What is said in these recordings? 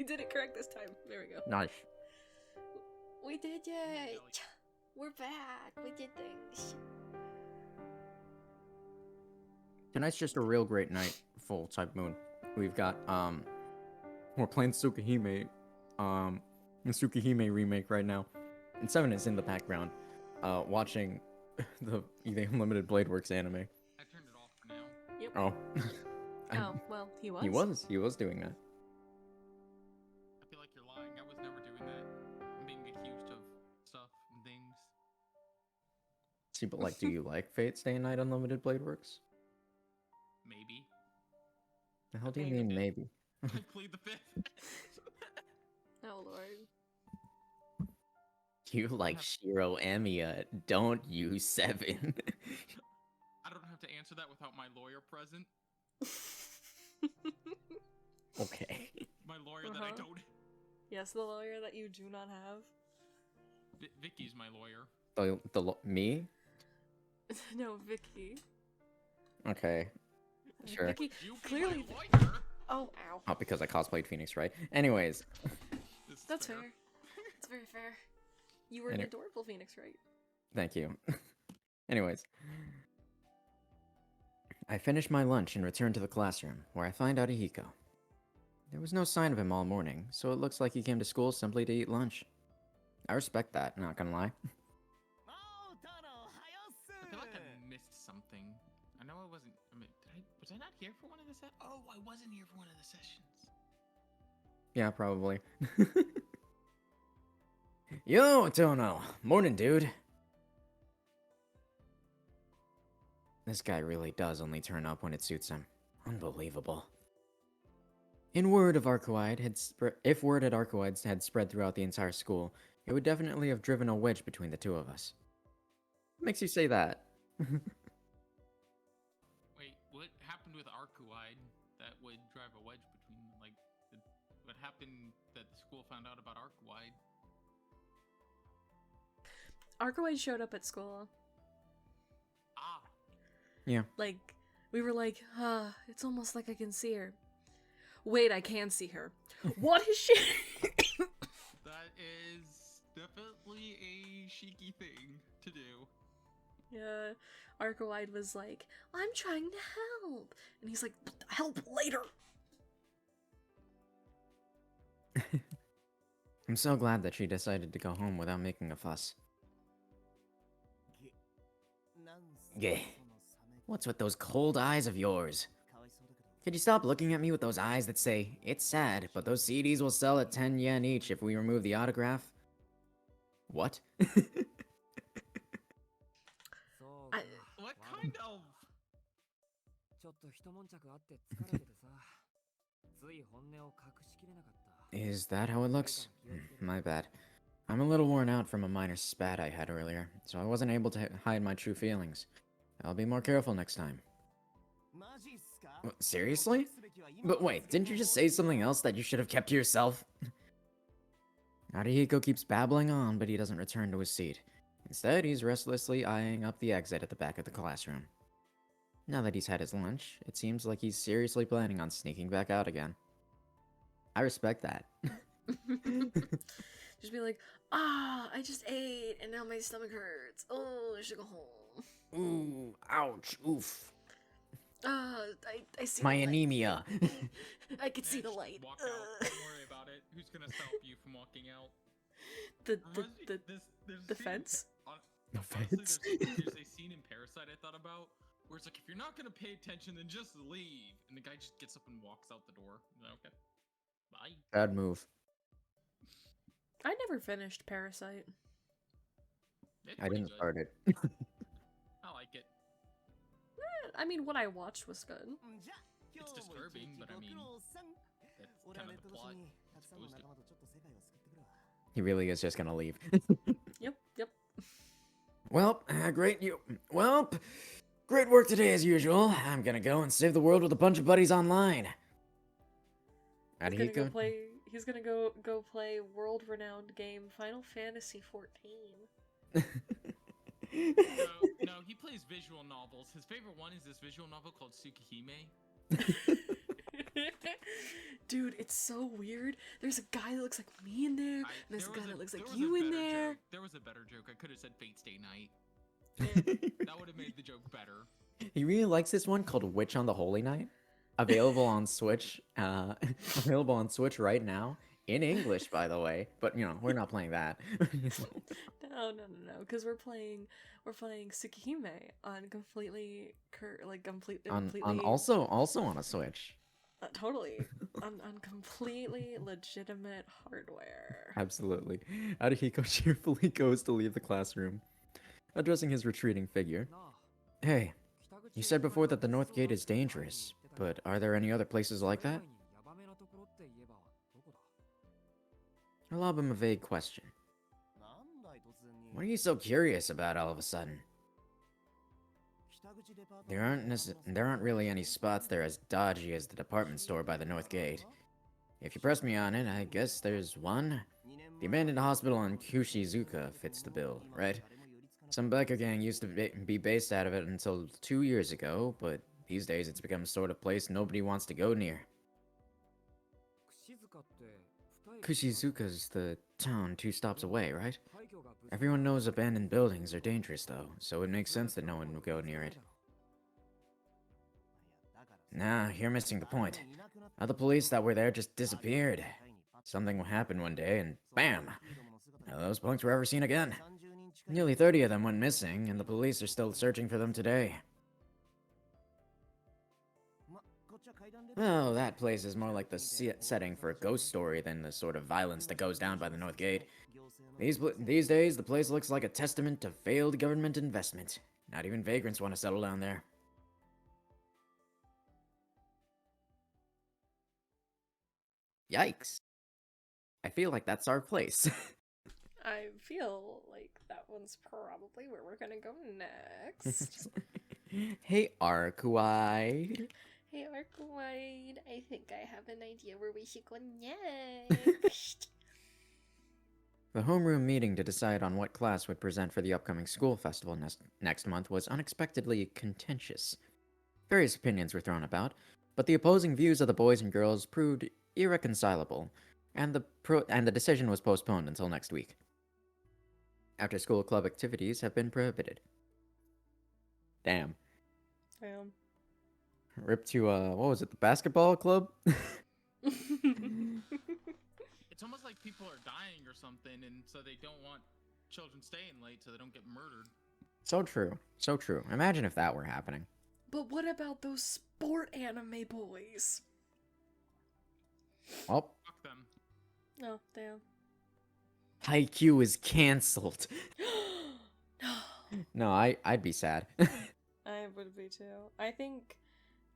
We did it correct this time. There we go. Nice. We did it! We're back! We did things. Tonight's just a real great night, full type moon. We've got, we're playing Tsukihime, the Tsukihime remake right now. And Seven is in the background, watching the Unlimited Blade Works anime. I turned it off for now. Yep. Oh. Oh, well, he was. He was doing that. I feel like you're lying. I was never doing that. I'm being accused of stuff and things. See, but like, do you like Fate's Day and Night Unlimited Blade Works? Maybe. The hell do you played the mean, fifth. maybe? I played the 5th. Oh, Lord. You like Shiro Emiya, don't you, Seven? I don't have to answer that without my lawyer present. Okay. My lawyer that I don't. Yes, the lawyer that you do not have. Vicky's my lawyer. Me? No, Vicky. Okay. Sure. Vicky, You be clearly. my lawyer. Oh, ow. Oh, because I cosplayed Phoenix, right? Anyways. This is That's fair. It's very fair. You were an Any- adorable Phoenix, right? Thank you. Anyways. I finished my lunch and returned to the classroom, where I find Arihiko. There was no sign of him all morning, so it looks like he came to school simply to eat lunch. I respect that, not gonna lie. I feel like I missed something. I know I wasn't. I mean, was I not here for one of the sessions? Oh, I wasn't here for one of the sessions. Yeah, probably. Yo, Tono! Morning, dude! This guy really does only turn up when it suits him. Unbelievable. If word at Arcoides had spread throughout the entire school, it would definitely have driven a wedge between the two of us. What makes you say that? Wait, what happened with Arcuide that would drive a wedge between, like, what happened that the school found out about Arcuide? Arcoide showed up at school. Ah, Yeah. Like, we were like, it's almost like I can see her. Wait, I can see her. What is she? that is definitely a cheeky thing to do. Yeah, Arcoide was like, I'm trying to help. And he's like, help later. I'm so glad that she decided to go home without making a fuss. Gah. What's with those cold eyes of yours? Could you stop looking at me with those eyes that say, it's sad, but those CDs will sell at 10 yen each if we remove the autograph? What? What kind of? Is that how it looks? My bad. I'm a little worn out from a minor spat I had earlier, so I wasn't able to hide my true feelings. I'll be more careful next time. Seriously? But wait, didn't you just say something else that you should have kept to yourself? Arihiko keeps babbling on, but he doesn't return to his seat. Instead, he's restlessly eyeing up the exit at the back of the classroom. Now that he's had his lunch, it seems like he's seriously planning on sneaking back out again. I respect that. Just be like, I just ate and now my stomach hurts. Oh, I should go home. Ooh, ouch, oof. I see My the light. anemia. I can see the light. Walk out. Don't worry about it. Who's gonna stop you from walking out? The There's the a scene- fence? The Honestly, fence? there's a scene in Parasite I thought about where it's like, if you're not gonna pay attention, then just leave. And the guy just gets up and walks out the door. I'm like, okay, bye. Bad move. I never finished Parasite. It's I pretty didn't good. start it. I like it. I mean, what I watched was good. It's disturbing, but I mean, that's kind of the plot. It's supposed to. He really is just gonna leave. Yep. Well, great work today as usual. I'm gonna go and save the world with a bunch of buddies online. He's gonna go play world-renowned game Final Fantasy 14. No, he plays visual novels. His favorite one is this visual novel called Tsukihime. Dude, it's so weird. There's a guy that looks like me in there, and there's a guy that looks like you in there. There was a better joke. I could have said Fate's Day Night. Yeah. That would have made the joke better. He really likes this one called Witch on the Holy Night. Available on Switch. Available on Switch right now. In English, by the way. But you know, we're not playing that. No, because we're playing Tsukihime on completely on also on a Switch. Totally on completely legitimate hardware. Absolutely. Arihiko cheerfully goes to leave the classroom, addressing his retreating figure. Hey, you said before that the North Gate is dangerous, but are there any other places like that? I lob him a vague question. What are you so curious about all of a sudden? There aren't really any spots there as dodgy as the department store by the North Gate. If you press me on it, I guess there's one. The abandoned hospital in Kushizuka fits the bill, right? Some biker gang used to be based out of it until 2 years ago, but these days it's become a sort of place nobody wants to go near. Kushizuka's the town 2 stops away, right? Everyone knows abandoned buildings are dangerous, though, so it makes sense that no one would go near it. Nah, you're missing the point. All the police that were there just disappeared. Something will happen one day, and bam! None of those punks were ever seen again. Nearly 30 of them went missing, and the police are still searching for them today. Oh, that place is more like the setting for a ghost story than the sort of violence that goes down by the North Gate. These days, the place looks like a testament to failed government investment. Not even vagrants want to settle down there. Yikes. I feel like that's our place. I feel like that one's probably where we're gonna go next. Hey, Arkwide. Hey, Arkwide, I think I have an idea where we should go next. The homeroom meeting to decide on what class would present for the upcoming school festival next month was unexpectedly contentious. Various opinions were thrown about, but the opposing views of the boys and girls proved irreconcilable, and the decision was postponed until next week. After-school club activities have been prohibited. Damn. Rip to, what was it, the basketball club? It's almost like people are dying or something, and so they don't want children staying late so they don't get murdered. So true. So true. Imagine if that were happening. But what about those sport anime boys? Oh. Fuck them. Oh, damn. Haikyuu is cancelled. No. No, I'd be sad. I would be too. I think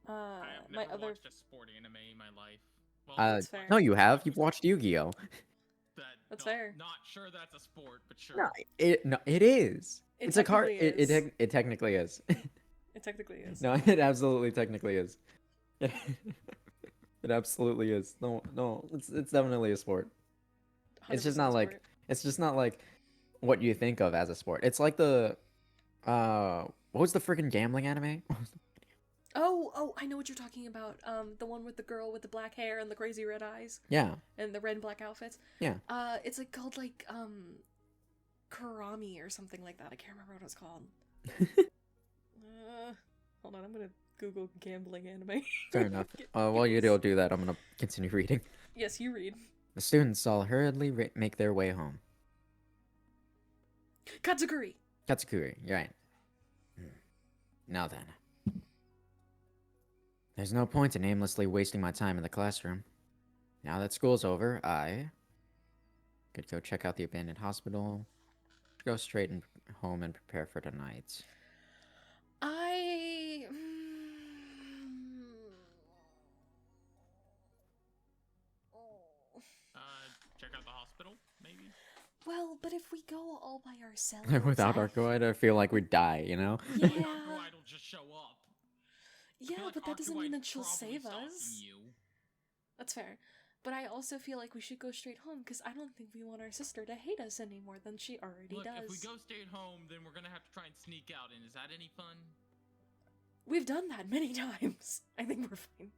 I have my never other watched a sport anime in my life. Well, That's fair. No, you have. You've watched Yu-Gi-Oh. That's fair. Not sure that's a sport, but sure. No, it is. It It's a card. technically is. It technically is. It technically is. No, it absolutely technically is. It absolutely is. No, it's definitely a sport. It's just 100% not like sport. it's just not like what you think of as a sport. It's like the what was the freaking gambling anime? Oh, I know what you're talking about. The one with the girl with the black hair and the crazy red eyes Yeah. and the red and black outfits. Yeah. It's like called like Karami or something like that. I can't remember what it's called. Hold on, I'm gonna Google gambling anime. Fair enough. While you do that, I'm gonna continue reading. Yes, you read. The students all hurriedly make their way home. Katsuguri! Katsukuri, you're right. Now then. There's no point in aimlessly wasting my time in the classroom. Now that school's over, I could go check out the abandoned hospital, go straight home and prepare for tonight. Check out the hospital, maybe? Well, but if we go all by ourselves... Without Arcoid, I feel like we'd die, you know? Yeah. Arcoid will just show up. Yeah, but that doesn't mean that she'll save us. You. That's fair. But I also feel like we should go straight home, because I don't think we want our sister to hate us any more than she already does. If we go straight home, then we're gonna have to try and sneak out, and is that any fun? We've done that many times. I think we're fine.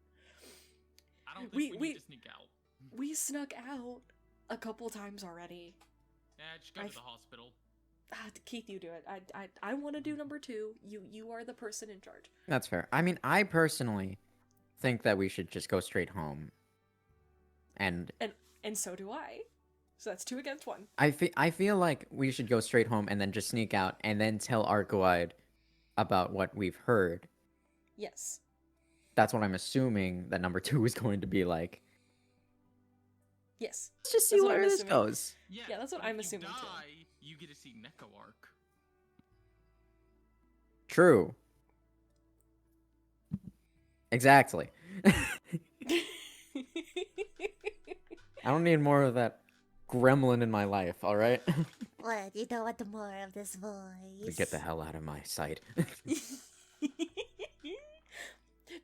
don't think We- we we- need to sneak out. We snuck out a couple times already. Yeah, just go to the hospital. Keith, you do it. I want to do number 2. You are the person in charge. That's fair. I mean, I personally think that we should just go straight home. And so do I. So that's 2 against 1. I feel like we should go straight home and then just sneak out and then tell Arcoide about what we've heard. Yes. That's what I'm assuming that number 2 is going to be like. Yes. Let's just see That's what where I'm this assuming. goes. Yeah, that's what but if I'm you assuming, too. die, you get to see Neko Arc. True. Exactly. I don't need more of that gremlin in my life, alright? What? You don't want more of this voice? Get the hell out of my sight.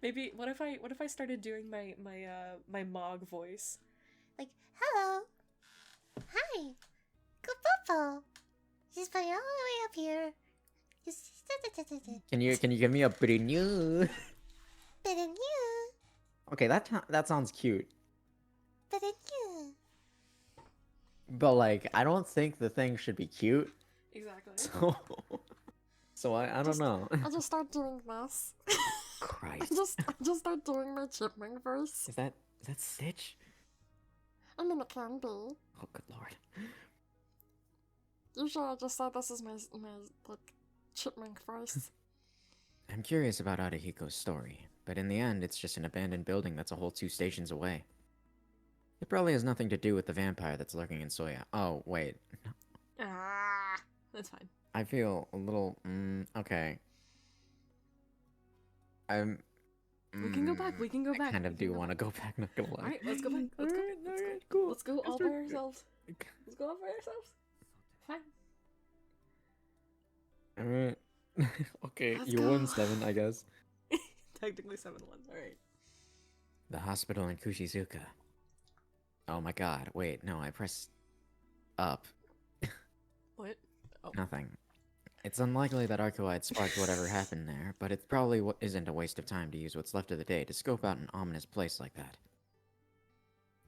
Maybe what if I started doing my Mog voice? Like, hello. Hi. Kapopo. She's putting all the way up here. Can you give me a pretty new? Better than you. Okay, that sounds cute. Better than you. But like, I don't think the thing should be cute. Exactly. So I don't know. I'll just start doing this. Christ. I'll just start doing my chipmunk voice. Is that Stitch? I mean, it can be. Oh, good lord. Usually I just say this is my like, chipmunk voice. I'm curious about Arahiko's story, but in the end, it's just an abandoned building that's a whole 2 stations away. It probably has nothing to do with the vampire that's lurking in Soya. Oh, wait. That's fine. I feel a little, okay. We can go back. We can go I back. kind of we can do go want to go back, not gonna lie. Alright, let's go back. Let's go back. Let's go. Alright, cool. Let's go all by ourselves. Let's go all by ourselves. Fine. Alright. Okay, Let's you go. won 7, I guess. Technically 7-1. Alright. The hospital in Kushizuka. Oh my god, wait, no, I pressed up. What? Oh. Nothing. It's unlikely that Arcoide sparked whatever happened there, but it probably isn't a waste of time to use what's left of the day to scope out an ominous place like that.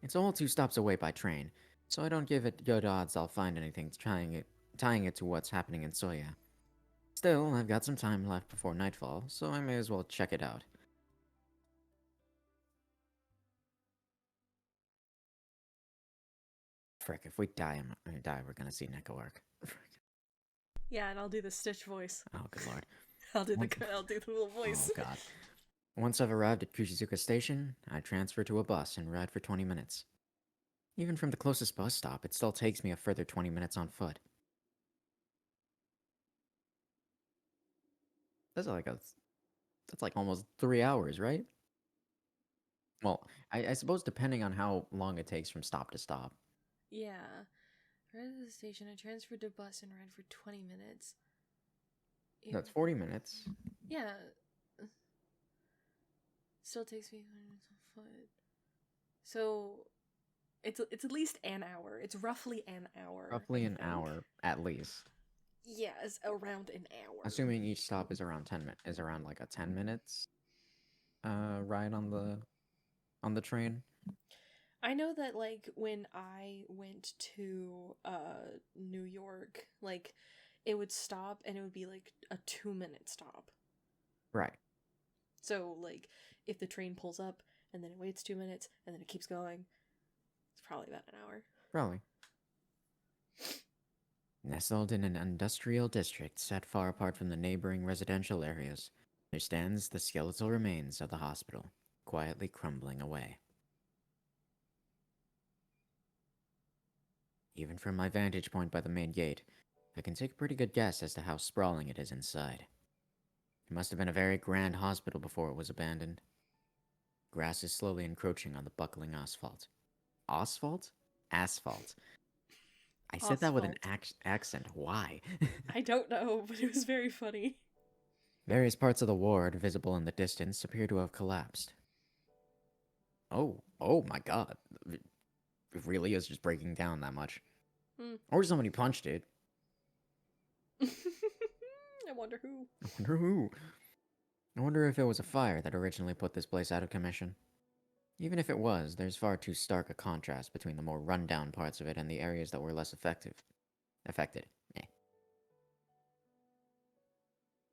It's all 2 stops away by train, so I don't give it good odds I'll find anything tying it to what's happening in Soya. Still, I've got some time left before nightfall, so I may as well check it out. Frick, if we die, we're gonna see Neko Arc. Yeah, and I'll do the Stitch voice. Oh, good lord. I'll do the little voice. Oh, god. Once I've arrived at Kushizuka Station, I transfer to a bus and ride for 20 minutes. Even from the closest bus stop, it still takes me a further 20 minutes on foot. That's like almost 3 hours, right? Well, I suppose depending on how long it takes from stop to stop. Yeah. Right at the station, I transferred to bus and ride for 20 minutes. That's 40 minutes. Yeah. Still takes me 20 minutes on foot. So it's at least an hour. It's roughly an hour. Roughly I an think. hour, at least. Yeah, it's around an hour. Assuming each stop is around 10 minutes, is around like a 10 minutes ride on the train. I know that like when I went to New York, like it would stop and it would be like a 2-minute stop. Right. So like if the train pulls up and then it waits 2 minutes and then it keeps going, it's probably about an hour. Probably. Nestled in an industrial district set far apart from the neighboring residential areas, there stands the skeletal remains of the hospital, quietly crumbling away. Even from my vantage point by the main gate, I can take a pretty good guess as to how sprawling it is inside. It must have been a very grand hospital before it was abandoned. Grass is slowly encroaching on the buckling asphalt. Asphalt? Asphalt. I said that with an accent. Why? I don't know, but it was very funny. Various parts of the ward, visible in the distance, appear to have collapsed. Oh my god. It really is just breaking down that much. Or somebody punched it. I wonder who. I wonder who. I wonder if it was a fire that originally put this place out of commission. Even if it was, there's far too stark a contrast between the more run-down parts of it and the areas that were less affected. Eh.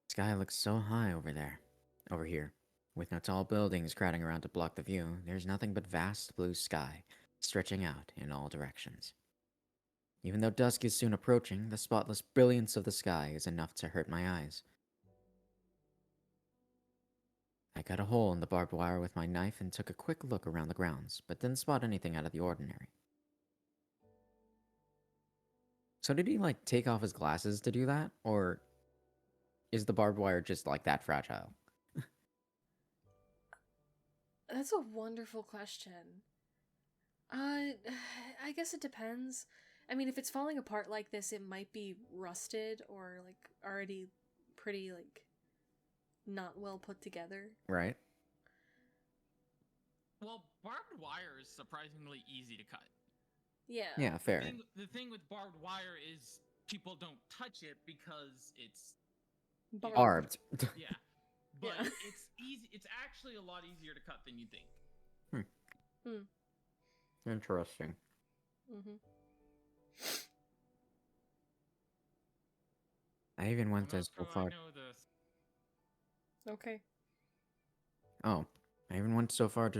Sky looks so high over here. With no tall buildings crowding around to block the view, there's nothing but vast blue sky, stretching out in all directions. Even though dusk is soon approaching, the spotless brilliance of the sky is enough to hurt my eyes. I cut a hole in the barbed wire with my knife and took a quick look around the grounds, but didn't spot anything out of the ordinary. So did he, like, take off his glasses to do that? Or is the barbed wire just, like, that fragile? That's a wonderful question. I guess it depends. I mean, if it's falling apart like this, it might be rusted or, like, already pretty, like, not well put together. Right? Well, barbed wire is surprisingly easy to cut. Yeah. Yeah, fair. The thing with barbed wire is people don't touch it because it's Barbed. yeah. But Yeah. it's easy. It's actually a lot easier to cut than you think. Interesting. Mm-hmm. I even went I'm as not sure far. I know this. Okay. Oh, I even went so far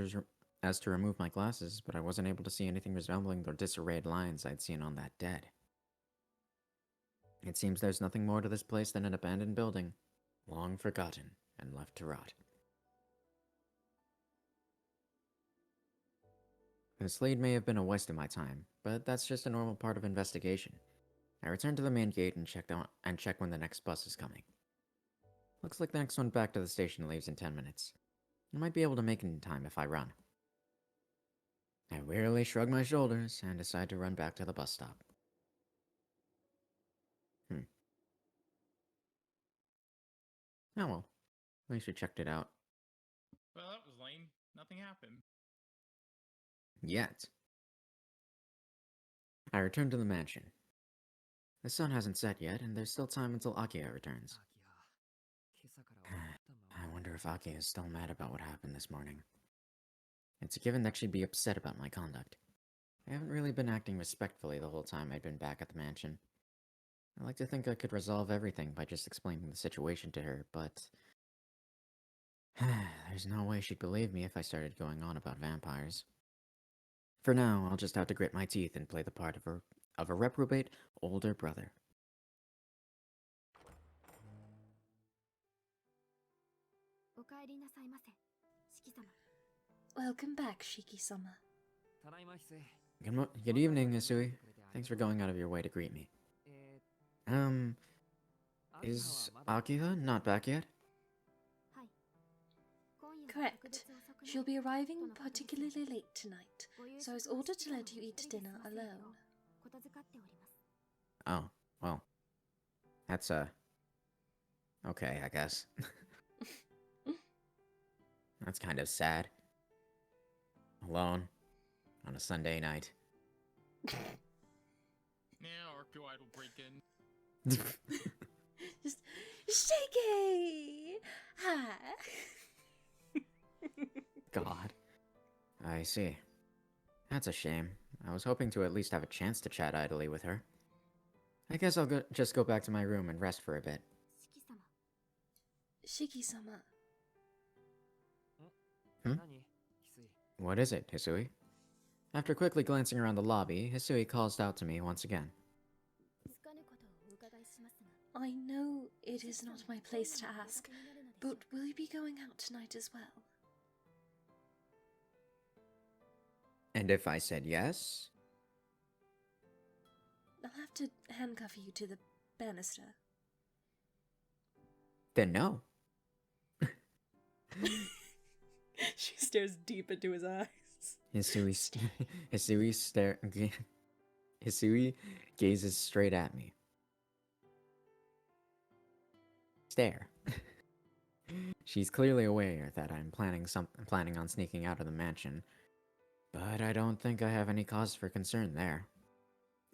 as to remove my glasses, but I wasn't able to see anything resembling the disarrayed lines I'd seen on that dead. It seems there's nothing more to this place than an abandoned building, long forgotten and left to rot. This lead may have been a waste of my time, but that's just a normal part of investigation. I returned to the main gate and checked when the next bus is coming. Looks like the next one back to the station leaves in 10 minutes. I might be able to make it in time if I run. I wearily shrug my shoulders and decide to run back to the bus stop. Oh well, at least we checked it out. Well, that was lame. Nothing happened. Yet. I return to the mansion. The sun hasn't set yet, and there's still time until Akia returns. I wonder if Akia is still mad about what happened this morning. It's a given that she'd be upset about my conduct. I haven't really been acting respectfully the whole time I'd been back at the mansion. I like to think I could resolve everything by just explaining the situation to her, but there's no way she'd believe me if I started going on about vampires. For now, I'll just have to grit my teeth and play the part of a reprobate older brother. Welcome back, Shiki-sama. Good evening, Isui. Thanks for going out of your way to greet me. Is Akira not back yet? Correct. She'll be arriving particularly late tonight, so I was ordered to let you eat dinner alone. Oh, well. That's, okay, I guess. That's kind of sad. Alone. On a Sunday night. Yeah, Arcuite will break in. Just Shiki! Hi! God. I see. That's a shame. I was hoping to at least have a chance to chat idly with her. I guess I'll just go back to my room and rest for a bit. Shiki-sama. What is it, Hisui? After quickly glancing around the lobby, Hisui calls out to me once again. I know it is not my place to ask, but will you be going out tonight as well? And if I said yes? I'll have to handcuff you to the banister. Then no. She stares deep into his eyes. Hisui gazes straight at me. Stare. She's clearly aware that I'm planning on sneaking out of the mansion, but I don't think I have any cause for concern there.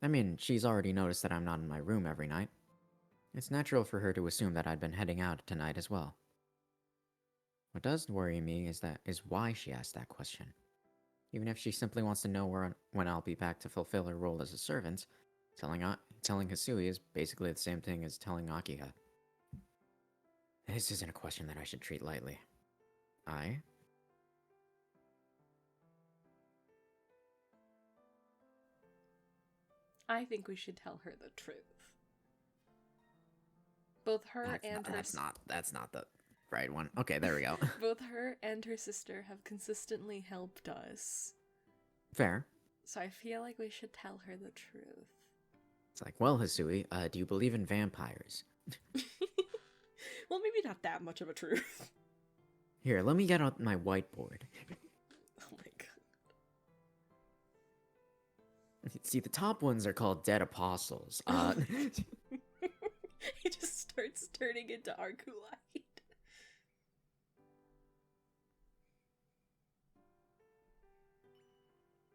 I mean, she's already noticed that I'm not in my room every night. It's natural for her to assume that I'd been heading out tonight as well. What does worry me is why she asked that question. Even if she simply wants to know when I'll be back to fulfill her role as a servant, telling Hisui is basically the same thing as telling Akiha. This isn't a question that I should treat lightly. I? I think we should tell her the truth. Both her and her That's not the right one. Okay, there we go. both her and her sister have consistently helped us. Fair. So I feel like we should tell her the truth. It's like, well, Hisui, do you believe in vampires? Well, maybe not that much of a truth. Here, let me get out my whiteboard. Oh my god. See, the top ones are called dead apostles. He just starts turning into Arculite.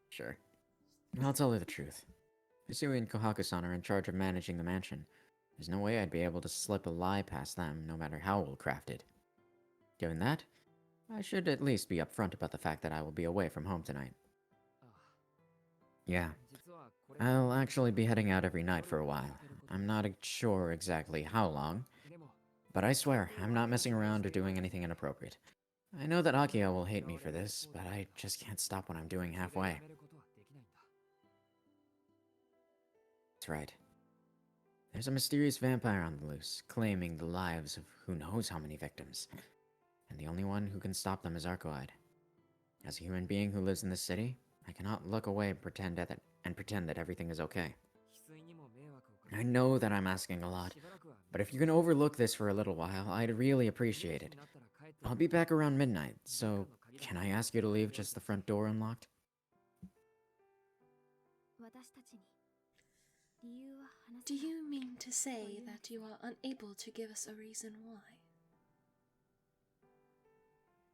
Sure. I'll tell her the truth. Hisui and Kohaku-san are in charge of managing the mansion. There's no way I'd be able to slip a lie past them, no matter how well crafted. Given that, I should at least be upfront about the fact that I will be away from home tonight. Yeah. I'll actually be heading out every night for a while. I'm not sure exactly how long, but I swear, I'm not messing around or doing anything inappropriate. I know that Akiha will hate me for this, but I just can't stop what I'm doing halfway. That's right. There's a mysterious vampire on the loose, claiming the lives of who knows how many victims. And the only one who can stop them is Arcoide. As a human being who lives in this city, I cannot look away and pretend that everything is okay. I know that I'm asking a lot, but if you can overlook this for a little while, I'd really appreciate it. I'll be back around midnight, so can I ask you to leave just the front door unlocked? Do you mean to say that you are unable to give us a reason why?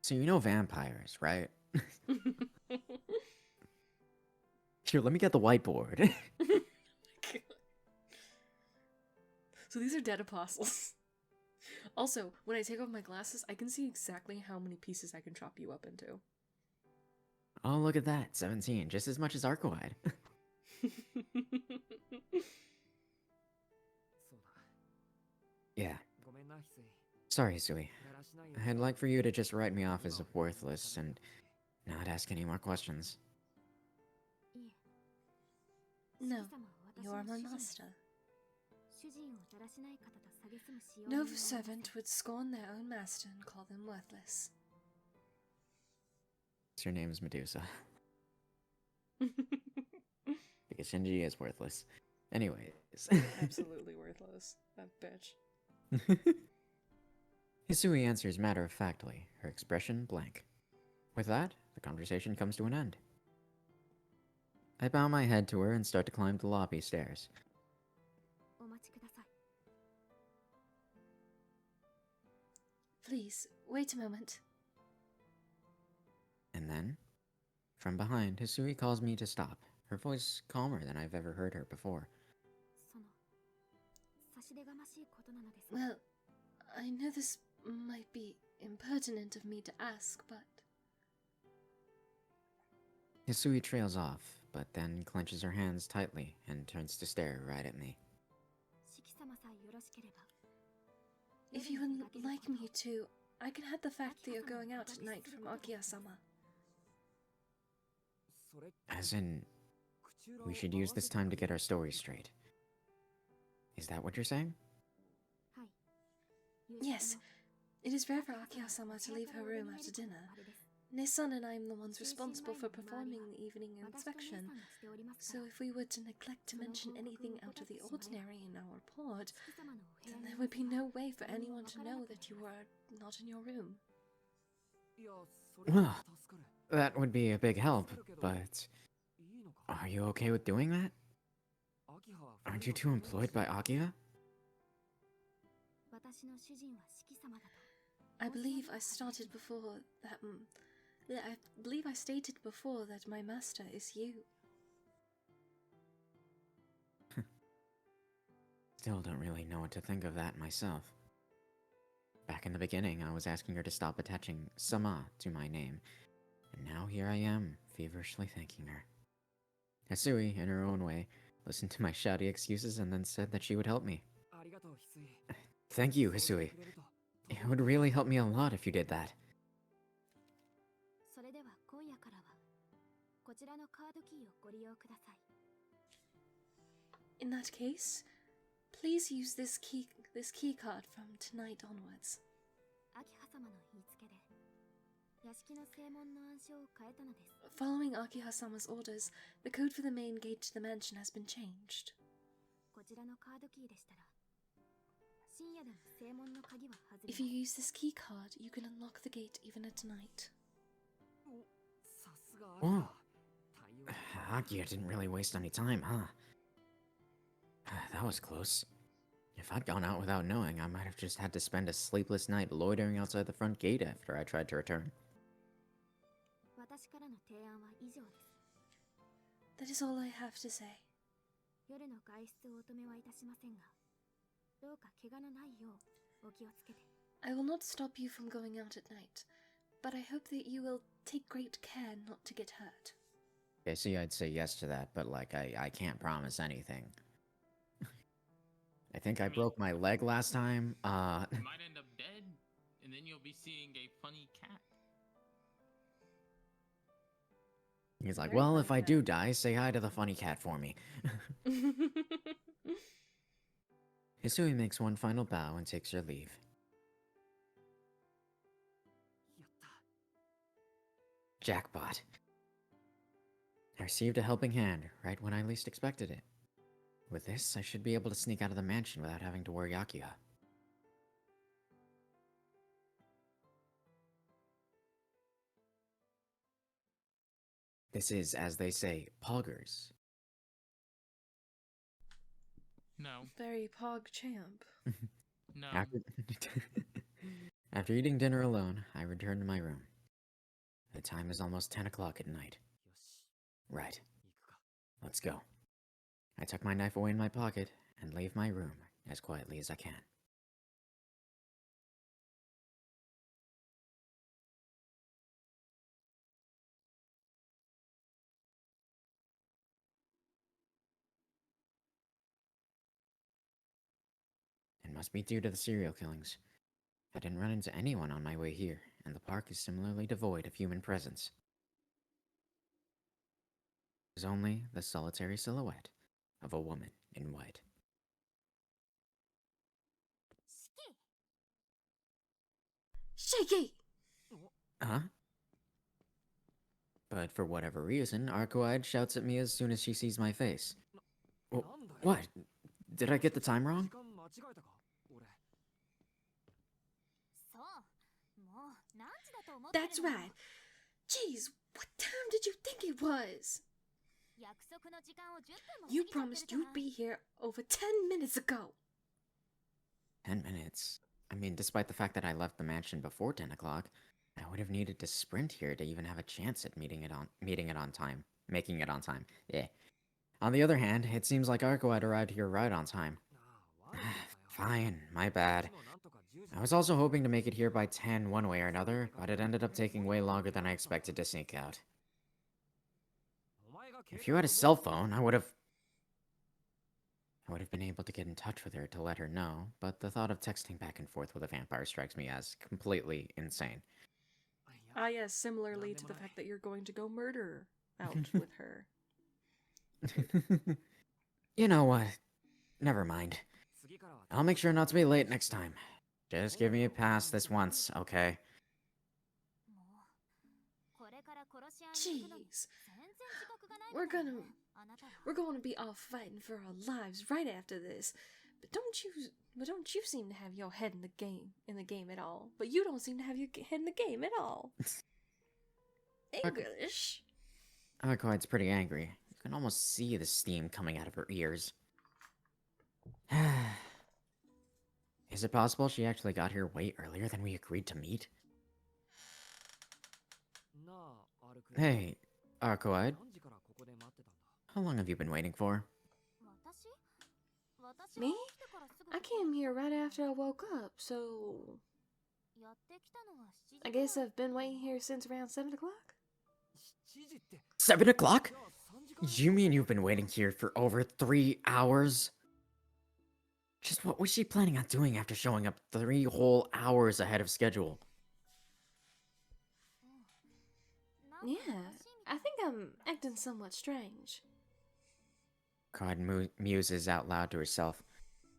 So you know vampires, right? Here, let me get the whiteboard. So these are dead apostles. Also, when I take off my glasses, I can see exactly how many pieces I can chop you up into. Oh, look at that. 17, just as much as Arcoide. Yeah. Sorry, Hisui. I'd like for you to just write me off as worthless and not ask any more questions. No, you are my master. No servant would scorn their own master and call them worthless. Your name's Medusa. Because Shinji is worthless. Anyways. Absolutely worthless. That bitch. Hisui answers matter-of-factly, her expression blank. With that, the conversation comes to an end. I bow my head to her and start to climb the lobby stairs. Please, wait a moment. And then, from behind, Hisui calls me to stop, her voice calmer than I've ever heard her before. Well, I know this might be impertinent of me to ask, but... Hisui trails off, but then clenches her hands tightly and turns to stare right at me. If you would like me to, I can hide the fact that you're going out at night from Akiha-sama. As in, we should use this time to get our story straight. Is that what you're saying? Yes, it is rare for Akiha-sama to leave her room after dinner. Nissan and I am the ones responsible for performing the evening inspection, so if we were to neglect to mention anything out of the ordinary in our report, then there would be no way for anyone to know that you were not in your room. Well, that would be a big help, but... Are you okay with doing that? Aren't you too employed by Akiha? I believe I stated before that my master is you. Still don't really know what to think of that myself. Back in the beginning, I was asking her to stop attaching Sama to my name, And now here I am, feverishly thanking her. Hisui, in her own way, listened to my shouty excuses and then said that she would help me. Thank you, Hisui. It would really help me a lot if you did that. それでは今夜からはこちらのカードキーをご利用ください。 In that case, please use this key card from tonight onwards. 秋葉様の言いつけで屋敷の正門の暗証を変えたのです。 Following Akiha-sama's orders, the code for the main gate to the mansion has been changed. こちらのカードキーでしたら深夜でも正門の鍵は外れ If you use this key card, you can unlock the gate even at night. Whoa. Akia didn't really waste any time, huh? That was close. If I'd gone out without knowing, I might have just had to spend a sleepless night loitering outside the front gate after I tried to return. 私からの提案は以上です。 That is all I have to say. 夜の外出をお止めはいたしませんが、どうか怪我のないようお気をつけて。 I will not stop you from going out at night, but I hope that you will take great care not to get hurt. Okay, see, I'd say yes to that, but like, I can't promise anything. I think I broke my leg last time. You might end up dead, and then you'll be seeing a funny cat. He's like, Very well, funny if I cat. do die, say hi to the funny cat for me. Hisui makes one final bow and takes her leave. Jackpot. I received a helping hand right when I least expected it. With this, I should be able to sneak out of the mansion without having to worry Akiha. This is, as they say, poggers. No, Very pog champ. no. After... After eating dinner alone, I returned to my room. The time is almost 10 o'clock at night. Right. Let's go. I tuck my knife away in my pocket and leave my room as quietly as I can. It must be due to the serial killings. I didn't run into anyone on my way here, and the park is similarly devoid of human presence. There's only the solitary silhouette of a woman in white. 四季 Shaky! Huh? But for whatever reason, Arcoide shouts at me as soon as she sees my face. What? Did I get the time wrong? そうもう何時だと思ってるの That's right. Jeez, what time did you think it was? 約束の時間を10分も過 You ぎちゃってる promised じゃない you'd be here over 10 minutes ago. 10 minutes. I mean, despite the fact that I left the mansion before 10 o'clock, I would have needed to sprint here to even have a chance at making it on time. Yeah. On the other hand, it seems like Arcoide arrived here right on time. Fine, my bad. I was also hoping to make it here by 10 one way or another, but it ended up taking way longer than I expected to sneak out. If you had a cell phone, I would have been able to get in touch with her to let her know, but the thought of texting back and forth with a vampire strikes me as completely insane. Ah, yes, similarly to the fact that you're going to go murder out with her. You know what? Never mind. I'll make sure not to be late next time. Just give me a pass this once, okay? もうこれから殺し合いに行くのに Jeez, 全然自覚がない we're みたいね gonna あなたは we're going to be off fighting for our lives right after this. But don't you seem to have your head in the game at all? But you don't seem to have your head in the game at all. English. Arcoide's pretty angry. You can almost see the steam coming out of her ears. Is it possible she actually got here way earlier than we agreed to meet? Hey, Arcoide, how long have you been waiting for? 私私 Me? が起きてからすぐ I came here right after I woke up, so やってきたのは7時 I guess I've been waiting here since around 7 o'clock. 7 o'clock? You mean you've been waiting here for over 3 hours? Just what was she planning on doing after showing up 3 whole hours ahead of schedule? Yeah, I think I'm acting somewhat strange. God muses out loud to herself.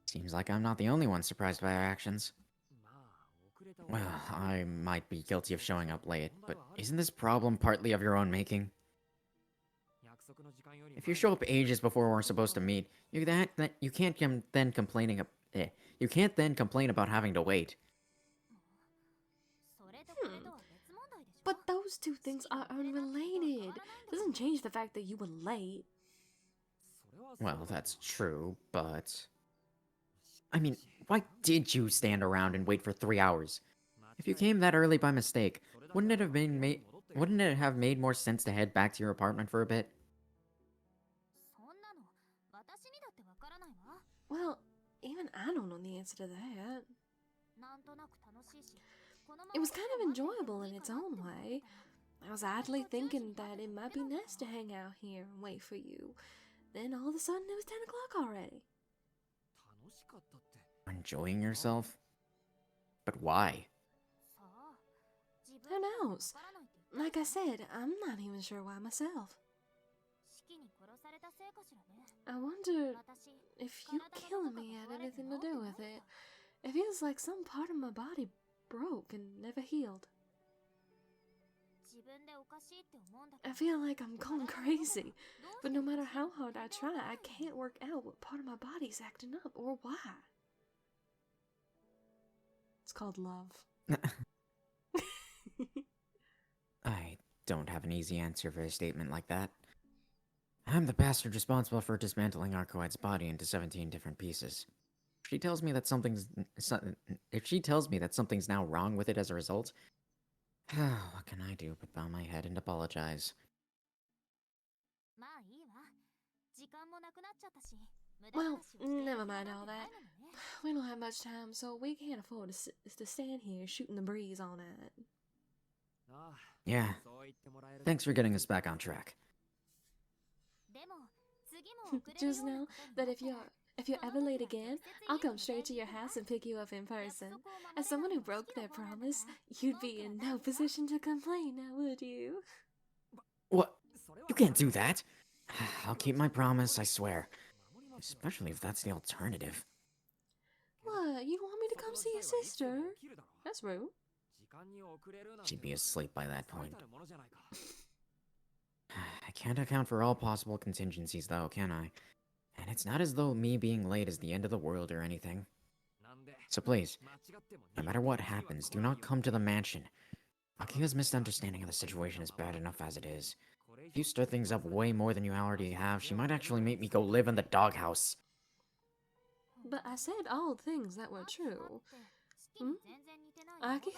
Seems like I'm not the only one surprised by her actions. Well, I might be guilty of showing up late, but isn't this problem partly of your own making? If you show up ages before we're supposed to meet, you can't then you can't then complain about having to wait. But those two things are unrelated. Doesn't change the fact that you were late. Well, that's true, but... I mean, why did you stand around and wait for 3 hours? If you came that early by mistake, wouldn't it have made more sense to head back to your apartment for a bit? Well, even I don't know the answer to that. It was kind of enjoyable in its own way. I was idly thinking that it might be nice to hang out here and wait for you. Then all of a sudden it was 10 o'clock already. Enjoying yourself? But why? Who knows? Like I said, I'm not even sure why myself. I wonder if you killing me had anything to do with it. It feels like some part of my body broke and never healed. I feel like I'm going crazy, but no matter how hard I try, I can't work out what part of my body's acting up or why. It's called love. I don't have an easy answer for a statement like that. I'm the bastard responsible for dismantling Arcoide's body into 17 different pieces. If she tells me that something's now wrong with it as a result, what can I do but bow my head and apologize? Well, never mind all that. We don't have much time, so we can't afford to stand here shooting the breeze all night. Yeah. Thanks for getting us back on track. Just know that if you're ever late again, I'll come straight to your house and pick you up in person. As someone who broke their promise, you'd be in no position to complain now, would you? What? You can't do that! I'll keep my promise, I swear. Especially if that's the alternative. What? You want me to come see your sister? That's rude. She'd be asleep by that point. I can't account for all possible contingencies though, can I? And it's not as though me being late is the end of the world or anything. So please, no matter what happens, do not come to the mansion. Akiha's misunderstanding of the situation is bad enough as it is. If you stir things up way more than you already have, she might actually make me go live in the doghouse. But I said all things that were true. Hmm? Akiha?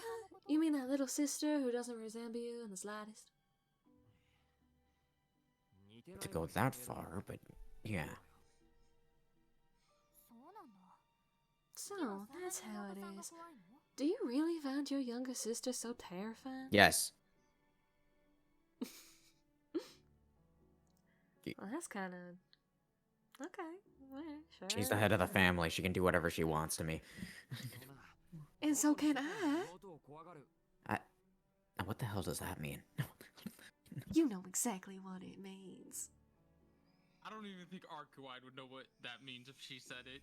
You mean that little sister who doesn't resemble you in the slightest? To go that far, but yeah. So, that's how it is. Do you really find your younger sister so terrifying? Yes. Well, that's kind of... Okay, well, sure. She's the head of the family. She can do whatever she wants to me. And so can I. What the hell does that mean? You know exactly what it means. I don't even think Arcuide would know what that means if she said it.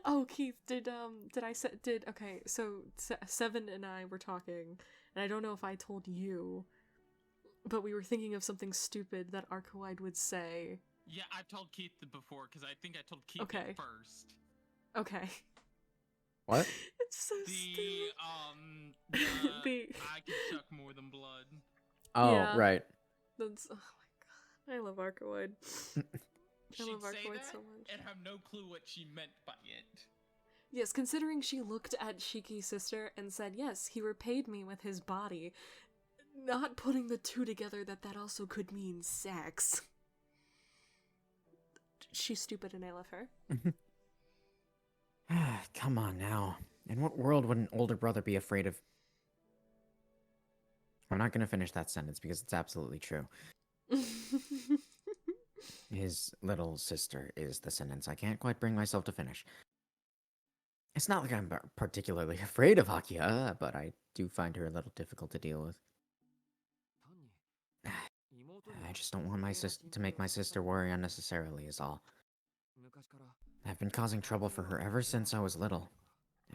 Oh, Keith, okay, so Seven and I were talking, and I don't know if I told you, but we were thinking of something stupid that Arcuide would say. Yeah, I've told Keith before, because I think I told Keith Okay. it first. Okay. What? It's so stupid. I can suck more than blood. Oh, Yeah. right. That's, oh my god, I love Arcuide. She'd love say Arcuide that so much. and have no clue what she meant by it. Yes, considering she looked at Shiki's sister and said, yes, he repaid me with his body, not putting the two together that also could mean sex. She's stupid and I love her. Come on now. In what world would an older brother be afraid of? I'm not gonna finish that sentence because it's absolutely true. His little sister is the sentence I can't quite bring myself to finish. It's not like I'm particularly afraid of Hakia, but I do find her a little difficult to deal with. I just don't want my to make my sister worry unnecessarily is all. I've been causing trouble for her ever since I was little.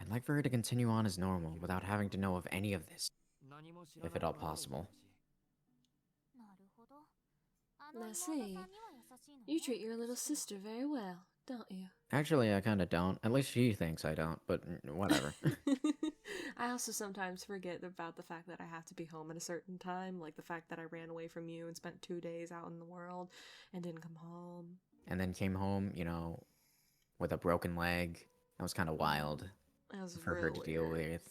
I'd like for her to continue on as normal without having to know of any of this, if at all possible. I see. You treat your little sister very well, don't you? Actually, I kinda don't. At least she thinks I don't, but whatever. I also sometimes forget about the fact that I have to be home at a certain time, like the fact that I ran away from you and spent 2 days out in the world and didn't come home. And then came home, you know, with a broken leg. That was kind of wild That was for her to deal with.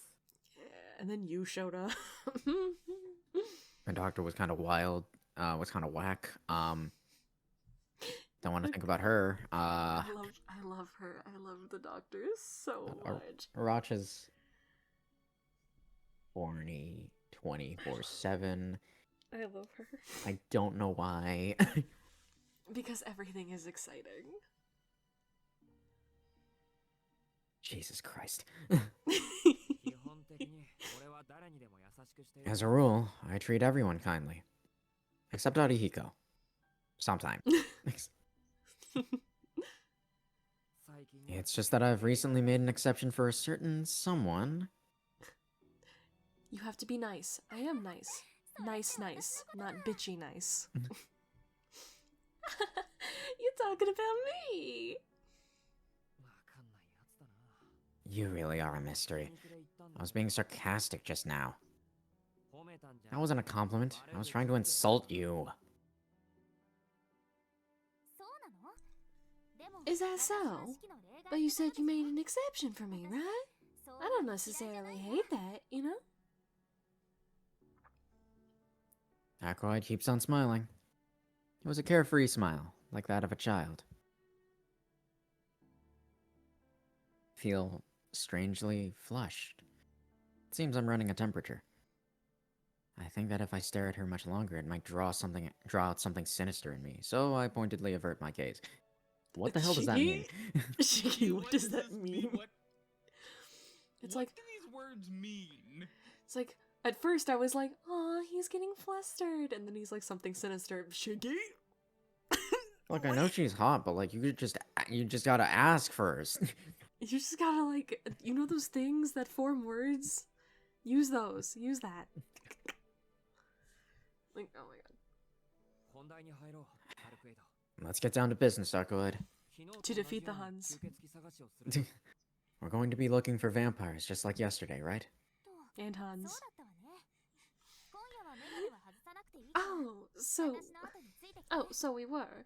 Yeah, and then you showed up. My doctor was kind of wild, was kind of whack. Don't want to think about her. I love her. I love the doctor so much. Racha's horny 24/7. I love her. I don't know why. Because everything is exciting. Jesus Christ. As a rule, I treat everyone kindly. Except Arihiko. Sometimes. It's just that I've recently made an exception for a certain someone. You have to be nice. I am nice. Nice, not bitchy nice. You're talking about me. You really are a mystery. I was being sarcastic just now. That wasn't a compliment. I was trying to insult you. Is that so? But you said you made an exception for me, right? I don't necessarily hate that, you know? Ackroyd keeps on smiling. It was a carefree smile, like that of a child. Feel strangely flushed. It seems I'm running a temperature. I think that if I stare at her much longer, it might draw out something sinister in me, so I pointedly avert my gaze. What the hell does that mean? Shiki, what does that mean? It's what like, do these words mean? it's like, at first I was like, aw, he's getting flustered, and then he's like something sinister. Shiki? Look, I know she's hot, but like you just gotta ask first. You just gotta like, you know those things that form words? Use those. Use that. Like, oh my god. Let's get down to business, Ackroyd. To defeat the Huns. We're going to be looking for vampires just like yesterday, right? And Huns. So we were.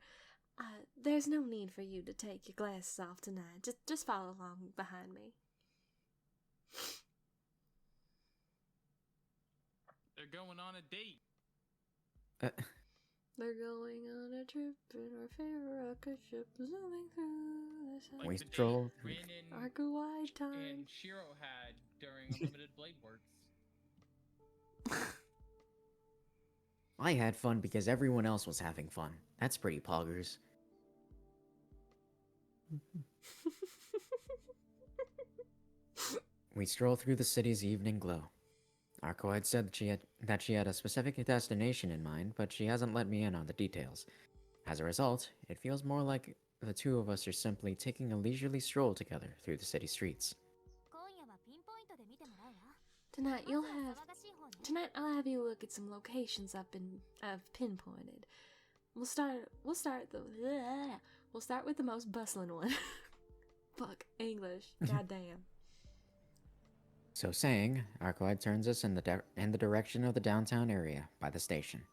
There's no need for you to take your glasses off tonight. Just follow along behind me. They're going on a date. They're going on a trip in our favorite rocket ship, zooming through the sun. We stroll. Arc-a-wide time. And Shiro had during Unlimited Blade Works. I had fun because everyone else was having fun. That's pretty poggers. We stroll through the city's evening glow. Ackroyd said that she had a specific destination in mind, but she hasn't let me in on the details. As a result, it feels more like the two of us are simply taking a leisurely stroll together through the city streets. Tonight I'll have you look at some locations I've pinpointed. We'll start with the most bustling one. Fuck English. Goddamn. So saying, Ackroyd turns us in the direction of the downtown area by the station.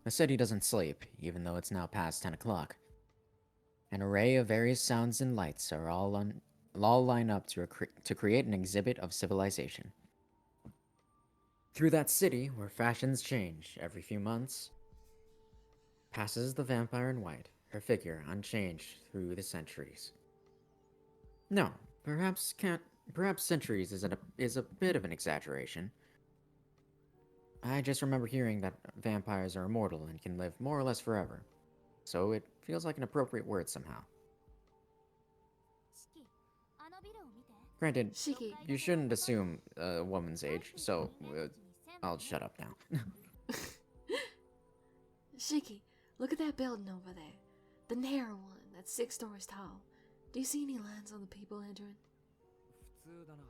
The city doesn't sleep, even though it's now past 10 o'clock. An array of various sounds and lights are all line up to create an exhibit of civilization. Through that city, where fashions change every few months, passes the vampire in white, her figure unchanged through the centuries. No, perhaps centuries is a bit of an exaggeration. I just remember hearing that vampires are immortal and can live more or less forever. So it feels like an appropriate word somehow. シキ、あのビルを見て。 Granted, Shiki. you shouldn't assume a woman's age, so I'll shut up now. Shiki, look at that building over there. The narrow one that's 6 stories tall. Do you see any lines on the people entering? 普通だな。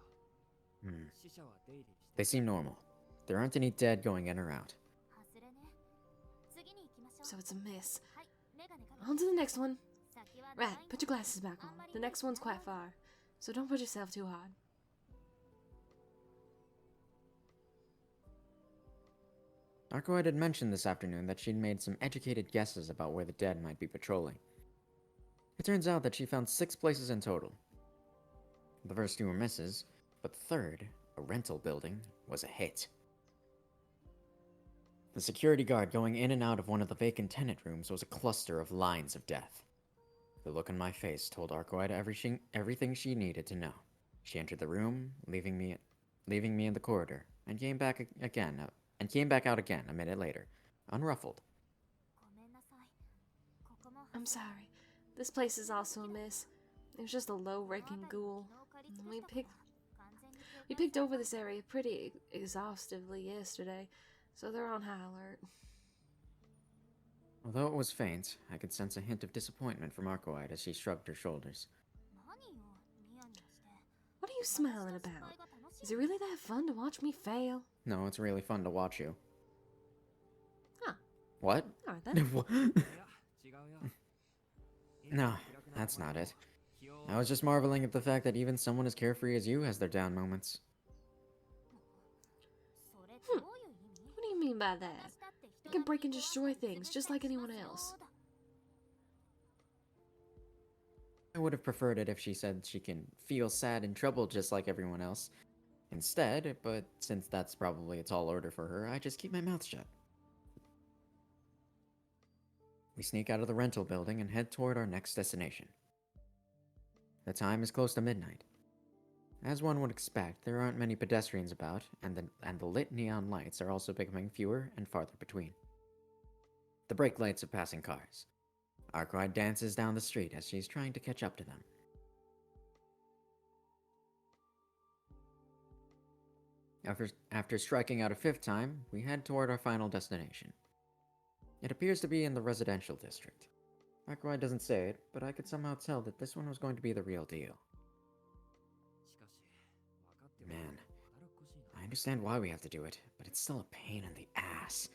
Hmm. 死者は出入りして They seem normal. There aren't any dead going in or out. 外れね。次に行きましょう。 So it's a miss. はい、メガネかけ On to the next one. 先は Right, put your glasses back on. The next one's quite far. So don't put yourself too hard. Arcoid had mentioned this afternoon that she'd made some educated guesses about where the dead might be patrolling. It turns out that she found 6 places in total. The first 2 were misses, but the third, a rental building, was a hit. The security guard going in and out of one of the vacant tenant rooms was a cluster of lines of death. The look on my face told Arcoid everything she needed to know. She entered the room, leaving me in the corridor, and came back out again a minute later, unruffled. ごめんなさい。ここも I'm sorry. This place is also a miss. It was just a low-ranking ghoul. We picked over this area pretty exhaustively yesterday, so they're on high alert. Although it was faint, I could sense a hint of disappointment from Arcoid as she shrugged her shoulders. 何よ、ニヤニヤして。 What are you smiling about? Is it really that fun to watch me fail? No, it's really fun to watch you. Huh. What? Alright then. いや、違うよ。 No, that's not it. I was just marveling at the fact that even someone as carefree as you has their down moments. それどういう意味？ What do you mean by that? 私だって I can break and destroy things just like anyone else. I would have preferred it if she said she can feel sad and troubled just like everyone else. Instead, but since that's probably a tall order for her, I just keep my mouth shut. We sneak out of the rental building and head toward our next destination. The time is close to midnight. As one would expect, there aren't many pedestrians about, and the lit neon lights are also becoming fewer and farther between. The brake lights of passing cars. Arkwright dances down the street as she's trying to catch up to them. After striking out a 5th time, we head toward our final destination. It appears to be in the residential district. Arkwright doesn't say it, but I could somehow tell that this one was going to be the real deal. しかし、分かっても Man, まだっこしいな。 I understand why we have to do it, but it's still a pain in the ass.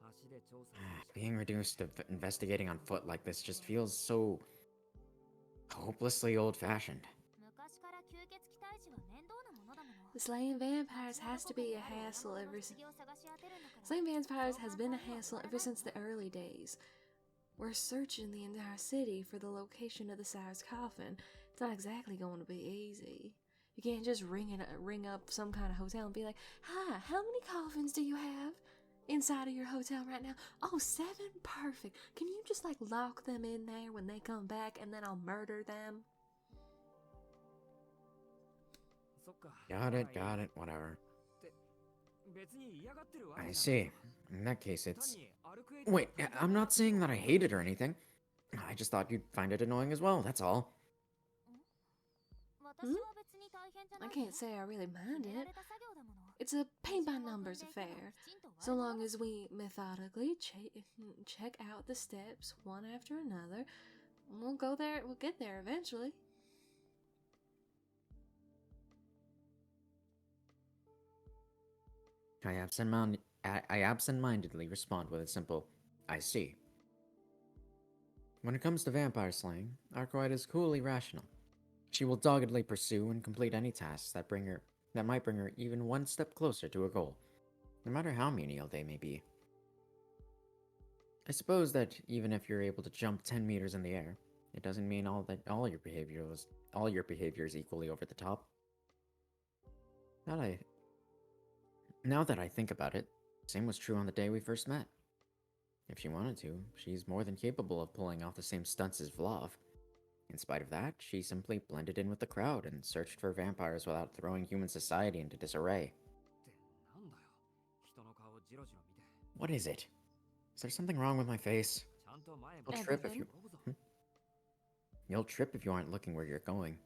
足で調査に来た Being reduced to investigating on foot like this just feels so hopelessly old-fashioned. 昔から吸血鬼退治は面倒なものだもの。 Slaying vampires has to be a hassle ever since. Slaying vampires has been a hassle ever since the early days. We're searching the entire city for the location of the sire's coffin. It's not exactly going to be easy. You can't just ring up some kind of hotel and be like, "Hi, how many coffins do you have inside of your hotel right now?" "Oh, 7? Perfect. Can you just like lock them in there when they come back and then I'll murder them?" そっか。 Got it, whatever. 別に嫌がってるわけ I じゃない see. In that case, 単 it's... に歩くエリア Wait, I'm not saying that I hate it or anything. I just thought you'd find it annoying as well, that's all. I can't say I really mind it. It's a paint-by-numbers affair. So long as we methodically check out the steps one after another, we'll get there eventually. I absent-mindedly respond with a simple, I see. When it comes to vampire slaying, Arkwright is coolly rational. She will doggedly pursue and complete any tasks that might bring her even one step closer to a goal, no matter how menial they may be. I suppose that even if you're able to jump 10 meters in the air, it doesn't mean all your behavior is equally over the top. Now that I think about it, same was true on the day we first met. If she wanted to, she's more than capable of pulling off the same stunts as Vlav. In spite of that, she simply blended in with the crowd and searched for vampires without throwing human society into disarray. ってなんだよ。人の顔 What is it? Is there something wrong with my face? You'll trip if you. Hmm? You'll trip if you aren't looking where you're going.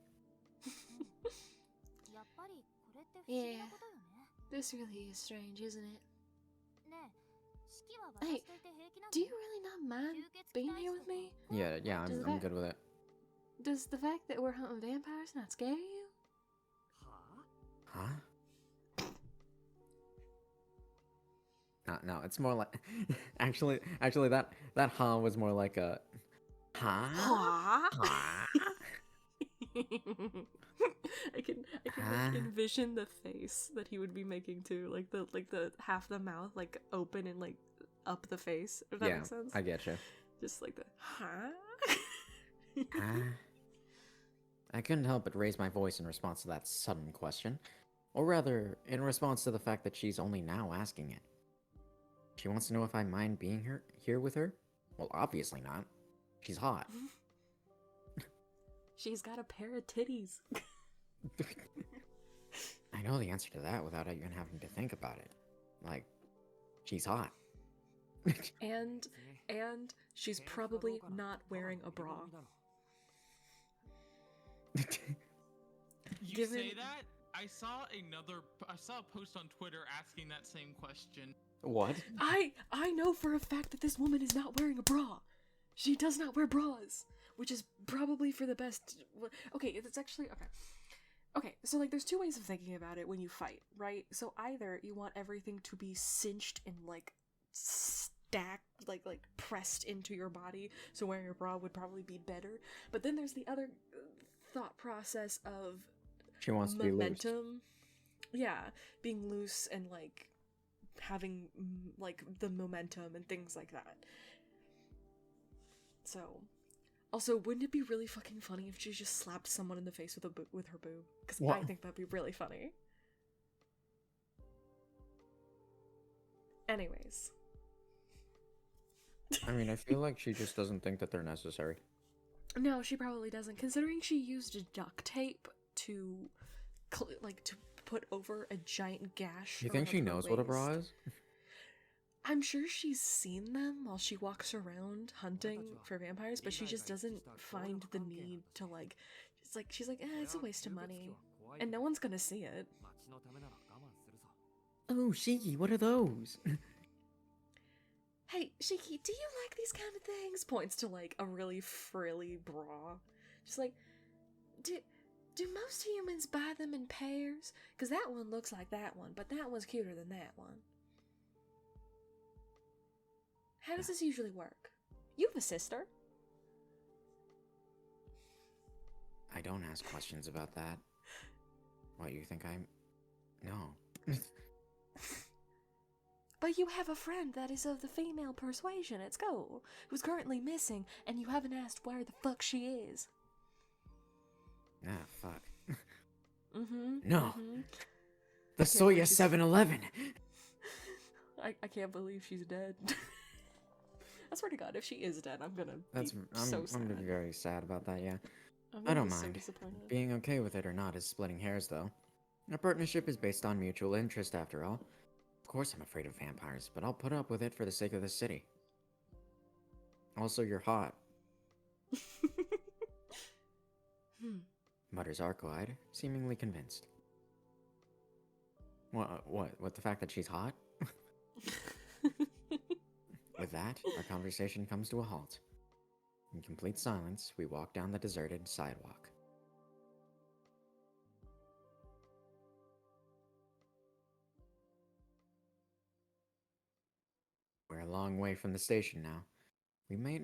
やっぱりこれって不思議なことよね。 This really is strange, isn't it? ねえ、式は Hey, 私といて平気なの？ Do you really not mind being here with me? Yeah, Does I'm that- good with it. Does the fact that we're hunting vampires not scare you? Huh? No, it's more like actually that huh was more like a huh? Huh? I can Huh? like envision the face that he would be making too, like the half the mouth like open and like up the face. If that Yeah, makes sense. I get you. Just like the huh. Huh? I couldn't help but raise my voice in response to that sudden question, or rather, in response to the fact that she's only now asking it. She wants to know if I mind being here with her? Well, obviously not. She's hot. She's got a pair of titties. I know the answer to that without even having to think about it. Like, she's hot. And she's probably not wearing a bra. You Given- say that? I saw a post on Twitter asking that same question. What? I know for a fact that this woman is not wearing a bra. She does not wear bras, which is probably for the best. Okay, it's actually okay. Okay, so like there's two ways of thinking about it when you fight, right? So either you want everything to be cinched and like stacked, like pressed into your body, so wearing a bra would probably be better. But then there's the other thought process of She wants to be loose. momentum. Yeah, being loose and like having like the momentum and things like that. So, also, wouldn't it be really fucking funny if she just slapped someone in the face with her boob? Because I What? think that'd be really funny. Anyways. I mean, I feel like she just doesn't think that they're necessary. No, she probably doesn't. Considering she used duct tape to, to put over a giant gash. You think around she her knows what a bra waist. is? I'm sure she's seen them while she walks around hunting for vampires, but she just doesn't find the need to like. She's like, it's a waste of money, and no one's gonna see it. Oh, Shiki, what are those? Hey, Shiki, do you like these kind of things? Points to like a really frilly bra. She's like, do most humans buy them in pairs? Because that one looks like that one, but that one's cuter than that one. How does this usually work? You have a sister. I don't ask questions about that. What, you think I'm... No. But you have a friend that is of the female persuasion at school, who's currently missing, and you haven't asked where the fuck she is. Ah, fuck. Mm-hmm. No. Mm-hmm. The can't believe Soya she's- 7-Eleven! I can't believe she's dead. I swear to God, if she is dead, I'm gonna be I'm so sad. gonna be very sad about that, yeah. I'm I gonna don't be so mind. disappointed. Being okay with it or not is splitting hairs, though. Our partnership is based on mutual interest, after all. Of course I'm afraid of vampires, but I'll put up with it for the sake of the city. Also, you're hot, mutters Arcoide, seemingly convinced. What, the fact that she's hot? With that, our conversation comes to a halt. In complete silence, we walk down the deserted sidewalk. We're a long way from the station now. We may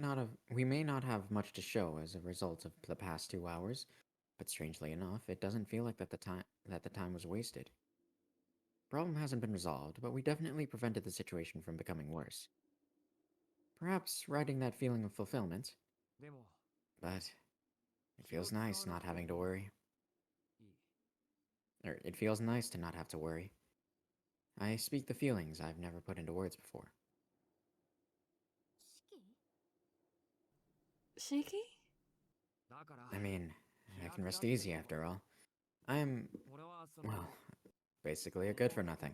not have much to show as a result of the past 2 hours, but strangely enough, it doesn't feel like that the time was wasted. Problem hasn't been resolved, but we definitely prevented the situation from becoming worse. Perhaps riding that feeling of fulfillment, but it feels nice not having to worry. It feels nice to not have to worry. I speak the feelings I've never put into words before. Shaky? I mean, I can rest easy after all. Well, basically a good for nothing.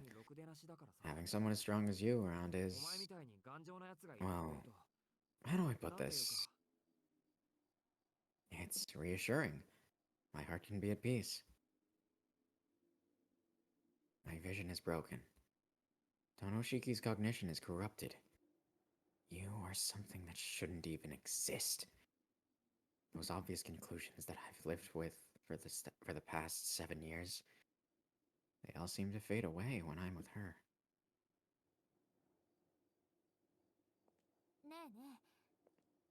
Having someone as strong as you around is... well, how do I put this? It's reassuring. My heart can be at peace. My vision is broken. Tonoshiki's cognition is corrupted. You are something that shouldn't even exist. Those obvious conclusions that I've lived with for the past 7 years, they all seem to fade away when I'm with her. ねえねえ、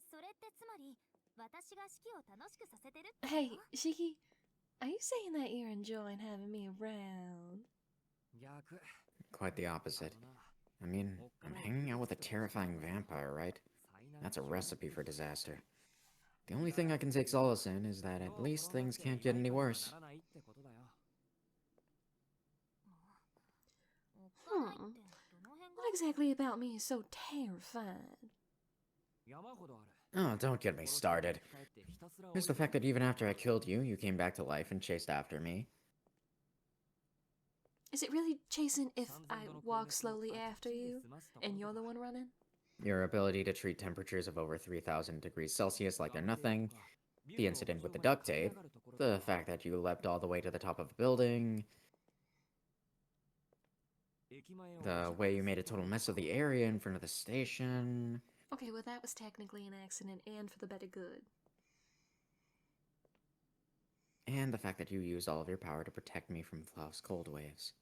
それってつまり私が式を楽しくさせてるってこと？ Hey, Shiki, are you saying that you're enjoying having me around? Quite the opposite. I mean, I'm hanging out with a terrifying vampire, right? That's a recipe for disaster. The only thing I can take solace in is that at least things can't get any worse. What exactly about me is so terrifying? Oh, don't get me started. There's the fact that even after I killed you, you came back to life and chased after me. Is it really chasing if I walk slowly after you and you're the one running? Your ability to treat temperatures of over 3,000 degrees Celsius like they're nothing, the incident with the duct tape, the fact that you leapt all the way to the top of a building, the way you made a total mess of the area in front of the station... Okay, well that was technically an accident and for the better good. And the fact that you used all of your power to protect me from Flauf's cold waves.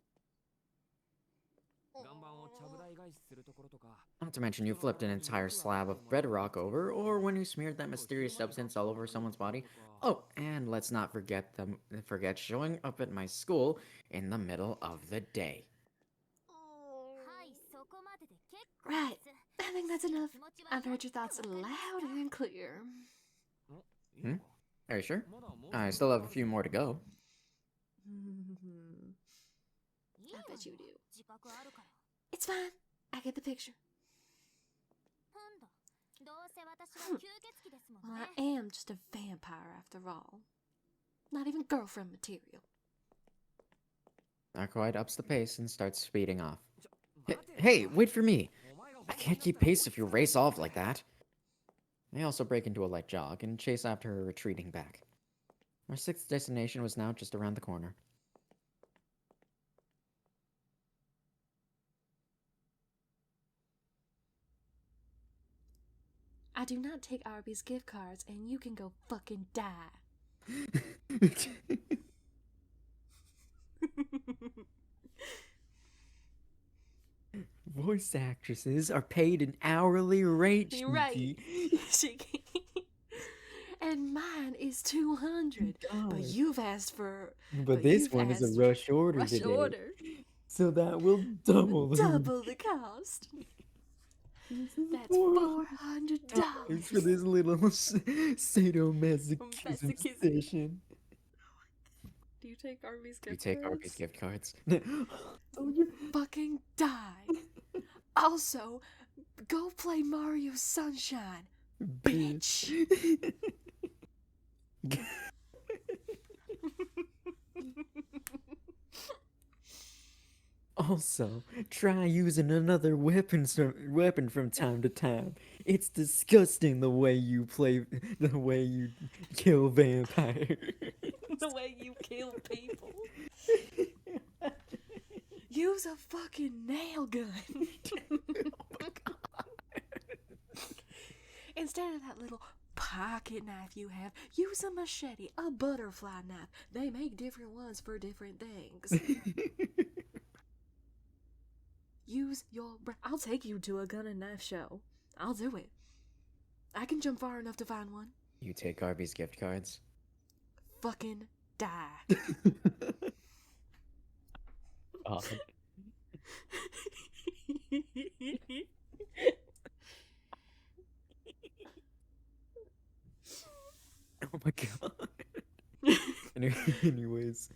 Not to mention you flipped an entire slab of bedrock over, or when you smeared that mysterious substance all over someone's body. Oh, and let's not forget showing up at my school in the middle of the day. Right, I think that's enough. I've heard your thoughts loud and clear. Are you sure? I still have a few more to go. I bet you do. It's fine. I get the picture. Well, I am just a vampire after all. Not even girlfriend material. Narcoid ups the pace and starts speeding off. Hey, wait for me! I can't keep pace if you race off like that. I also break into a light jog and chase after her retreating back. Our sixth destination was now just around the corner. I do not take Arby's gift cards, and you can go fucking die. Voice actresses are paid an hourly rate, You're right, Shiki. And mine is $200. But you've asked for. But this one is a rush order today. So that will double the cost. That's $400 for this little sadomasochism session. Do you take Arby's gift cards? You take Arby's gift cards? Oh, you fucking die. Also, go play Mario Sunshine, bitch. Also, try using another weapon from time to time. It's disgusting the way you kill vampires. The way you kill people. Use a fucking nail gun. Oh my god. Instead of that little pocket knife you have, use a machete, a butterfly knife. They make different ones for different things. Use your I'll take you to a gun and knife show. I'll do it. I can jump far enough to find one. You take Arby's gift cards? Fucking die. Oh. Oh my god. Anyways.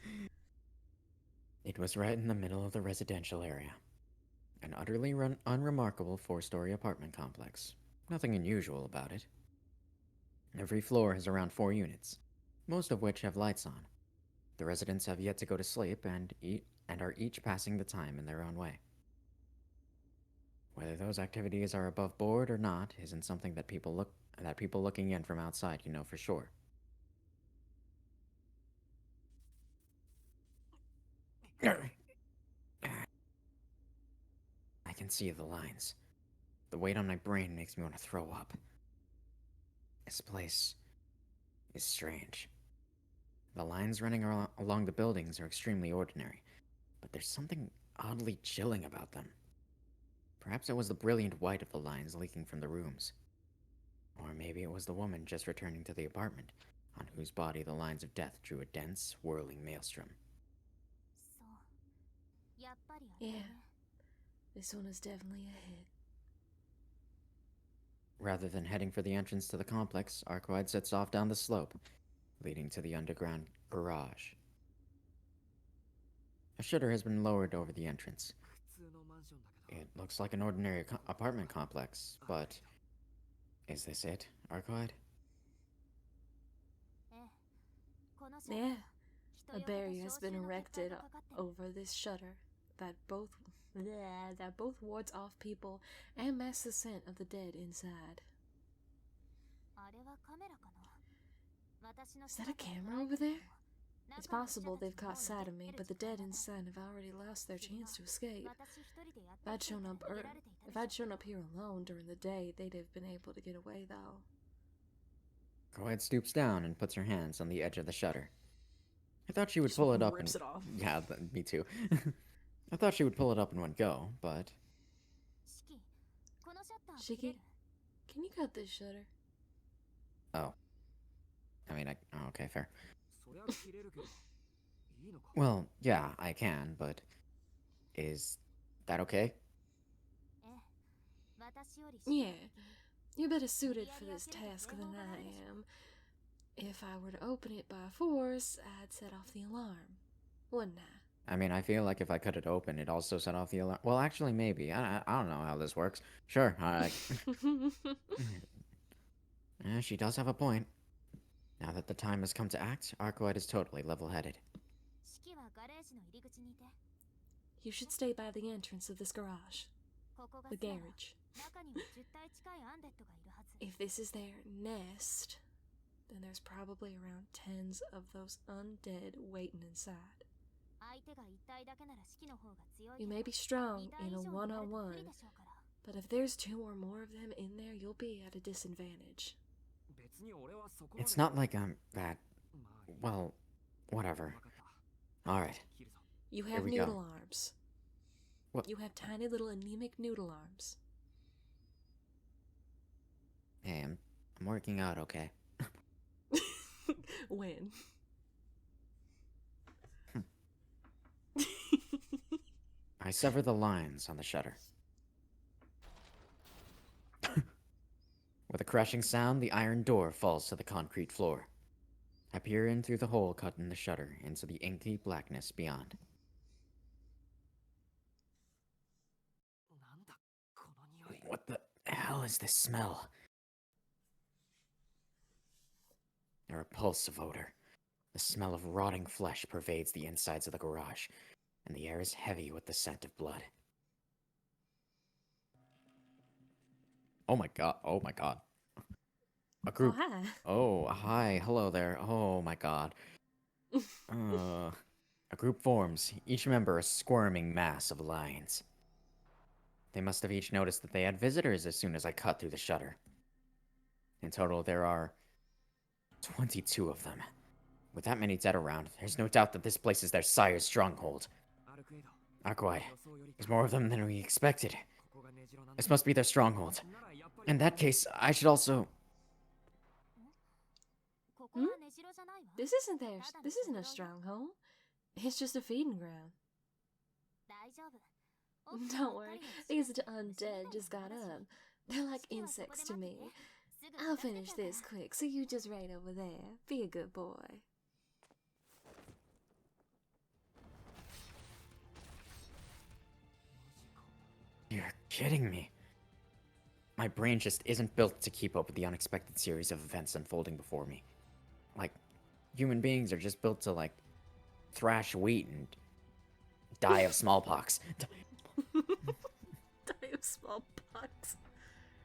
It was right in the middle of the residential area. An utterly unremarkable 4-story apartment complex. Nothing unusual about it. Every floor has around 4 units, most of which have lights on. The residents have yet to go to sleep and are each passing the time in their own way. Whether those activities are above board or not isn't something that people looking in from outside can know for sure. I can see the lines. The weight on my brain makes me want to throw up. This place is strange. The lines running along the buildings are extremely ordinary, but there's something oddly chilling about them. Perhaps it was the brilliant white of the lines leaking from the rooms. Or maybe it was the woman just returning to the apartment, on whose body the lines of death drew a dense, whirling maelstrom. そうやっぱりあれだ Yeah, ね this one is definitely a hit. Rather than heading for the entrance to the complex, Arkwide sets off down the slope, leading to the underground garage. A shutter has been lowered over the entrance. 普通のマンションだけど It looks like an ordinary apartment complex, but... Is this it, Arkwide? ええこのシャッター Yeah, 人 a よけと barrier has 消臭 been の結界 erected がかかってる over this shutter that both wards off people and masks the scent of the dead inside. あれはカメラかな私の Is that a 姿を camera 捉え over てる there? の It's 中の記者 possible た they've ちの caught 方 sight に of me, 出 but the る時間 dead だな inside have already lost their chance to escape. 私一人でやっ If て I'd るせい shown で up 逃げられていた if で I'd しょ shown up here alone during the day, they'd have been able to get away though. Arkwide stoops down and puts her hands on the edge of the shutter. I thought she would Just pull it up rips and... it off. Yeah, me too. I thought she would pull it up in one go, but... シキこのシャッター切れ Shiki, る can you cut this shutter? Oh. I mean, oh, okay, fair. そりゃ切れるけどいいのか Well, yeah, I can, but... Is that okay? ええ私よりシキ Yeah, you're better suited for this task than I am. If I were to open it by force, I'd set off the alarm, wouldn't I? I mean, I feel like if I cut it open, it also set off the alarm. Well, actually, maybe. I don't know how this works. Sure, yeah, she does have a point. Now that the time has come to act, Arkwide is totally level-headed. シキはガレージの入り口にいて You should stay by the entrance of this garage, ここが the 巣なら garage. 中には10体近いアンデッドがいるはず If this is their nest, then there's probably around tens of those undead waiting inside. 相手が1体だけならシキの方が強い You けど may be strong 2体 in 以 a 上になると不利 one-on-one, でしょうから but if there's 2 or more of them in there, you'll be at a disadvantage. 別に俺はそこまで It's not like I'm that... まあいい Well, whatever. わかった Alright. 切るぞ You Here have we noodle go. arms. What? You have tiny little anemic noodle arms. Hey, I'm working out, okay? When? I sever the lines on the shutter. With a crashing sound, the iron door falls to the concrete floor. I peer in through the hole cut in the shutter into the inky blackness beyond. なんだこの匂い What the hell is this smell? A repulsive odor. The smell of rotting flesh pervades the insides of the garage, and the air is heavy with the scent of blood. Oh my god, oh my god. A group. Oh, hi. Oh, hi, hello there. Oh my god. A group forms, each member a squirming mass of lions. They must have each noticed that they had visitors as soon as I cut through the shutter. In total, there are 22 of them. With that many dead around, there's no doubt that this place is their sire's stronghold. アルクエイド Arkwide, 予想より there's more of them than we expected. ここが根城なんだ This must be their stronghold. ならやっぱり In that case, I should also... ここは根城じゃないわ This isn't a stronghold. It's just a feeding ground. 大丈夫 Don't worry, these undead just got up. They're like insects to me. I'll finish this quick, so you just right over there. Be a good boy. You're kidding me. My brain just isn't built to keep up with the unexpected series of events unfolding before me. Like, human beings are just built to, like, thrash wheat and die of smallpox. Die of smallpox.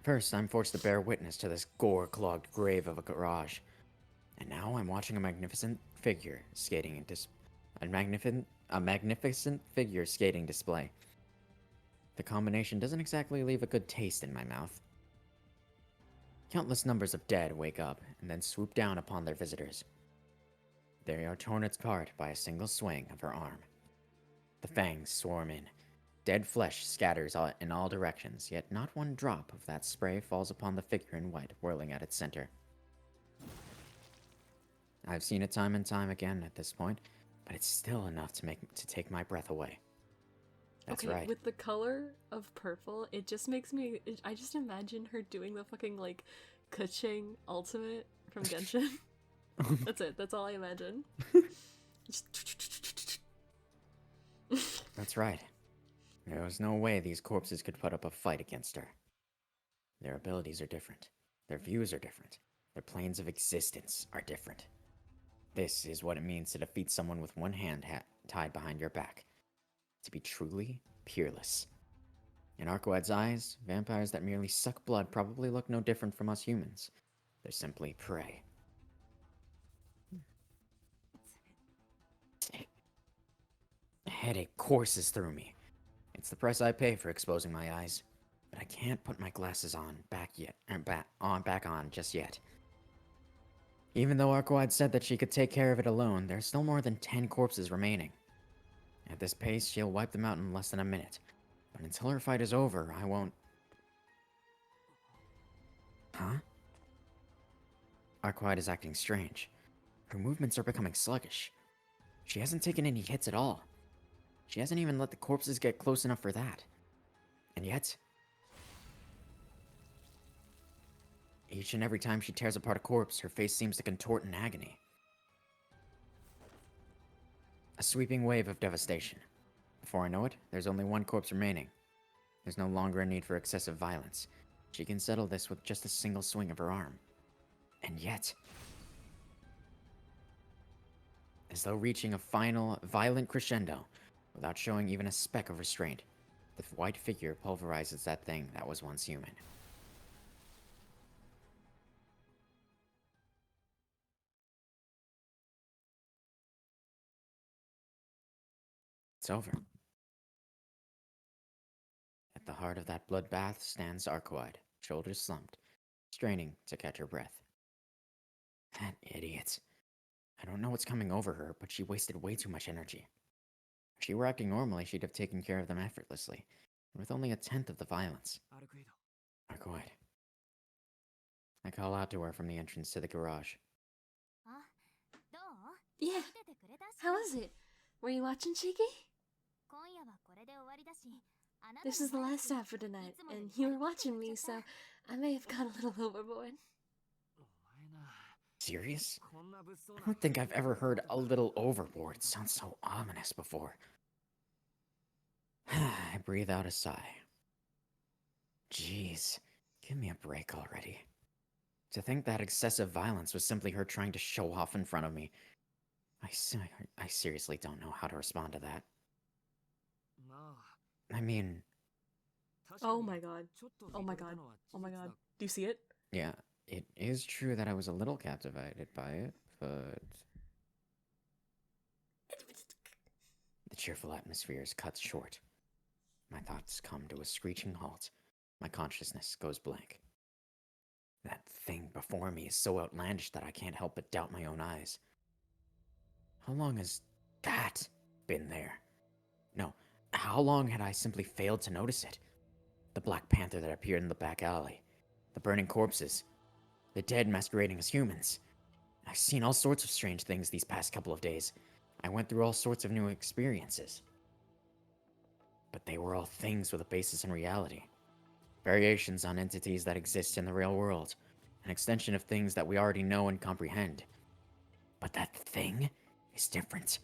First, I'm forced to bear witness to this gore-clogged grave of a garage. And now I'm watching a magnificent figure skating in a magnificent figure skating display. The combination doesn't exactly leave a good taste in my mouth. Countless numbers of dead wake up and then swoop down upon their visitors. They are torn apart by a single swing of her arm. The fangs swarm in. Dead flesh scatters in all directions, yet not one drop of that spray falls upon the figure in white whirling at its center. I've seen it time and time again at this point, but it's still enough to take my breath away. That's okay, right. with the color of purple, it just makes me... I just imagine her doing the fucking, like, Kuching ultimate from Genshin. That's it. That's all I imagine. That's right. There was no way these corpses could put up a fight against her. Their abilities are different. Their views are different. Their planes of existence are different. This is what it means to defeat someone with one hand tied behind your back. To be truly peerless. In Arcoad's eyes, vampires that merely suck blood probably look no different from us humans. They're simply prey. A headache courses through me. It's the price I pay for exposing my eyes, but I can't put my glasses back on just yet. Even though Arcoad said that she could take care of it alone, there's still more than 10 corpses remaining. At this pace, she'll wipe them out in less than a minute. But until her fight is over, I won't... Huh? Arcoad is acting strange. Her movements are becoming sluggish. She hasn't taken any hits at all. She hasn't even let the corpses get close enough for that. And yet... each and every time she tears apart a corpse, her face seems to contort in agony. A sweeping wave of devastation. Before I know it, there's only one corpse remaining. There's no longer a need for excessive violence. She can settle this with just a single swing of her arm. And yet... as though reaching a final, violent crescendo, without showing even a speck of restraint, the white figure pulverizes that thing that was once human. It's over. At the heart of that bloodbath stands Arcoad, shoulders slumped, straining to catch her breath. That idiot. I don't know what's coming over her, but she wasted way too much energy. If she were acting normally, she'd have taken care of them effortlessly, and with only a tenth of the violence. Arcoad. I call out to her from the entrance to the garage. Yeah. How is it? Were you watching, Cheeky? This is the last stop for tonight, and you were watching me, so I may have gone a little overboard. Serious? I don't think I've ever heard "a little overboard" sound so ominous before. I breathe out a sigh. Jeez, give me a break already. To think that excessive violence was simply her trying to show off in front of me. I seriously don't know how to respond to that. I mean... Oh my god. Oh my god. Oh my god. Do you see it? yeah, it is true that I was a little captivated by it, but... the cheerful atmosphere is cut short. My thoughts come to a screeching halt. My consciousness goes blank. That thing before me is so outlandish that I can't help but doubt my own eyes. How long has that been there? No, how long had I simply failed to notice it? The Black Panther that appeared in the back alley. The burning corpses. The dead masquerading as humans. I've seen all sorts of strange things these past couple of days. I went through all sorts of new experiences. But they were all things with a basis in reality. Variations on entities that exist in the real world. An extension of things that we already know and comprehend. But that thing is different.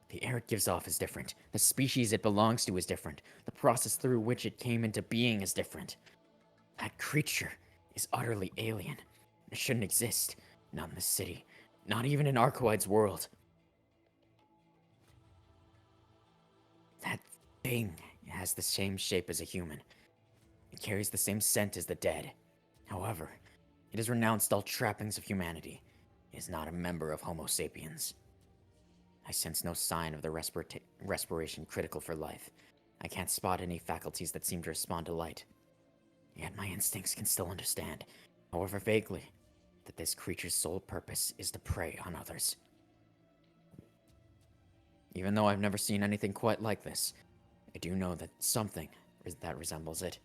The air it gives off is different. The species it belongs to is different. The process through which it came into being is different. That creature is utterly alien. It shouldn't exist. Not in this city. Not even in Arcoad's world. thing has the same shape as a human. It carries the same scent as the dead. However, it has renounced all trappings of humanity. It is not a member of Homo sapiens. I sense no sign of the respiration critical for life. I can't spot any faculties that seem to respond to light. Yet my instincts can still understand, however vaguely, that this creature's sole purpose is to prey on others. Even though I've never seen anything quite like this, I do know that something that resembles it.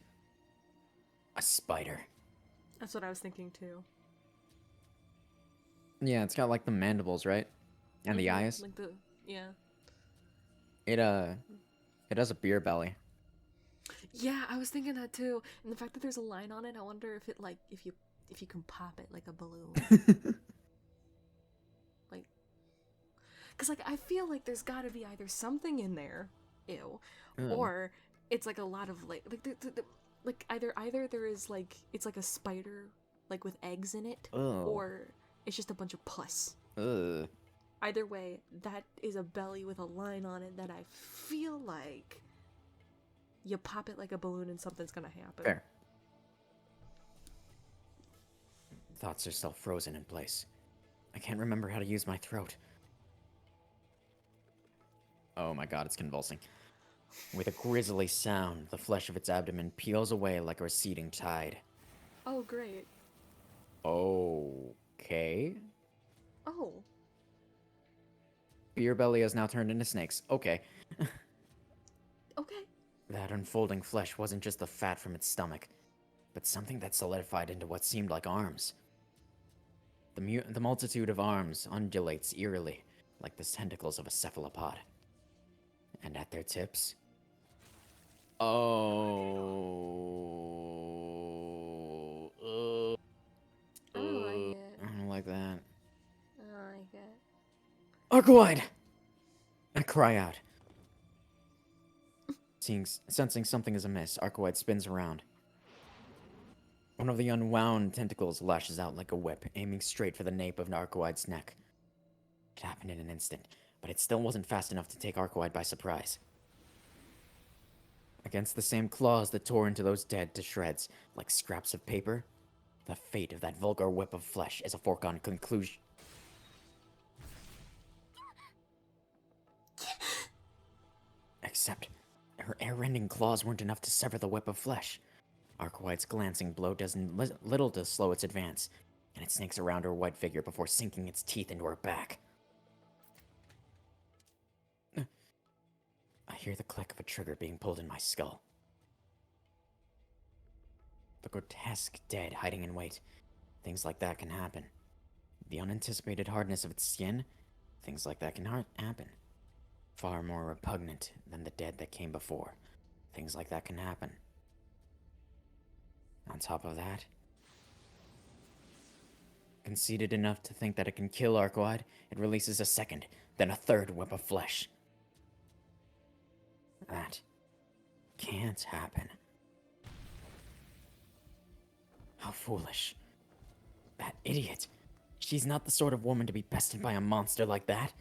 A spider. That's what I was thinking too. Yeah, it's got like the mandibles, right? And the eyes. Like the yeah. It has a beer belly. Yeah, I was thinking that too. And the fact that there's a line on it, I wonder if it like if you can pop it like a balloon. Like, cause like I feel like there's got to be either something in there, ew, or it's like a lot of like either there is like it's like a spider like with eggs in it, or it's just a bunch of pus. Either way, that is a belly with a line on it that I feel like you pop it like a balloon and something's gonna happen. Fair. Thoughts are still frozen in place. I can't remember how to use my throat. Oh my god, it's convulsing. With a grisly sound, the flesh of its abdomen peels away like a receding tide. Oh, great. Okay. Oh. Beer belly has now turned into snakes. Okay. Okay. That unfolding flesh wasn't just the fat from its stomach, but something that solidified into what seemed like arms. The multitude of arms undulates eerily, like the tentacles of a cephalopod. And at their tips... Oh... I don't like it. I don't like that. I don't like it. Arcoide! I cry out. Sensing something is amiss, Arcoide spins around. One of the unwound tentacles lashes out like a whip, aiming straight for the nape of Arcoide's neck. It happened in an instant, but it still wasn't fast enough to take Arcoide by surprise. Against the same claws that tore into those dead to shreds, like scraps of paper, the fate of that vulgar whip of flesh is a foregone conclusion. Except, her air-rending claws weren't enough to sever the whip of flesh. Arcoide's glancing blow does little to slow its advance, and it snakes around her white figure before sinking its teeth into her back. I hear the click of a trigger being pulled in my skull. The grotesque dead hiding in wait. Things like that can happen. The unanticipated hardness of its skin, things like that can happen. Far more repugnant than the dead that came before. Things like that can happen. On top of that, conceited enough to think that it can kill Arcoide, it releases a second, then a third whip of flesh. That can't happen. How foolish. That idiot. She's not the sort of woman to be bested by a monster like that.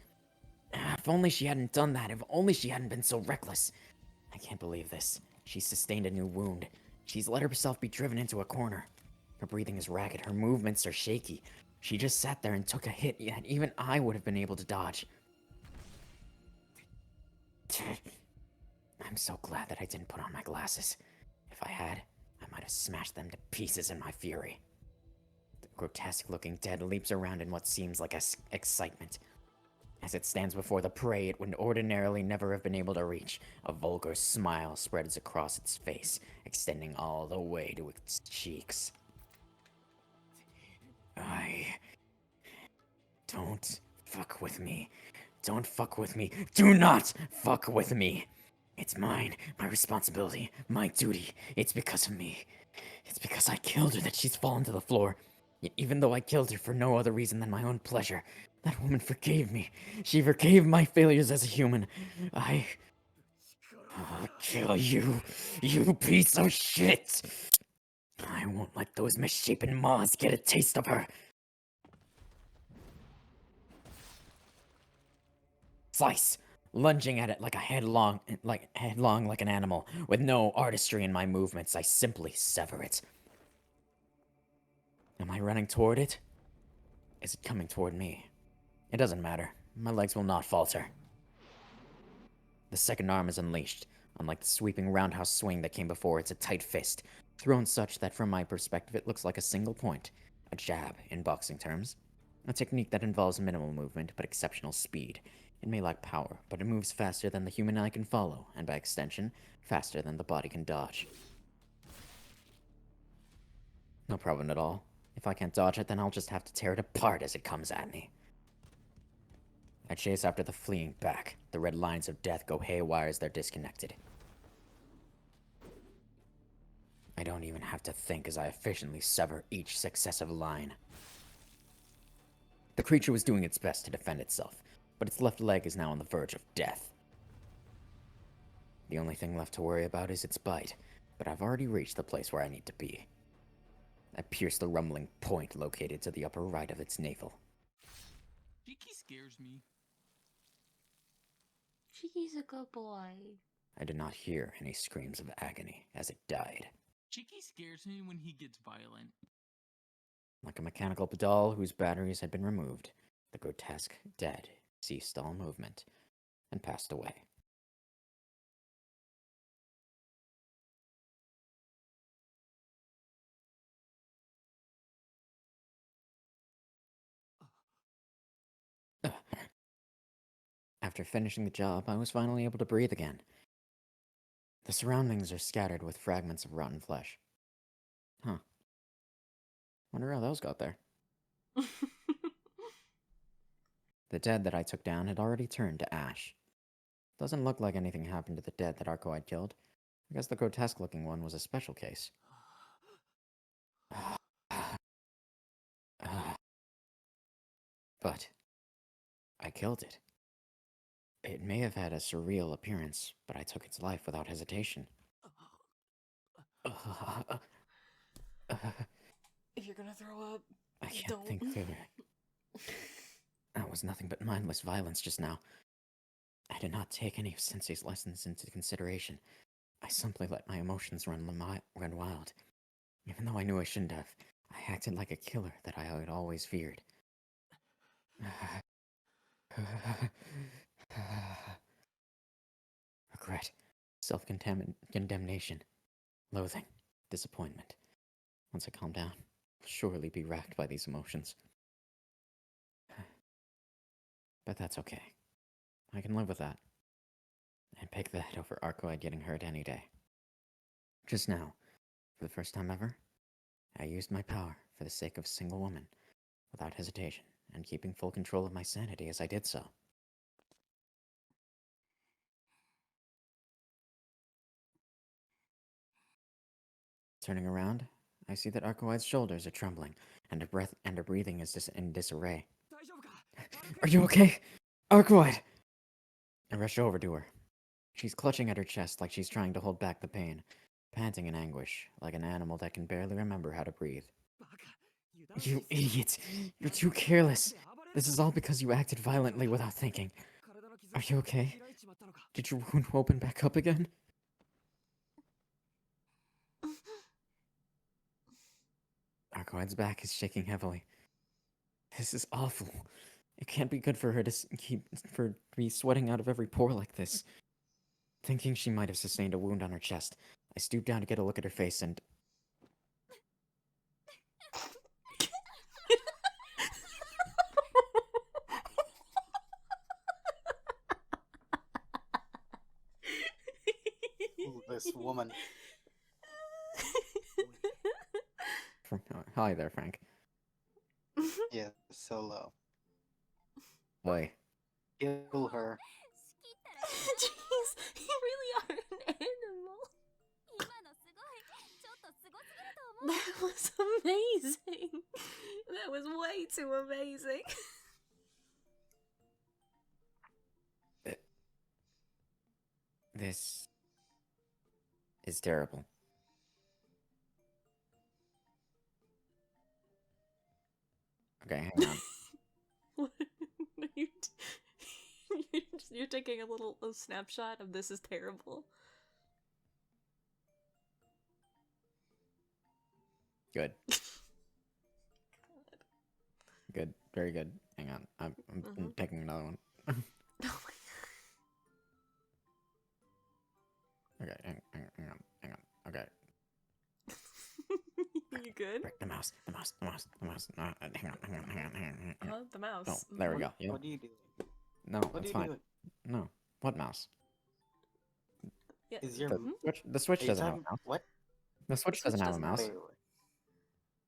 If only she hadn't done that, if only she hadn't been so reckless. I can't believe this. She's sustained a new wound. She's let herself be driven into a corner. Her breathing is ragged, her movements are shaky. She just sat there and took a hit, yet even I would have been able to dodge. I'm so glad that I didn't put on my glasses. If I had, I might have smashed them to pieces in my fury. The grotesque-looking dead leaps around in what seems like excitement. As it stands before the prey it would ordinarily never have been able to reach, a vulgar smile spreads across its face, extending all the way to its cheeks. Don't fuck with me. Don't fuck with me. Do not fuck with me. It's mine, my responsibility, my duty. It's because of me. It's because I killed her that she's fallen to the floor. Yet even though I killed her for no other reason than my own pleasure, that woman forgave me. She forgave my failures as a human. I'll kill you, you piece of shit. I won't let those misshapen maws get a taste of her. Slice, lunging at it like headlong like an animal, with no artistry in my movements. I simply sever it. Am I running toward it? Is it coming toward me? It doesn't matter. My legs will not falter. The second arm is unleashed. Unlike the sweeping roundhouse swing that came before, it's a tight fist, thrown such that from my perspective it looks like a single point, a jab in boxing terms. A technique that involves minimal movement but exceptional speed. It may lack power, but it moves faster than the human eye can follow, and by extension, faster than the body can dodge. No problem at all. If I can't dodge it, then I'll just have to tear it apart as it comes at me. I chase after the fleeing back. The red lines of death go haywire as they're disconnected. I don't even have to think as I efficiently sever each successive line. The creature was doing its best to defend itself, but its left leg is now on the verge of death. The only thing left to worry about is its bite, but I've already reached the place where I need to be. I pierce the rumbling point located to the upper right of its navel. Cheeky scares me. Cheeky's a good boy. I did not hear any screams of agony as it died. Cheeky scares me when he gets violent. Like a mechanical doll whose batteries had been removed, the grotesque dead ceased all movement and passed away. After finishing the job, I was finally able to breathe again. The surroundings are scattered with fragments of rotten flesh. Huh. Wonder how those got there. The dead that I took down had already turned to ash. Doesn't look like anything happened to the dead that Arco had killed. I guess the grotesque-looking one was a special case. But I killed it. It may have had a surreal appearance, but I took its life without hesitation. If you're gonna throw up, I can't don't. think clearly. That was nothing but mindless violence just now. I did not take any of Sensei's lessons into consideration. I simply let my emotions run wild. Even though I knew I shouldn't have, I acted like a killer that I had always feared. Regret, self-condemnation, loathing, disappointment. Once I calm down, I'll surely be racked by these emotions. But that's okay. I can live with that. I'd pick that over Arcoid getting hurt any day. Just now, for the first time ever, I used my power for the sake of a single woman, without hesitation, and keeping full control of my sanity as I did so. Turning around, I see that Arcoid's shoulders are trembling, and her breathing is in disarray. Are you okay? Arcoid! I rush over to her. She's clutching at her chest like she's trying to hold back the pain, panting in anguish, like an animal that can barely remember how to breathe. You idiot! You're too careless! This is all because you acted violently without thinking. Are you okay? Did your wound open back up again? Arcoid's back is shaking heavily. This is awful. It can't be good for her to be sweating out of every pore like this. Thinking she might have sustained a wound on her chest, I stoop down to get a look at her face and... Ooh, this woman. Hi there, Frank. Yeah, solo. Boy. Kill her. Jeez, you really are an animal. That was amazing. That was way too amazing. This is terrible. Okay, hang on. What are you You're taking a snapshot of this is terrible. Good. Good. Very good. Hang on. I'm picking another one. Oh my Okay, hang on. Okay. You good? Right, the mouse. No, hang on. The mouse. Oh, there we go. Yeah. What do you do? No, What that's do you fine. do? No. What mouse? Yeah. Is your The Switch are you doesn't have a talking mouse. what? The Switch doesn't have a mouse.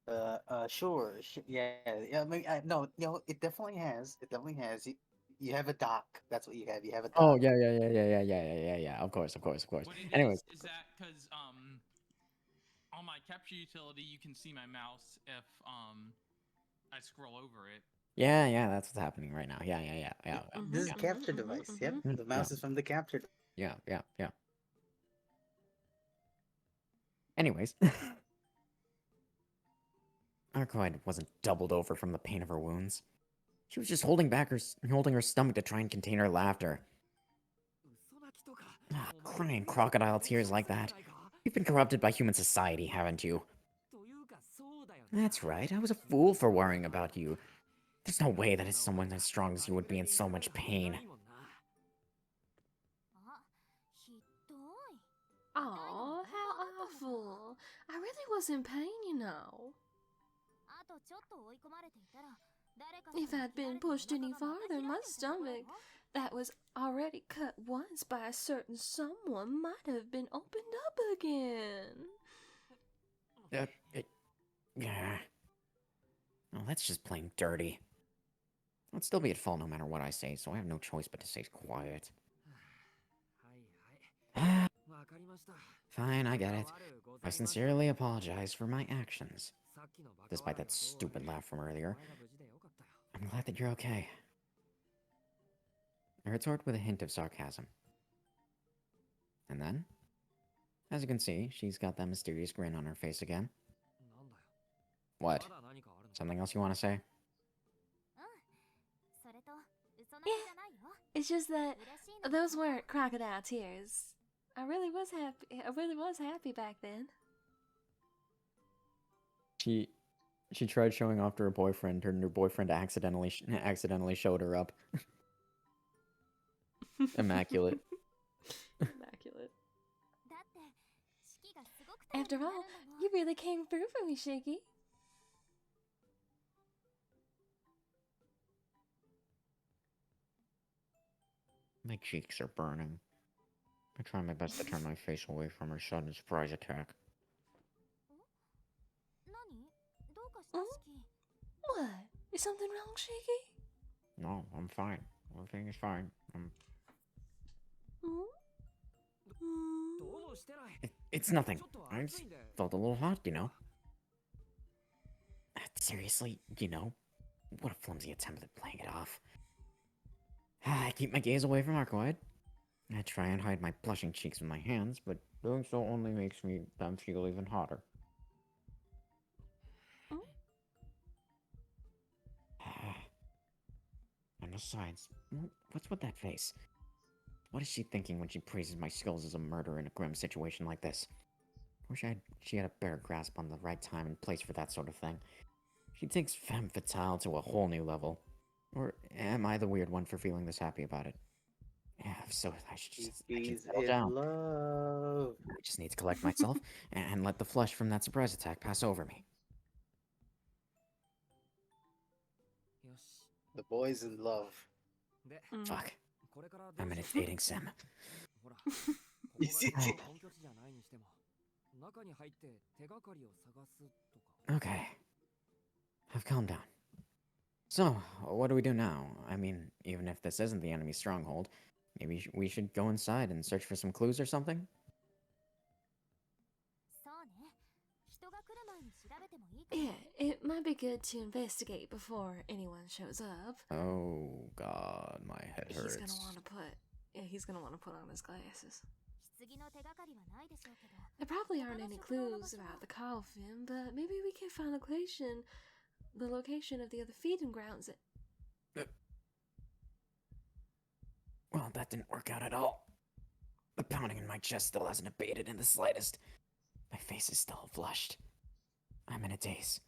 Wait. Sure. Yeah. I mean, no. It definitely has. It definitely has. You have a dock. That's what you have. You have a dock. Oh, yeah. Of course. What it Anyways. is that because on my capture utility you can see my mouse if I scroll over it. Yeah, that's what's happening right now. Yeah. This is a capture device. Yep. The mouse is from the capture. Yeah. Anyways. Arcoid wasn't doubled over from the pain of her wounds. She was just holding her stomach to try and contain her laughter. Crying crocodile tears like that. You've been corrupted by human society, haven't you? That's right, I was a fool for worrying about you. There's no way that someone as strong as you would be in so much pain. Oh, how awful. I really was in pain, you know. If I'd been pushed any farther, my stomach, that was already cut once by a certain someone, might have been opened up again. Yeah. Well, that's just plain dirty. I'd still be at fault no matter what I say, so I have no choice but to stay quiet. Fine, I get it. I sincerely apologize for my actions. Despite that stupid laugh from earlier, I'm glad that you're okay. I retort with a hint of sarcasm. And then, as you can see, she's got that mysterious grin on her face again. What? Something else you want to say? Yeah, it's just that those weren't crocodile tears. I really was happy back then. She tried showing off to her boyfriend. Her new boyfriend accidentally showed her up. Immaculate. Immaculate. After all, you really came through for me, Shiggy. My cheeks are burning. I try my best to turn my face away from her sudden surprise attack. What? Is something wrong, Shiggy? No, I'm fine. Everything is fine. It's nothing. I just felt a little hot, you know. Seriously, you know? What a flimsy attempt at playing it off. I keep my gaze away from Arcoid. I try and hide my blushing cheeks with my hands, but doing so only makes them feel even hotter. And besides, what's with that face? What is she thinking when she praises my skills as a murderer in a grim situation like this? Wish she had a better grasp on the right time and place for that sort of thing. She takes femme fatale to a whole new level. Or am I the weird one for feeling this happy about it? Yeah, so I should settle down. Love. I just need to collect myself and let the flush from that surprise attack pass over me. The boy's in love. Fuck. I'm in a dating sim. Okay. I've calmed down. So, what do we do now? I mean, even if this isn't the enemy's stronghold, maybe we should go inside and search for some clues or something? Yeah, it might be good to investigate before anyone shows up. Oh god, my head hurts. He's gonna want to put on his glasses. There probably aren't any clues about the coffin, but maybe we can find the location of the other feeding grounds. Well, that didn't work out at all. The pounding in my chest still hasn't abated in the slightest. My face is still flushed. I'm in a daze.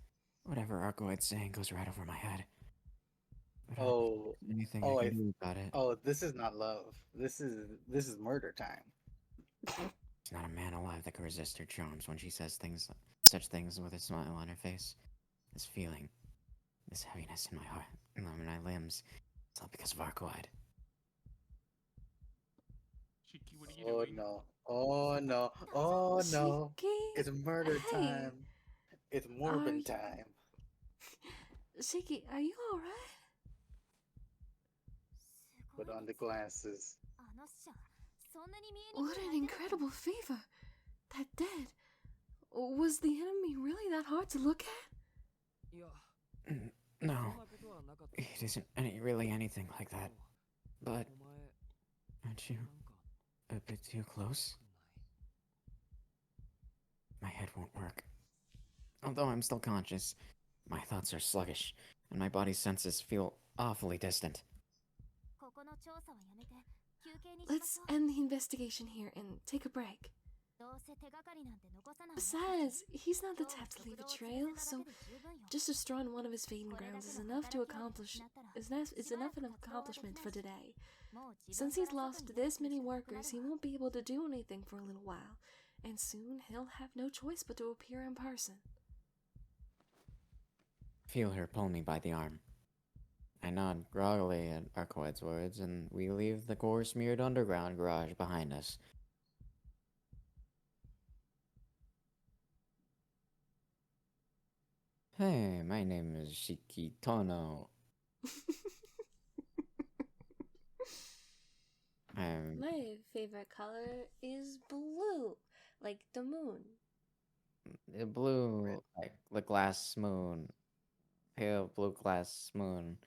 Whatever Arcoid's saying goes right over my head. But I don't think Oh, there's anything oh, I can do about it. oh, this is not love. This is murder time. There's not a man alive that can resist her charms when she says such things with a smile on her face. This feeling, this heaviness in my heart, in my limbs, it's all because of Arcoid. Shiki, what are you Oh doing? no. Oh no. Oh no. Shiki, It's murder hey, time. It's Morbin you- time. Shiki, are you alright? Put on the glasses. あの死者そんなに見えに What くい an 相手だったの incredible fever! That dead. Was the enemy really that hard to look at? いや、 No, そんなことはなかった it isn't really anything like that. But お前 aren't you なんか a bit too close? ない My head won't work. Although I'm still conscious, my thoughts are sluggish, and my body's senses feel awfully distant. ここの調査はやめて休憩にしま Let's しょう end the investigation here and take a break. どうせ手がかりなんて残さない Besides, he's not the 今日 type to leave a 食堂を trail, 続けた so だけで十分よ just to destroy one of his feeding これだ grounds け is の enough to 働きを accomplish 失ったら is enough of an しばらく活動がで accomplishment き for ないし today. もう自 Since 分 he's から lost 外に this 出 many るしかなくな workers, る he わ won't be able to do anything for a little while, and soon he'll have no choice but to appear in person. Feel her pull me by the arm. I nod groggily at Arcoid's words, and we leave the gore-smeared underground garage behind us. Hey, my name is Shikitono. I'm My favorite color is blue, like the moon. the blue, like the glass moon, pale blue glass moon.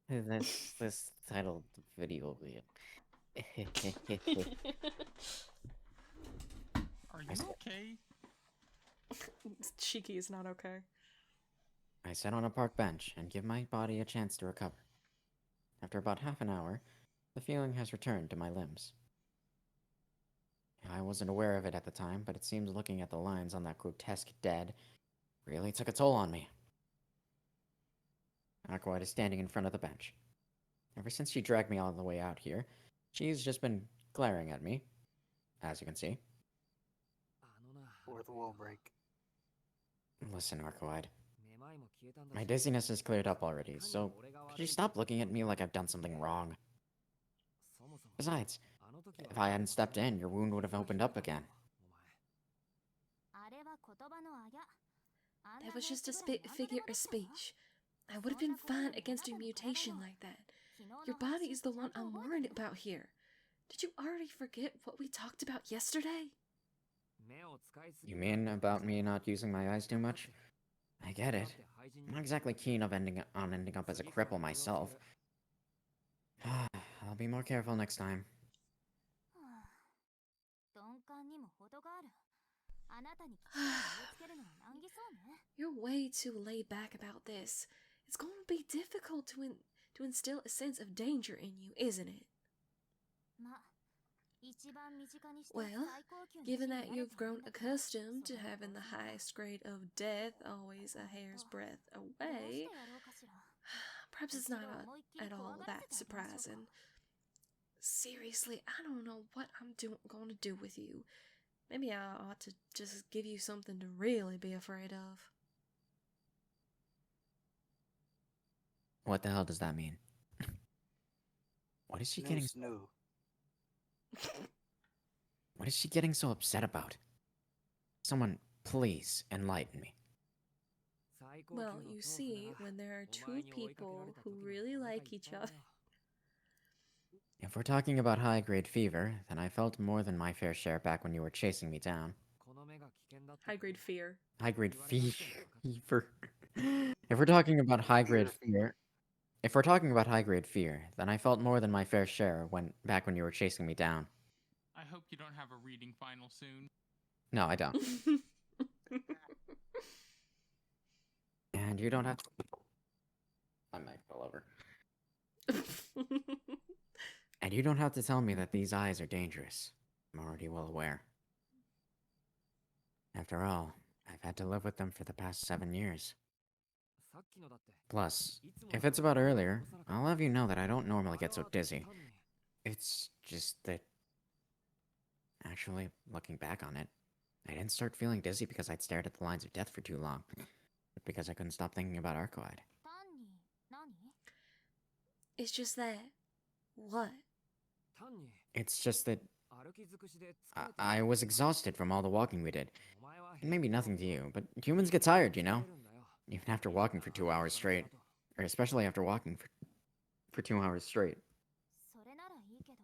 This titled video. Are I you said- okay? Shiki is not okay. I sit on a park bench and give my body a chance to recover. After about half an hour, the feeling has returned to my limbs. I wasn't aware of it at the time, but it seems looking at the lines on that grotesque dead really took a toll on me. Aquaid is standing in front of the bench. Ever since she dragged me all the way out here, she's just been glaring at me, as you can see. あのな Fourth wall break. Listen, Arcoid, めまいも消えたんだ my し dizziness has cleared up already, 単に so 俺が could 悪 you い stop looking at me like I've done something wrong? そもそも Besides, あの時は if I hadn't stepped in, your wound would have opened up again. お前あれは言葉のあやあんな That was just a 話ぐらい何度で figure も of できたよ speech. I would have been fine against a mutation like that. Your body is the one I'm worried about here. Did you already forget what we talked about yesterday? 目を使いすぎ You る mean な about me not using my eyes too much? I get だっ it. て廃人 I'm に not exactly keen on ending up as a 次から cripple 気をつけ myself. る I'll be more careful next time. はあ鈍感にも程があるあなたに危機感を植え付けるのは難儀そうね You're way too laid back about this. It's going to be difficult to instill a sense of danger in you, isn't it? まあ一番身近にして Well, 最高級の Given 地 that になる you've と思う grown んだけど accustomed そ to の having the 方針は highest grade of death always a hair's breadth どう away, してやろうかしら perhaps it's 一 not 度思いっきり at 怖 all がら that せてあげましょう surprising. か Seriously, I don't know what I'm going to do with you. Maybe I ought to just give you something to really be afraid of. What the hell does that mean? What is she Snoo getting? snoo. What is she getting so upset about? Someone, please enlighten me. 最高級の Well, 恐 you 怖 see, なら when there are お two 前に追いかけら people れた who 時の really お腹 like いっ each ぱい other. だよ If we're talking about high-grade fever, then I felt more than my fair share back when you were chasing me down. この目が危険だって High grade fear. High-grade fever. If we're talking about high-grade fear, if we're talking about high-grade fear, then I felt more than my fair share back when you were chasing me down. I hope you don't have a reading final soon. No, I don't. And you don't have to. I might fall over. And you don't have to tell me that these eyes are dangerous. I'm already well aware. After all, I've had to live with them for the past 7 years. Plus, if it's about earlier, I'll have you know that I don't normally get so dizzy. It's just that... Actually, looking back on it, I didn't start feeling dizzy because I'd stared at the lines of death for too long, but because I couldn't stop thinking about Arcoide. 単に何 It's just that. What? It's just that I was exhausted from all the walking we did. It may be nothing to you, but humans get tired, you know? Even after walking for 2 hours straight. Or especially after walking for 2 hours straight. それならいいけど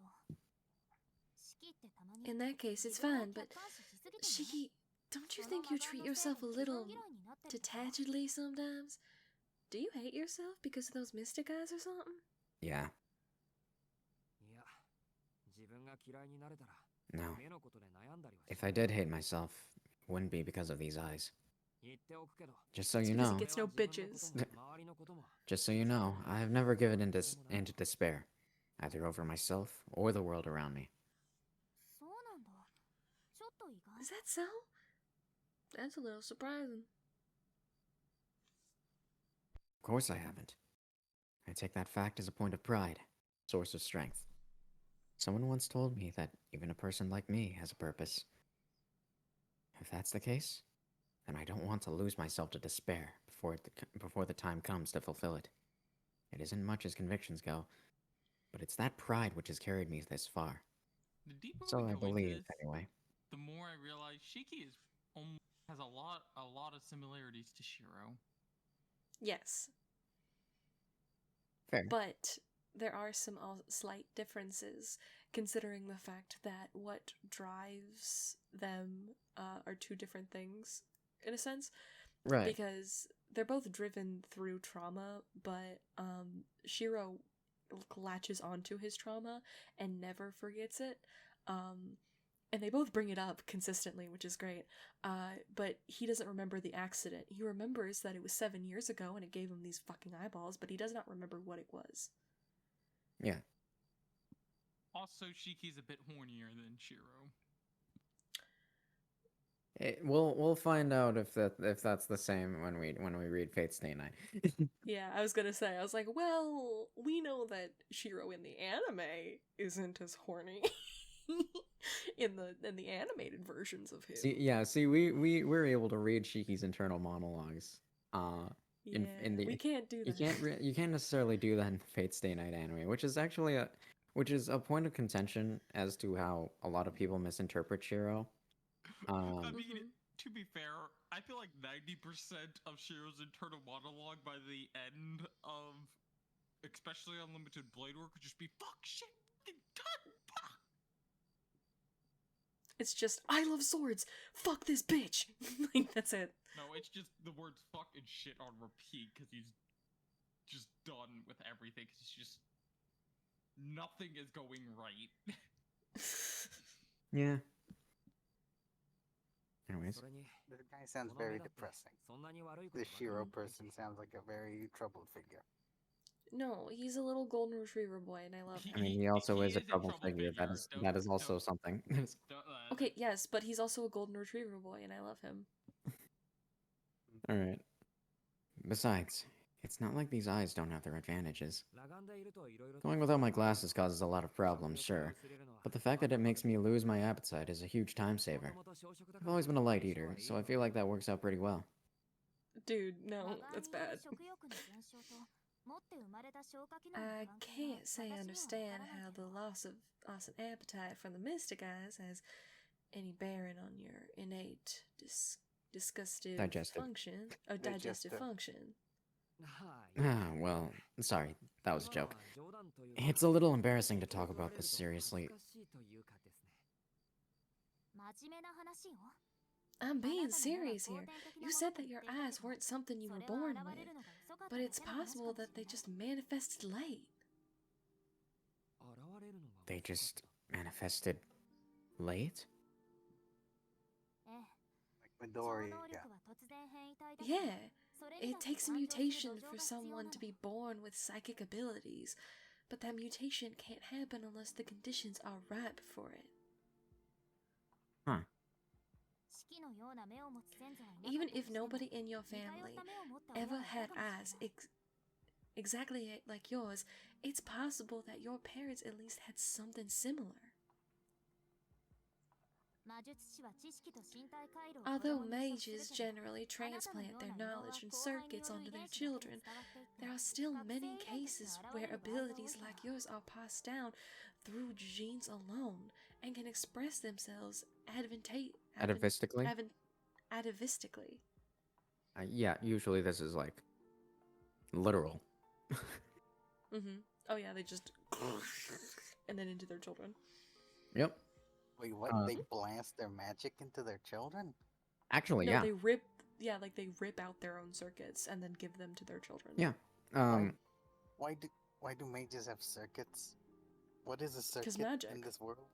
式ってたまに In that case, it's 自分を fine, but 客観視しすぎてね Shiki, don't you think you treat yourself a little detachedly sometimes? Do you hate yourself because of those mystic eyes or something? Yeah. No. If I did hate myself, it wouldn't be because of these eyes. Just so It's you because know, he gets no bitches. just so you know, I have never given into despair, either over myself or the world around me. そうなんだちょっと意外 Is that so? That's a little surprising. Of course I haven't. I take that fact as a point of pride, source of strength. Someone once told me that even a person like me has a purpose. If that's the case, then I don't want to lose myself to despair before the time comes to fulfill it. It isn't much as convictions go, but it's that pride which has carried me this far. The deeper So we I go believe, into this, anyway. the more I realize Shiki is has a lot of similarities to Shiro. Yes. Fair. But there are some slight differences, considering the fact that what drives them are two different things, in a sense. Right. Because they're both driven through trauma, but Shiro latches onto his trauma and never forgets it. And they both bring it up consistently, which is great. But he doesn't remember the accident. He remembers that it was 7 years ago and it gave him these fucking eyeballs, but he does not remember what it was. Yeah. Also, Shiki's a bit hornier than Shiro. We'll find out if that's the same when we read Fate Stay Night. Yeah, I was gonna say, I was like, well, we know that Shiro in the anime isn't as horny in the animated versions of him. See, we're able to read Shiki's internal monologues. Yeah, we can't do that. You can't necessarily do that in Fate Stay Night anime, which is actually a point of contention as to how a lot of people misinterpret Shiro. I mean, to be fair, I feel like 90% of Shiro's internal monologue by the end of, especially Unlimited Blade Work, would just be fuck, shit, cut, fuck. It's just, I love swords, fuck this bitch. Like, that's it. No, it's just the words fuck and shit on repeat because he's just done with everything. Cause he's just nothing is going right. Yeah. Anyways. This guy sounds very depressing. This Shiro person sounds like a very troubled figure. No, he's a little golden retriever boy, and I love him. I mean, he also is a trouble trouble figure. That is also something. Okay, yes, but he's also a golden retriever boy, and I love him. All right. Besides, it's not like these eyes don't have their advantages. Going without my glasses causes a lot of problems, sure, but the fact that it makes me lose my appetite is a huge time saver. I've always been a light eater, so I feel like that works out pretty well. Dude, no, that's bad. 食欲の減少と持って生まれた消化機能の I 関係は can't say I 私にはわ understand からない how け the ど loss of appetite from the mystic eyes has any bearing on your innate digestive function. Oh, digestive function. Ah, well, sorry, that was a joke. It's a little embarrassing to talk about this seriously. 真面目な話よ I'm being serious here. You said that your eyes weren't something you were born with, but it's possible that they just manifested late. They just manifested late? ええ Like 超能 Midori, 力 yeah. は突然変異体だ Yeah, それに it だって takes a 誕生する mutation 土壌 for が必要な someone の to be born with psychic abilities. but that mutation can't happen unless the conditions are ripe for it. Huh. 四季のような目を持つ先祖はいなか Even ったと if しても nobody in your 似通っ family た目を持った親 ever はい had たかも eyes しれない exactly like yours, it's possible that your parents at least had something similar. 魔術師は知識と身体回路を子 Although 供に移植する mages けど generally あなたの transplant よう their な異能は knowledge and 後輩に circuits よる onto 遺 their 伝子だけで children, 伝わっていって there are still 覚醒 many 遺伝として cases 現 where れる場合が多い abilities か like ら yours are passed down through genes alone and can express themselves Atavistically? atavistically. Yeah, usually this is like literal. Oh yeah, they just and then into their children. Yep. Wait, what? They blast their magic into their children? Actually, No, yeah. they rip out their own circuits and then give them to their children. Yeah. Why do mages have circuits? What is a circuit magic. in this world?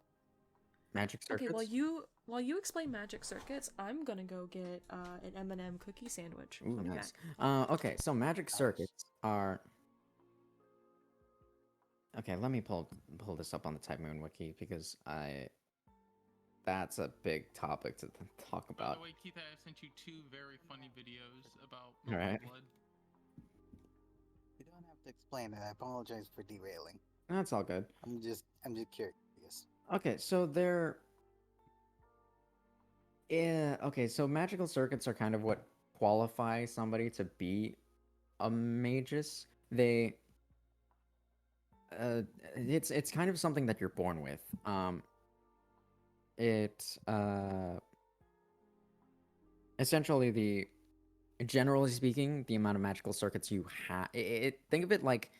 Magic circuits. Okay, while you explain magic circuits, I'm gonna go get an M&M cookie sandwich. Ooh, I'll be nice. back. Okay, so magic circuits are. Okay, let me pull this up on the Type Moon wiki because that's a big topic to talk By about. the way, Keith, I sent you 2 very funny videos about All right. blood. You don't have to explain it. I apologize for derailing. That's all good. I'm just curious. Okay, so so magical circuits are kind of what qualify somebody to be a magus. It's kind of something that you're born with. Essentially generally speaking, the amount of magical circuits you have, think of it like,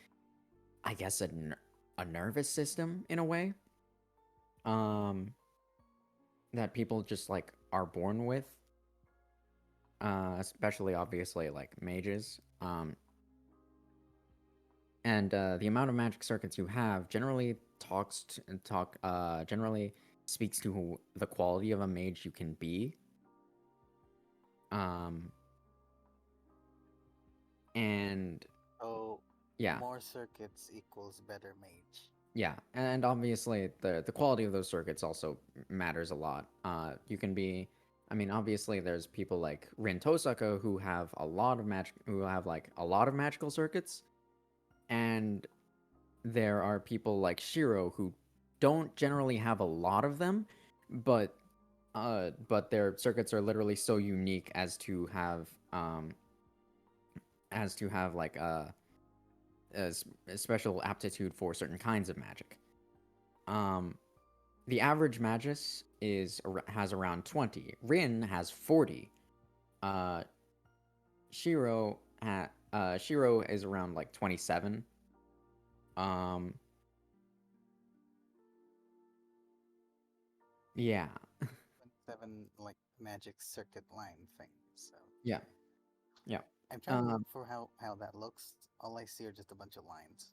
I guess, a nervous system in a way. That people just like are born with. Especially obviously like mages. And the amount of magic circuits you have generally generally speaks to the quality of a mage you can be. And so yeah, more circuits equals better mage. Yeah, and obviously the quality of those circuits also matters a lot. You can be, I mean, obviously there's people like Rin Tosaka who have a lot of magical circuits, and there are people like Shiro who don't generally have a lot of them, but their circuits are literally so unique as to have like a special aptitude for certain kinds of magic. The average magus has around 20. Rin has 40. Shiro is around like 27. Yeah. 27 like magic circuit line things. So Yeah. I'm trying to look for how that looks. All I see are just a bunch of lines.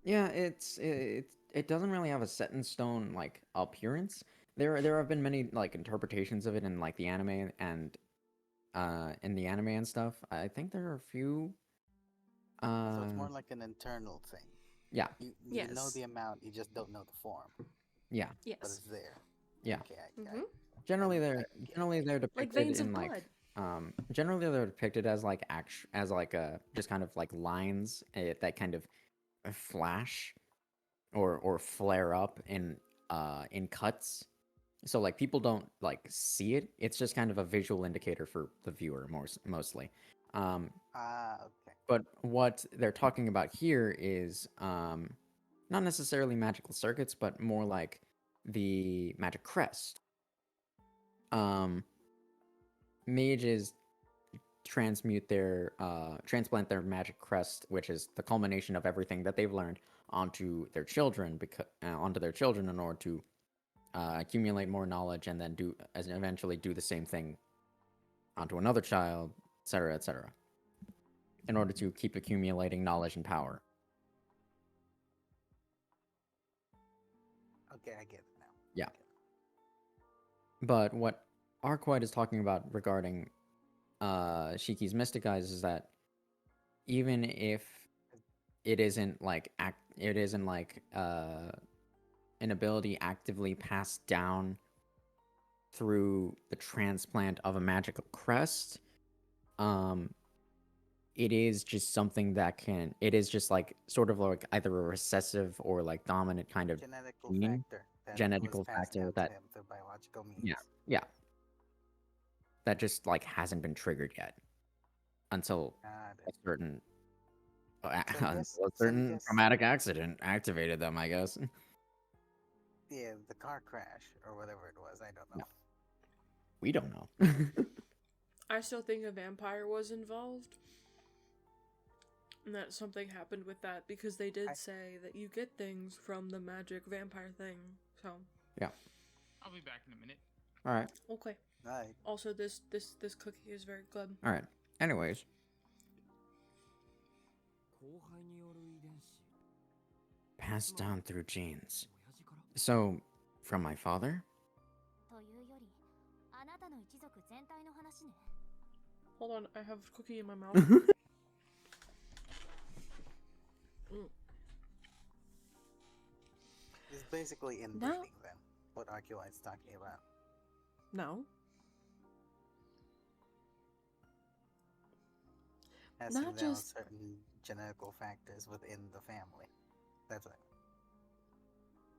Yeah, it doesn't really have a set in stone like appearance. There have been many like interpretations of it in like the anime and stuff. I think there are a few. So it's more like an internal thing. Yeah. You Yes. know the amount, you just don't know the form. Yeah. Yes. But it's there. Yeah. Okay. Generally they're depicted like veins in of like blood. generally they're depicted as like just kind of like lines that kind of flash or flare up in cuts. So like people don't like see it. It's just kind of a visual indicator for the viewer mostly. Okay. But what they're talking about here is not necessarily magical circuits, but more like the magic crest. Mages transplant their magic crest, which is the culmination of everything that they've learned, onto their children in order to accumulate more knowledge and then eventually do the same thing onto another child, etc., etc., in order to keep accumulating knowledge and power. Okay, I get it now. Yeah. But what Arquite is talking about regarding Shiki's Mystic Eyes is that even if it isn't like it isn't like an ability actively passed down through the transplant of a magical crest. It is just something that can. It is just like sort of like either a recessive or like dominant kind of Genetical gene. factor. That Genetical was passed factor down that to him through biological means. yeah that just like hasn't been triggered yet until Got a it. certain So I guess. until a So you certain guess. traumatic accident activated them, I guess. Yeah, the car crash or whatever it was. I don't know. No. We don't know. I still think a vampire was involved. And that something happened with that because they did say that you get things from the magic vampire thing. So Yeah. I'll be back in a minute. All right. okay. Right. Also, this cookie is very good. All right. Anyways, 後輩による遺伝子 passed down through genes. So, from my father? というより、あなたの一族全体の話ね。 Hold on, I have cookie in my mouth. It's basically inbreeding then. What Arcuite's talking about. No. Passing Not down just- certain genetical factors within the family. That's it.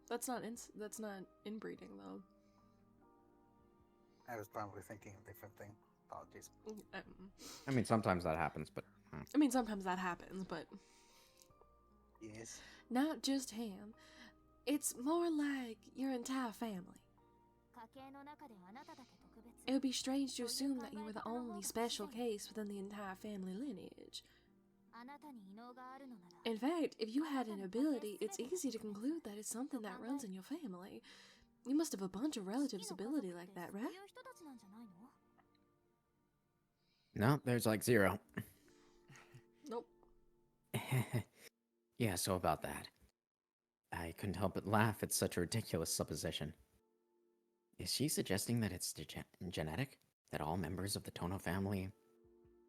That's not inbreeding though. I was probably thinking a different thing. Apologies. I mean, sometimes that happens, but I mean, sometimes that happens, but Yes. not just him. It's more like your entire family. 家系の中であなただけ特別。 It would be strange to assume that you were the only special case within the entire family lineage. あなたに異能があるのなら。 In fact, if you had an ability, it's easy to conclude that it's something that runs in your family. You must have a bunch of relatives' ability like that, そう right? いう人たちなんじゃないの？ no, there's like zero. Nope. Yeah, so about that. I couldn't help but laugh at such a ridiculous supposition. Is she suggesting that it's genetic? That all members of the Tono family,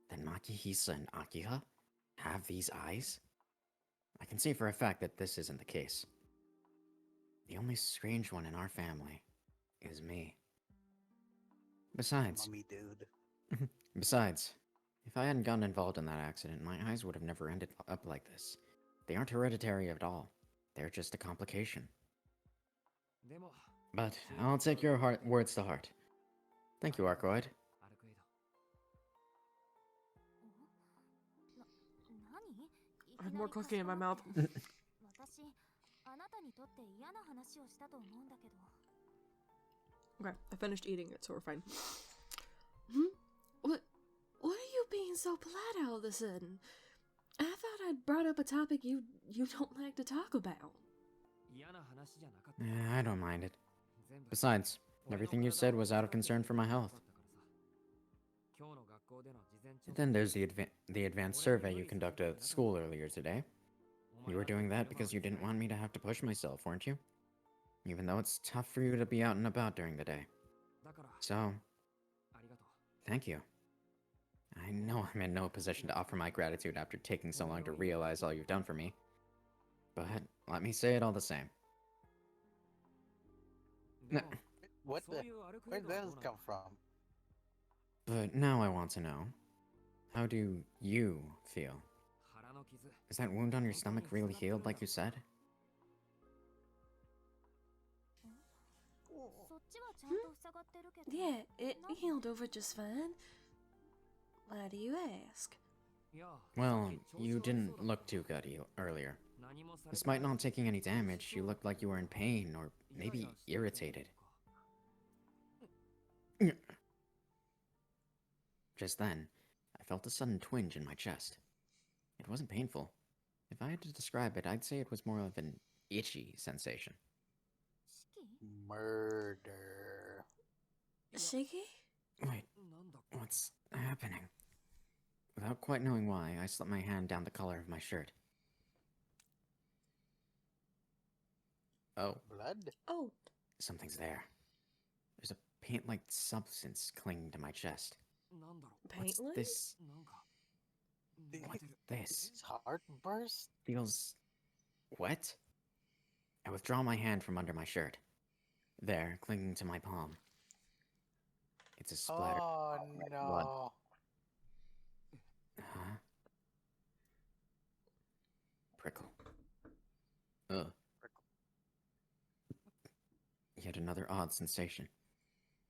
that Makihisa and Akiha, have these eyes? I can say for a fact that this isn't the case. The only strange one in our family is me. Besides, Mummy dude. if I hadn't gotten involved in that accident, my eyes would have never ended up like this. They aren't hereditary at all. They're just a complication. でも But I'll take your words to heart. Thank you, Arcoid. アルクエイド I have more cookie in my mouth. 私、あなたにとって嫌な話をしたと思うんだけど。 Okay, I finished eating it, so we're fine. What are you being so polite all of a sudden? I thought I'd brought up a topic you don't like to talk about. 嫌な話じゃなかった I don't mind it. 全部 Besides, everything you said was out of concern for my health. 今日の学校での事前調査 Then there's the advanced survey you conducted at school earlier today. You were doing that because you didn't want me to have to push myself, weren't you? Even though it's tough for you to be out and about during the day. だから So, ありがとう thank you. I know I'm in no position to offer my gratitude after taking so long to realize all you've done for me. But let me say it all the same. でも What そう the? いうアルクエ Where イ did ドはど those うな come の from? But now I want to know. How do you feel? 腹の傷 Is that wound on your stomach really healed like you said? そっちはちゃんと塞がってるけど。 Yeah, it healed over just fine. Why do you ask? いや Well, さっき調子 you 悪そう didn't だった look too good earlier. 何もされて Despite ない not taking any damage, you looked like you were in pain or イライ maybe ラしてるってこと irritated. か Just then, I felt a sudden twinge in my chest. It wasn't painful. If I had to describe it, I'd say it was more of an itchy sensation. 四季 Murder. Shaky? Wait, なんだっけ what's happening? Without quite knowing why, I slipped my hand down the collar of my shirt. Oh, Blood? Oh, something's there. There's a paint-like substance clinging to my chest. なんだろ What's paintless? this? うなんか Did 似 What's てる this? his heart burst? Feels What? I withdraw my hand from under my shirt. There, clinging to my palm. It's a splatter Oh of red blood. no. Huh? Prickle. Ugh. Yet another odd sensation.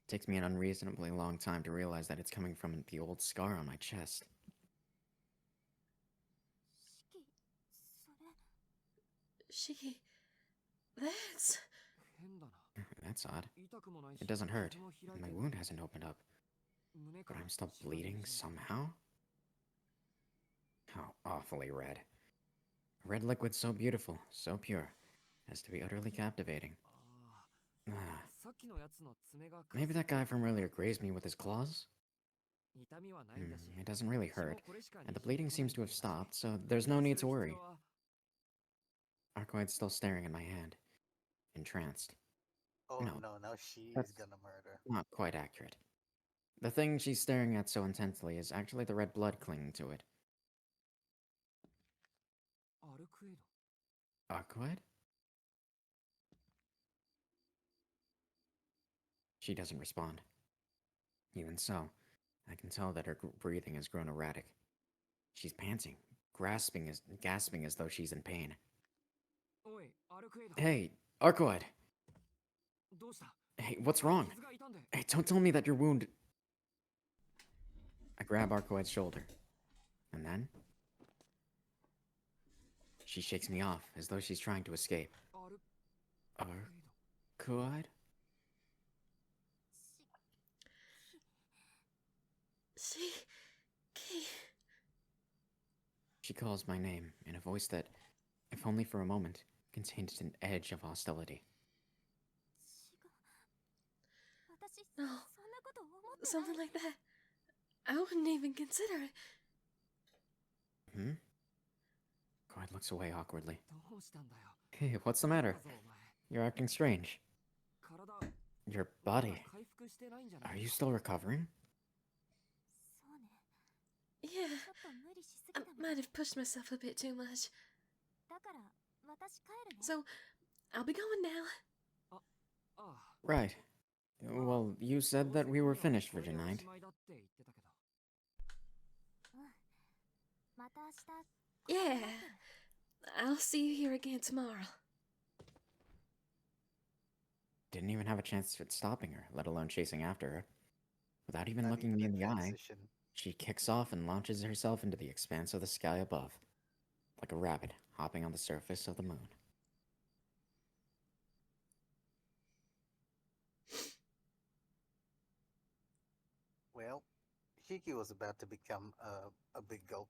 Takes me an unreasonably long time to realize that it's coming from the old scar on my chest. 四季、それ、 Shiki, that's... 変だな。 That's odd. 痛くもないし、 It doesn't hurt. 傷も開い My て wound ない。 hasn't opened up. 胸か But ら I'm still 血が出 bleeding 始めた。 somehow? How awfully red. A red liquid so beautiful, so pure, as to be utterly captivating. あ Ah, あ、さっきのやつの爪がか maybe that guy from earlier grazed me with his claws? 痛みはないんだし、 It doesn't really 血も hurt, これしか and the 滲み bleeding 込まな seems い to have んだし、 stopped, so there's no need to する worry. 必要は Arcoid's still staring at my hand, entranced. Oh No, no, now she's that's- gonna murder. Not quite accurate. The thing she's staring at so intensely is actually the red blood clinging to it. アルクエイド。 Arcoid? She doesn't respond. Even so, I can tell that her breathing has grown erratic. She's panting, gasping as though she's in pain. おい、アルクエイド。 Hey, Arcoid! どうした？ Hey, what's wrong? 傷が痛んで。 Hey, don't tell me that your wound... I grab Arcoid's shoulder. And then... She shakes me off, as though she's trying to escape. アルクエイド。 Arcoid? Shiki... She calls my name in a voice that, if only for a moment, contained an edge of hostility. 私、 No. そんなこと思ってない。 Something like that. I wouldn't even consider it. Hmm? Arcoid looks away awkwardly. どうしたんだよ。 Hey, what's the matter? だぞお前。 You're acting strange. 体、 Your まだ body. 回復してないんじゃない Are you still recovering? そうね。 Yeah, ちょっと無理しすぎ I たみたい。 might have pushed myself a bit too much. だから、私帰るね。 So, I'll be going now. ああ。 Right. Well, you said that we were finished for tonight. おしまいだって言ってたけど。また明日。 Yeah, I'll see you here again tomorrow. Didn't even have a chance at stopping her, let alone chasing after her. Without even Not looking even me a in the eye, transition. she kicks off and launches herself into the expanse of the sky above, like a rabbit hopping on the surface of the moon. Well, Shiki was about to become a big gulp.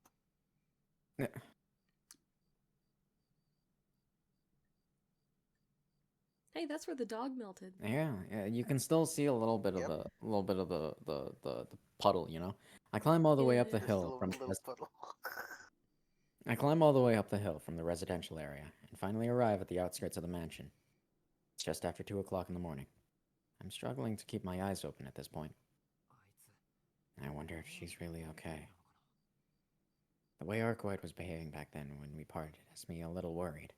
Hey, that's where the dog melted. Yeah, you can still see a little bit of the puddle, you know. I climb all the way up the Yeah. Just a hill little, from little puddle. I climb all the way up the hill from the residential area and finally arrive at the outskirts of the mansion. It's just after 2 o'clock in the morning. I'm struggling to keep my eyes open at this point. あいつ。 I wonder if she's really okay. The way Arcoid was behaving back then when we parted has me a little worried.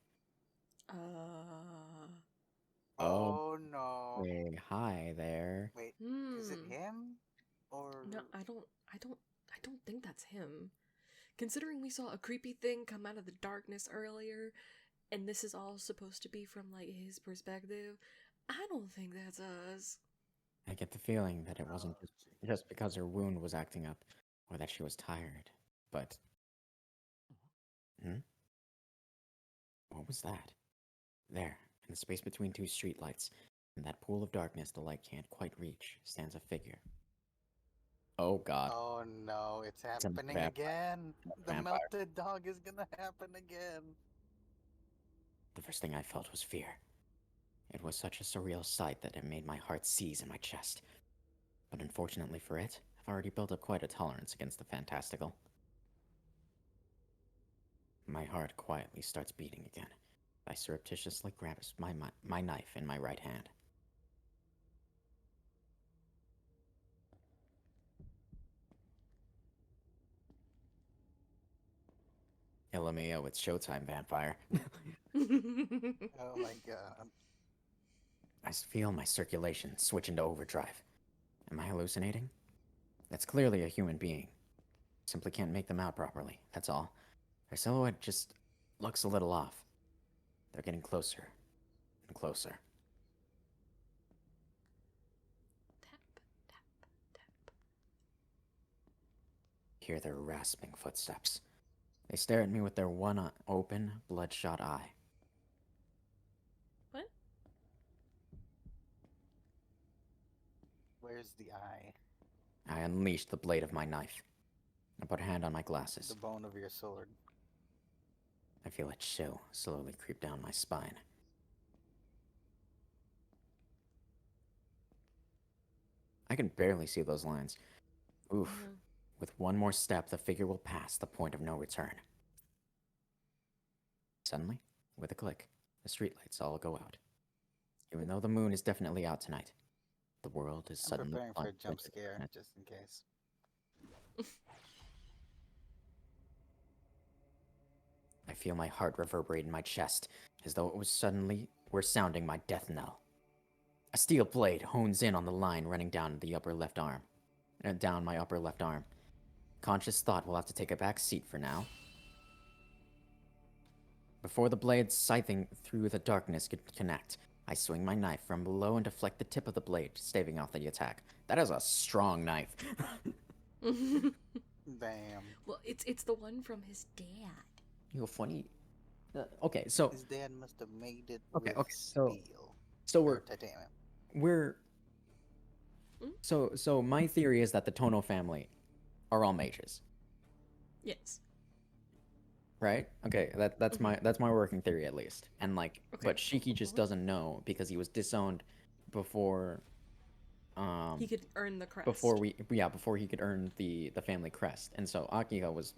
Oh no. Hey, hi there. Wait, is it him? Or No, I don't think that's him. Considering we saw a creepy thing come out of the darkness earlier, and this is all supposed to be from, like, his perspective, I don't think that's us. I get the feeling that it wasn't just because her wound was acting up, or that she was tired, but... Hmm? What was that? There, in the space between two streetlights, in that pool of darkness the light can't quite reach, stands a figure. Oh god. Oh no, it's a happening vampire. again. The Vampire. melted dog is gonna happen again. The first thing I felt was fear. It was such a surreal sight that it made my heart seize in my chest. But unfortunately for it, I've already built up quite a tolerance against the fantastical. My heart quietly starts beating again. I surreptitiously grab my knife in my right hand. LMAO, it's showtime, vampire. Oh my god. I feel my circulation switch into overdrive. Am I hallucinating? That's clearly a human being. Simply can't make them out properly, that's all. Their silhouette just looks a little off. They're getting closer and closer. Tap, tap, tap. Hear their rasping footsteps. They stare at me with their one open, bloodshot eye. What? Where's the eye? I unleash the blade of my knife. I put a hand on my glasses. The bone of your sword. I feel a chill slowly creep down my spine. I can barely see those lines. Oof. Mhm. With one more step, the figure will pass the point of no return. Suddenly, with a click, the streetlights all go out. Even though the moon is definitely out tonight, the world is I'm suddenly preparing for a plunged jump into scare, darkness. just in case. I feel my heart reverberate in my chest, as though it was suddenly were sounding my death knell. A steel blade hones in on the line running down the upper left arm, down my upper left arm. Conscious thought will have to take a back seat for now. Before the blade scything through the darkness could connect, I swing my knife from below and deflect the tip of the blade, staving off the attack. That is a strong knife. Damn. Well, it's the one from his dad. You're funny. Okay, so His dad must have made it Okay, with okay, so- steel. so Or we're titanium. we're Hmm? so my theory is that the Tono family are all mages, Yes. right? Okay, that's my working theory at least. And like, Okay. but Shiki just doesn't know because he was disowned before. He could earn the crest. Before he could earn the family crest, and so Akiha was.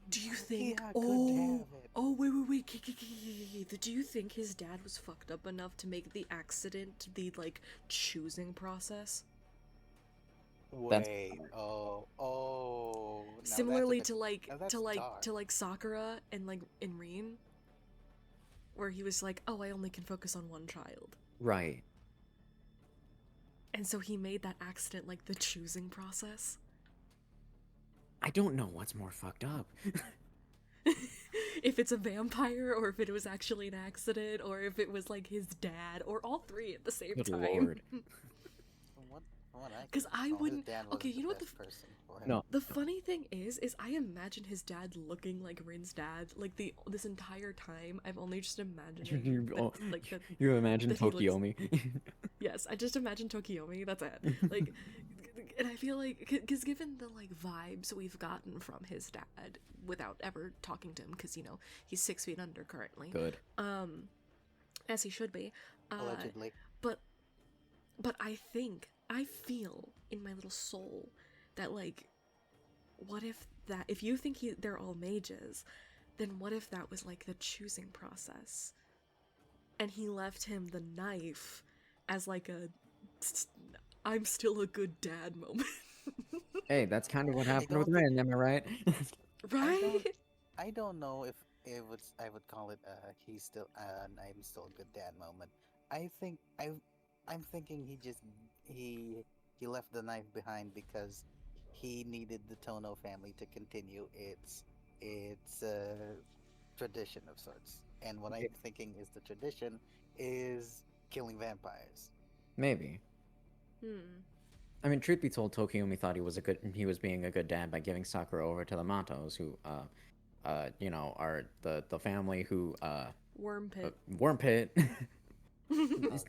Do you think? Yeah, could have it. Oh, wait. Do you think his dad was fucked up enough to make the accident the like choosing process? That's- Wait. Oh. Now that's a Similarly bit- to like now that's to like dark. to like Sakura and like in Rin, where he was like, "Oh, I only can focus on one child," Right. and so he made that accident like the choosing process. I don't know what's more fucked up. If it's a vampire, or if it was actually an accident, or if it was like his dad, or all three at the same Good time. lord. From what I 'Cause can I recall, his wouldn't- dad okay, wasn't you know what best the person for him. No. The funny thing is I imagine his dad looking like Rin's dad. Like this entire time, I've only just imagined You imagine that he looks- Tokiomi. Yes, I just imagine Tokiomi. That's it. Like, and I feel like because given the like vibes we've gotten from his dad without ever talking to him, because you know he's 6 feet under currently. Good. As he should be. Allegedly. But I feel in my little soul that like, what if you think they're all mages, then what if that was like the choosing process, and he left him the knife as like a I'm still a good dad moment. Hey, that's kind of what happened don't with Ren, am I right? Right? I don't know if it would. I would call it. He's still. I'm still a good dad moment. I think. I'm thinking he left the knife behind because he needed the Tono family to continue its tradition of sorts. And what I'm thinking is the tradition is killing vampires. Maybe. I mean, truth be told, Tokiomi thought he was being a good dad by giving Sakura over to the Matos, who, you know, are the family who, Worm pit. Worm Pit. That's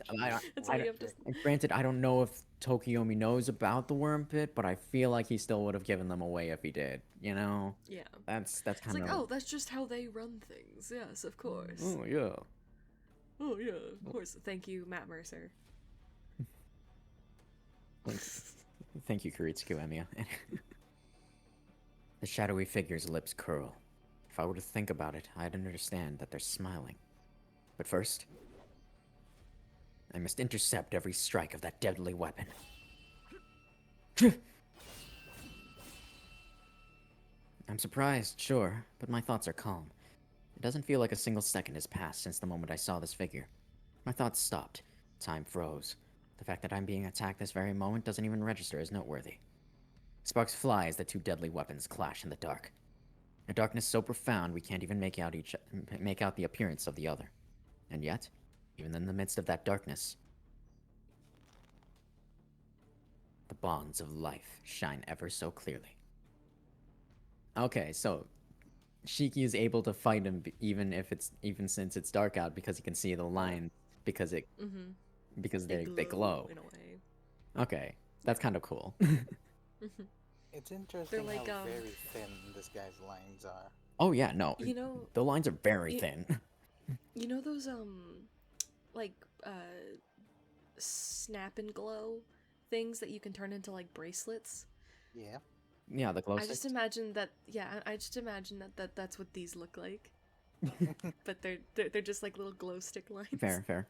all you have to. Granted, I don't know if Tokiomi knows about the Worm Pit, but I feel like he still would have given them away if he did. You know, Yeah. that's It's kind of. like, oh, that's just how they run things. Yes, of course. Oh yeah. Oh yeah, of course. Thank you, Matt Mercer. Thank you, Kuritsugu Emiya. The shadowy figure's lips curl. If I were to think about it, I'd understand that they're smiling. But first, I must intercept every strike of that deadly weapon. I'm surprised, sure, but my thoughts are calm. It doesn't feel like a single second has passed since the moment I saw this figure. My thoughts stopped. Time froze. The fact that I'm being attacked this very moment doesn't even register as noteworthy. Sparks fly as the two deadly weapons clash in the dark. A darkness so profound we can't even make out the appearance of the other. And yet, even in the midst of that darkness, the bonds of life shine ever so clearly. Okay, so Shiki is able to fight him even since it's dark out because he can see the lines because they glow. in a way. Okay, that's kind of cool. It's interesting like, how very thin this guy's lines are. Oh yeah, no. You know, the lines are very thin. you know those like snap and glow things that you can turn into like bracelets? Yeah. Yeah, the glow I sticks. just imagine that. Yeah, I just imagine that's what these look like. But they're just like little glow stick lines. Fair.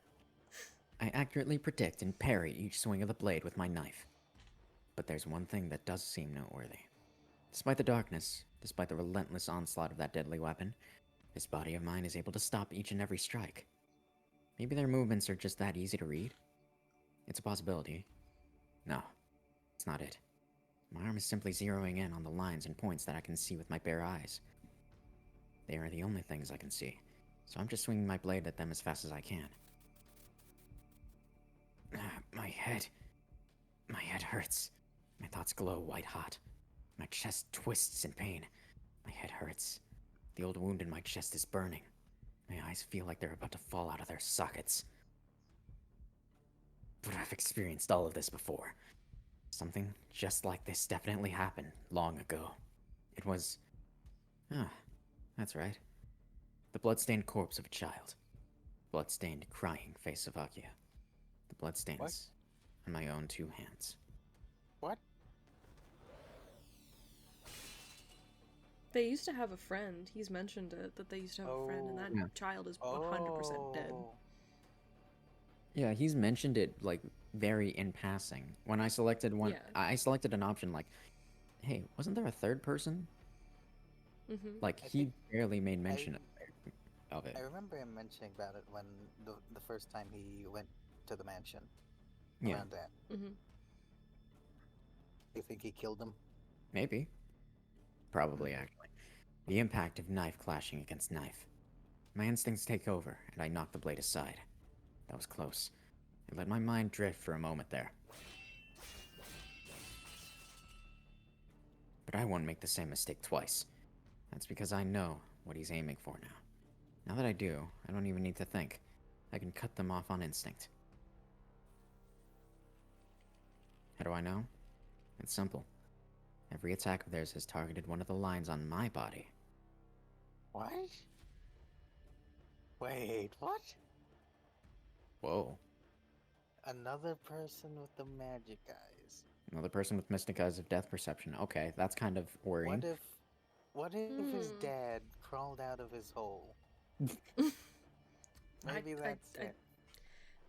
I accurately predict and parry each swing of the blade with my knife. But there's one thing that does seem noteworthy. Despite the darkness, despite the relentless onslaught of that deadly weapon, this body of mine is able to stop each and every strike. Maybe their movements are just that easy to read? It's a possibility. No, it's not it. My arm is simply zeroing in on the lines and points that I can see with my bare eyes. They are the only things I can see, so I'm just swinging my blade at them as fast as I can. My head hurts. My thoughts glow white hot. My chest twists in pain. My head hurts. The old wound in my chest is burning. My eyes feel like they're about to fall out of their sockets. But I've experienced all of this before. Something just like this definitely happened long ago. It was... that's right. The blood-stained corpse of a child. Blood-stained, crying face of Akia. The bloodstains on my own two hands. What? They used to have a friend. He's mentioned it, that they used to have a friend, and that child is 100% dead. Yeah, he's mentioned it, like, very in passing. When I selected one, I selected an option like, hey, wasn't there a third person? Like, he barely made mention of it. I remember him mentioning about it when the first time he went to the mansion. Yeah. Around that. You think he killed him? Maybe. Probably, actually. The impact of knife clashing against knife. My instincts take over, and I knock the blade aside. That was close. I let my mind drift for a moment there. But I won't make the same mistake twice. That's because I know what he's aiming for now. Now that I do, I don't even need to think. I can cut them off on instinct. How do I know? It's simple. Every attack of theirs has targeted one of the lines on my body. What? Wait, what? Whoa. Another person with the magic eyes. Another person with mystic eyes of death perception. Okay, that's kind of worrying. What if his dad crawled out of his hole? Maybe that's it.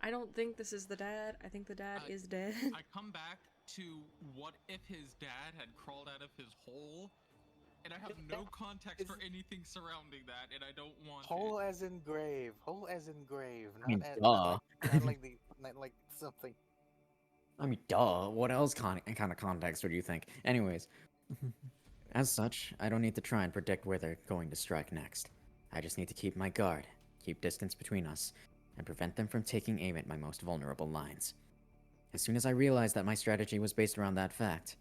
I don't think this is the dad. I think the dad is dead. I come back to what if his dad had crawled out of his hole, and I have no context for anything surrounding that, and I don't want hole as in grave. Hole as in grave. Duh. Not like something. I mean, duh. What else kind of context would you think? Anyways. As such, I don't need to try and predict where they're going to strike next. I just need to keep my guard, keep distance between us, and prevent them from taking aim at my most vulnerable lines. As soon as I realized that my strategy was based around that fact...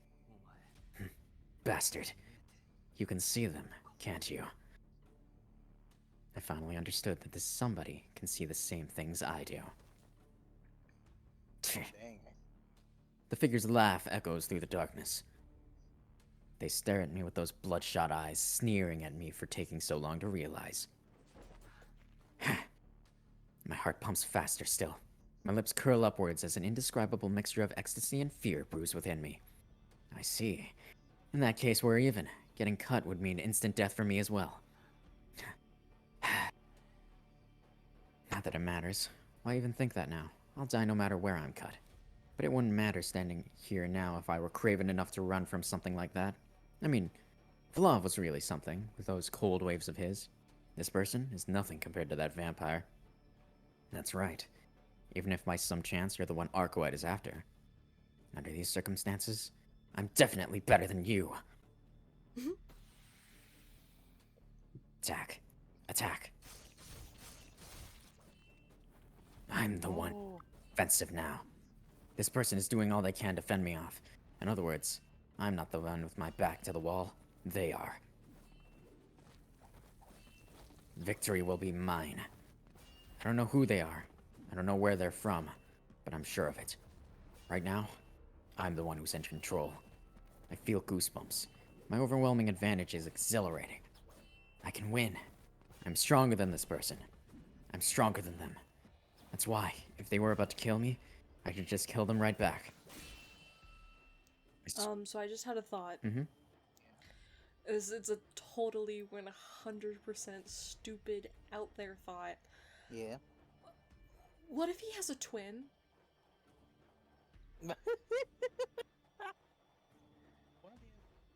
Bastard. You can see them, can't you? I finally understood that this somebody can see the same things I do. Dang. The figure's laugh echoes through the darkness. They stare at me with those bloodshot eyes, sneering at me for taking so long to realize. My heart pumps faster still. My lips curl upwards as an indescribable mixture of ecstasy and fear brews within me. I see. In that case, we're even. Getting cut would mean instant death for me as well. Not that it matters. Why even think that now? I'll die no matter where I'm cut. But it wouldn't matter standing here now if I were craven enough to run from something like that. I mean, Vlav was really something, with those cold waves of his. This person is nothing compared to that vampire. That's right. Even if by some chance you're the one Arcoite is after. Under these circumstances, I'm definitely better than you. Attack. Attack. I'm the one offensive now. This person is doing all they can to fend me off. In other words, I'm not the one with my back to the wall. They are. Victory will be mine. I don't know who they are. I don't know where they're from, but I'm sure of it. Right now, I'm the one who's in control. I feel goosebumps. My overwhelming advantage is exhilarating. I can win. I'm stronger than this person. I'm stronger than them. That's why, if they were about to kill me, I should just kill them right back. So I just had a thought. Mm-hmm. It's a totally 100% stupid, out there thought. Yeah. What if he has a twin?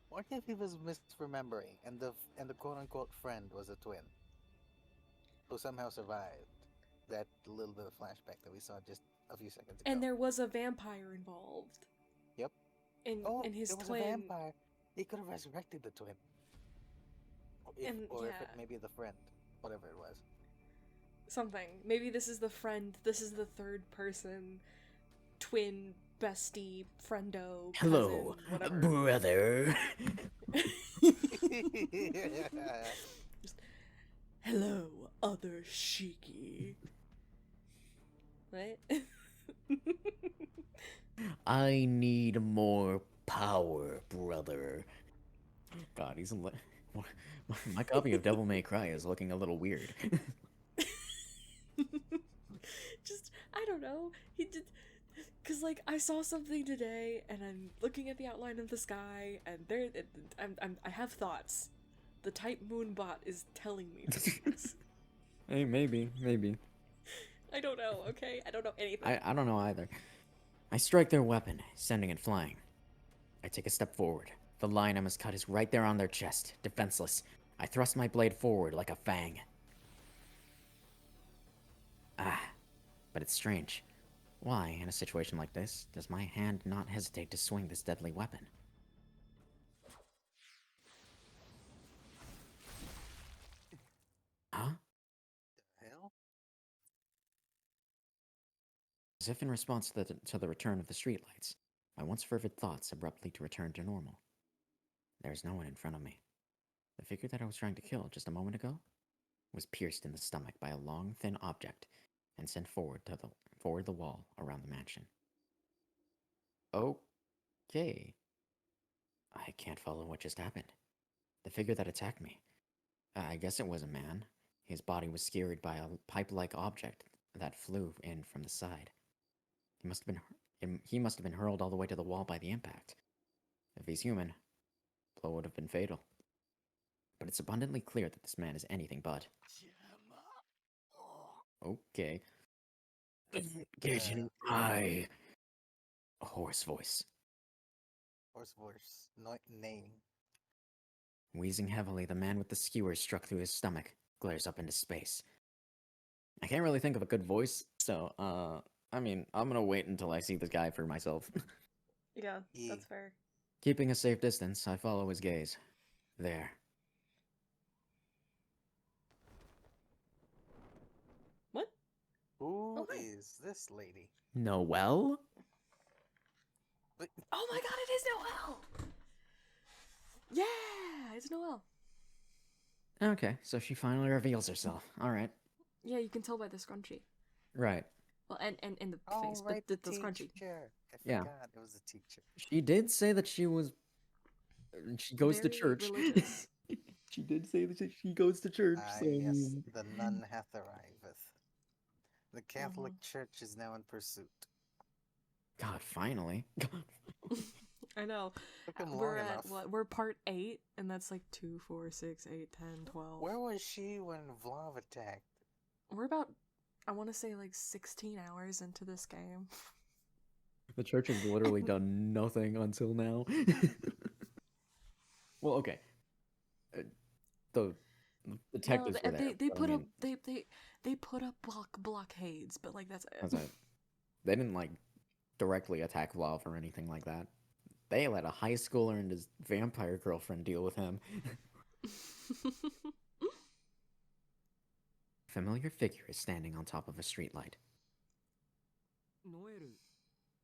What if he was misremembering and the quote unquote friend was a twin who somehow survived that little bit of flashback that we saw just a few seconds ago? And there was a vampire involved. Yep. And his there was twin. a vampire. He could have resurrected the twin. If it maybe the friend, whatever it was. Something. Maybe this is the friend. This is the third person, twin, bestie, friendo. Hello, cousin, brother. Just, hello, other Shiki. What? I need more power, brother. God, he's my copy of Devil May Cry is looking a little weird. Just, I don't know. He did, cause like I saw something today, and I'm looking at the outline of the sky, and I have thoughts. The Type Moon bot is telling me things. Hey, maybe. I don't know. Okay, I don't know anything. I don't know either. I strike their weapon, sending it flying. I take a step forward. The line I must cut is right there on their chest, defenseless. I thrust my blade forward like a fang. But it's strange. Why, in a situation like this, does my hand not hesitate to swing this deadly weapon? Huh? Hell? As if in response to the return of the streetlights, my once fervid thoughts abruptly to return to normal. There's no one in front of me. The figure that I was trying to kill just a moment ago was pierced in the stomach by a long, thin object and sent forward the wall around the mansion. Okay. I can't follow what just happened. The figure that attacked me. I guess it was a man. His body was skewered by a pipe-like object that flew in from the side. He must have been hurled all the way to the wall by the impact. If he's human, the blow would have been fatal. But it's abundantly clear that this man is anything but. Okay. Get an eye. A hoarse voice. Horse voice. Name. Wheezing heavily, the man with the skewer struck through his stomach, glares up into space. I can't really think of a good voice, so, I mean, I'm gonna wait until I see this guy for myself. Yeah, that's fair. Keeping a safe distance, I follow his gaze. There. What? Who is this lady? Noelle? But, Oh my god, it is Noelle! Yeah, it's Noelle. Okay, so she finally reveals herself. Alright. Yeah, you can tell by the scrunchie. Right. Well, and in the oh, face, right, but the scrunchie. teacher. I Yeah. forgot it was a teacher. She did say that she goes to Very church. religious. She did say that she goes to church, so... Yes, the nun hath arrived. The Catholic Church is now in pursuit. God, finally. I know. Took him We're long at enough. what? We're part 8, and that's like 2, 4, 6, 8, 10, 12. Where was she when Vlav attacked? We're about, I want to say like 16 hours into this game. The church has literally done nothing until now. Well, okay. the No, detectives were there. they but I put up mean, they put up blockades, but like that's that's it. it. They didn't like directly attack Vlav or anything like that. They let a high schooler and his vampire girlfriend deal with him. Familiar figure is standing on top of a streetlight.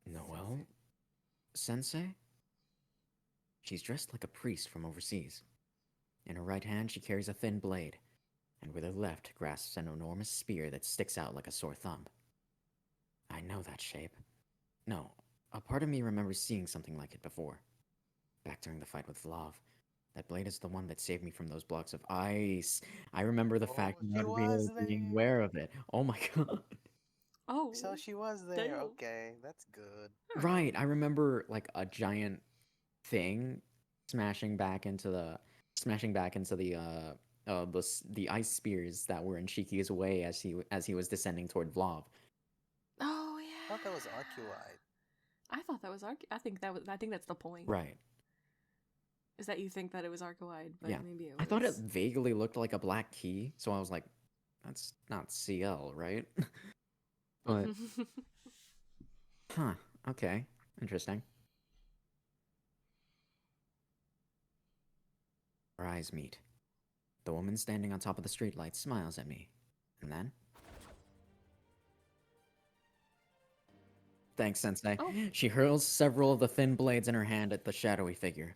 Noelle? Sensei? She's dressed like a priest from overseas. In her right hand, she carries a thin blade, and with her left grasps an enormous spear that sticks out like a sore thumb. I know that shape. No, a part of me remembers seeing something like it before. Back during the fight with Vlav. That blade is the one that saved me from those blocks of ice. I remember the Oh, fact she not was being there. aware of it. Oh my god. Oh, So she was there. damn. Okay, that's good. Right, I remember like a giant thing smashing back into the ice spears that were in Shiki's way as he was descending toward Vlav. Oh I yeah. thought that was Arcuite. I thought that was I think that's the point. Right. Is that you think that it was Arcoide, but Yeah. maybe it was. I thought it vaguely looked like a black key, so I was like, that's not CL, right? But huh, okay. Interesting. Our eyes meet. The woman standing on top of the streetlight smiles at me. And then thanks, Sensei. Oh. She hurls several of the thin blades in her hand at the shadowy figure.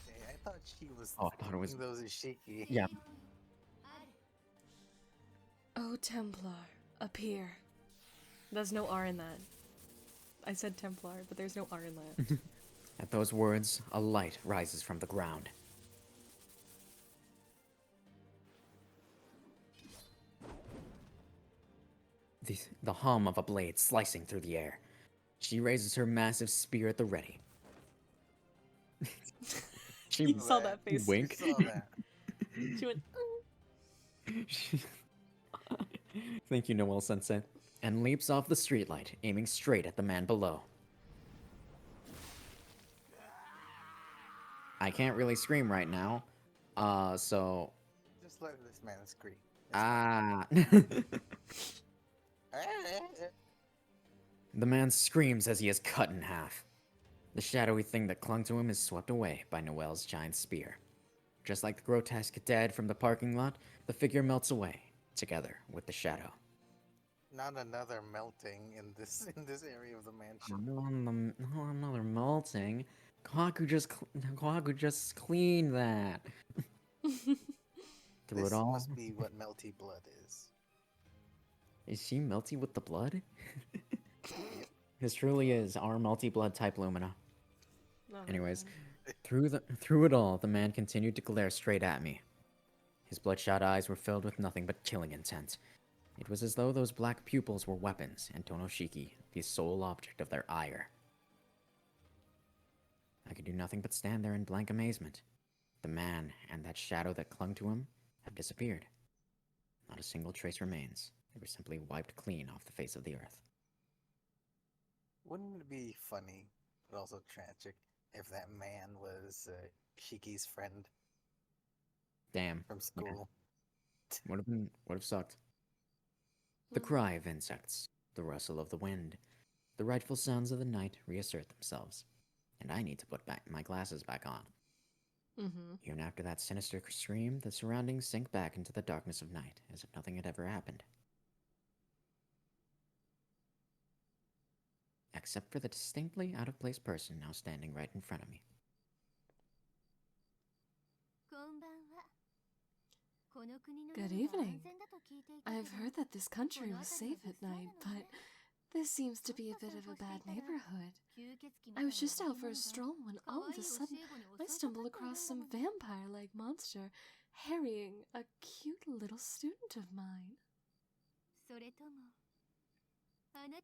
Hey, I thought she was Oh, I thought it was. thinking those Ishiki. Yeah. Oh, Templar, appear. There's no R in that. I said Templar, but there's no R in that. At those words, a light rises from the ground. The hum of a blade slicing through the air. She raises her massive spear at the ready. She You saw that face. wink. You saw that. She went. Thank you, Noelle Sensei. And leaps off the streetlight, aiming straight at the man below. I can't really scream right now. So. Just let this man scream. Ah. Ah. The man screams as he is cut in half. The shadowy thing that clung to him is swept away by Noelle's giant spear. Just like the grotesque dead from the parking lot, the figure melts away, together with the shadow. Not another melting in this area of the mansion. No, another melting. Kwaku just cleaned that. Through This it all. must be what melty blood is. Is she melty with the blood? This truly is our multi-blood type Lumina. Oh, Anyways, man. through it all, the man continued to glare straight at me. His bloodshot eyes were filled with nothing but killing intent. It was as though those black pupils were weapons, and Tonoshiki, the sole object of their ire. I could do nothing but stand there in blank amazement. The man and that shadow that clung to him have disappeared. Not a single trace remains. They were simply wiped clean off the face of the earth. Wouldn't it be funny, but also tragic, if that man was Shiki's friend Damn. from school? Would have sucked. The cry of insects, the rustle of the wind, the rightful sounds of the night reassert themselves, and I need to put my glasses back on. Mm-hmm. Even after that sinister scream, the surroundings sink back into the darkness of night, as if nothing had ever happened. Except for the distinctly out-of-place person now standing right in front of me. Good evening. I've heard that this country was safe at night, but this seems to be a bit of a bad neighborhood. I was just out for a stroll when all of a sudden I stumbled across some vampire-like monster harrying a cute little student of mine.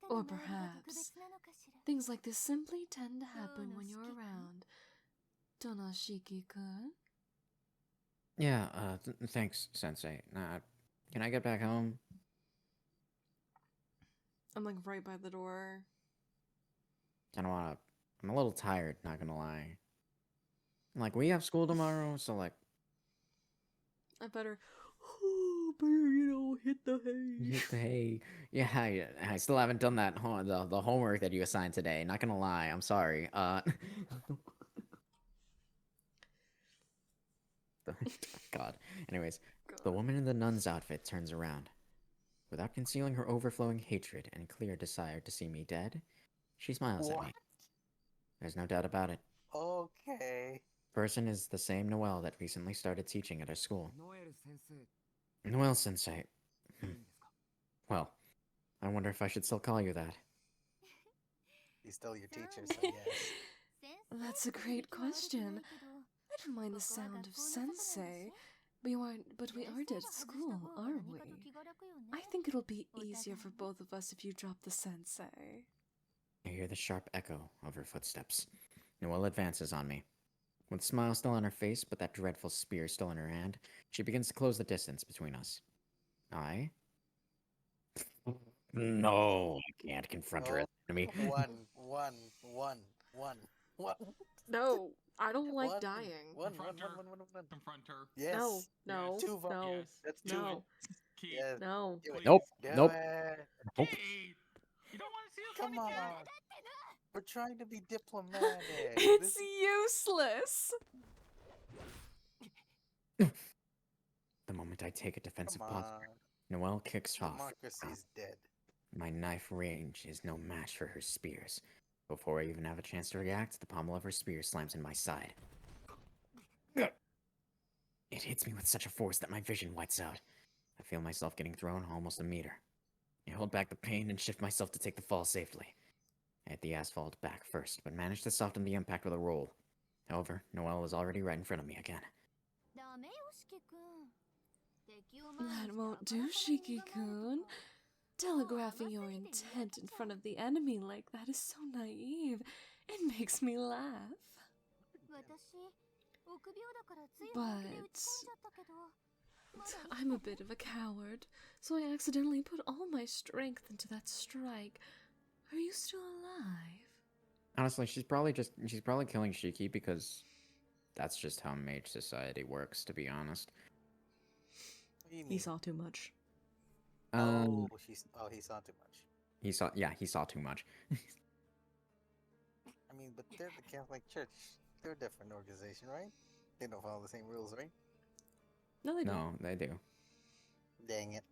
Or perhaps things like this simply tend to happen when you're around. Tonoshiki-kun? Yeah, thanks, Sensei. Can I get back home? I'm like right by the door. I'm a little tired, not gonna lie. Like, we have school tomorrow, so like, I better, you know, hit the hay. Hit the hay. Yeah, I still haven't done that. The homework that you assigned today. Not gonna lie, I'm sorry. God. Anyways, the woman in the nun's outfit turns around. Without concealing her overflowing hatred and clear desire to see me dead, she smiles at me. What? There's no doubt about it. Okay. Person is the same Noelle that recently started teaching at our school. ノエル先生 Noelle sensei. いいんですか Well, I wonder if I should still call you that. He's still your teacher, so yes. That's a great question. I don't mind the sound of sensei. But we are dead at school, aren't we? I think it'll be easier for both of us if you drop the sensei. I hear the sharp echo of her footsteps. Noelle advances on me. With a smile still on her face, but that dreadful spear still in her hand, she begins to close the distance between us. No, I can't confront her as an enemy. One. No, I don't like One. dying. One. Confront her. Yes. No, Two votes. no, Yes. That's two. no, Keith. Yes. no. Do it. Nope, Do nope. it. Nope. Keith! You don't want to see us Come fight on. again? We're trying to be diplomatic. It's useless. The moment I take a defensive Come posture, on. Noelle kicks off. Democracy's dead. My knife range is no match for her spears. Before I even have a chance to react, the pommel of her spear slams in my side. It hits me with such a force that my vision whites out. I feel myself getting thrown almost a meter. I hold back the pain and shift myself to take the fall safely. I hit the asphalt back first, but managed to soften the impact with a roll. However, Noelle is already right in front of me again. That won't do, Shiki-kun. Telegraphing your intent in front of the enemy like that is so naive. It makes me laugh. But I'm a bit of a coward, so I accidentally put all my strength into that strike. Are you still alive? Honestly, she's probably killing Shiki because that's just how mage society works, to be honest. What do you He mean? saw too much. He saw too much. He saw too much. I mean, but they're the Catholic Church. They're a different organization, right? They don't follow the same rules, right? No, they don't. No, they do. Dang it.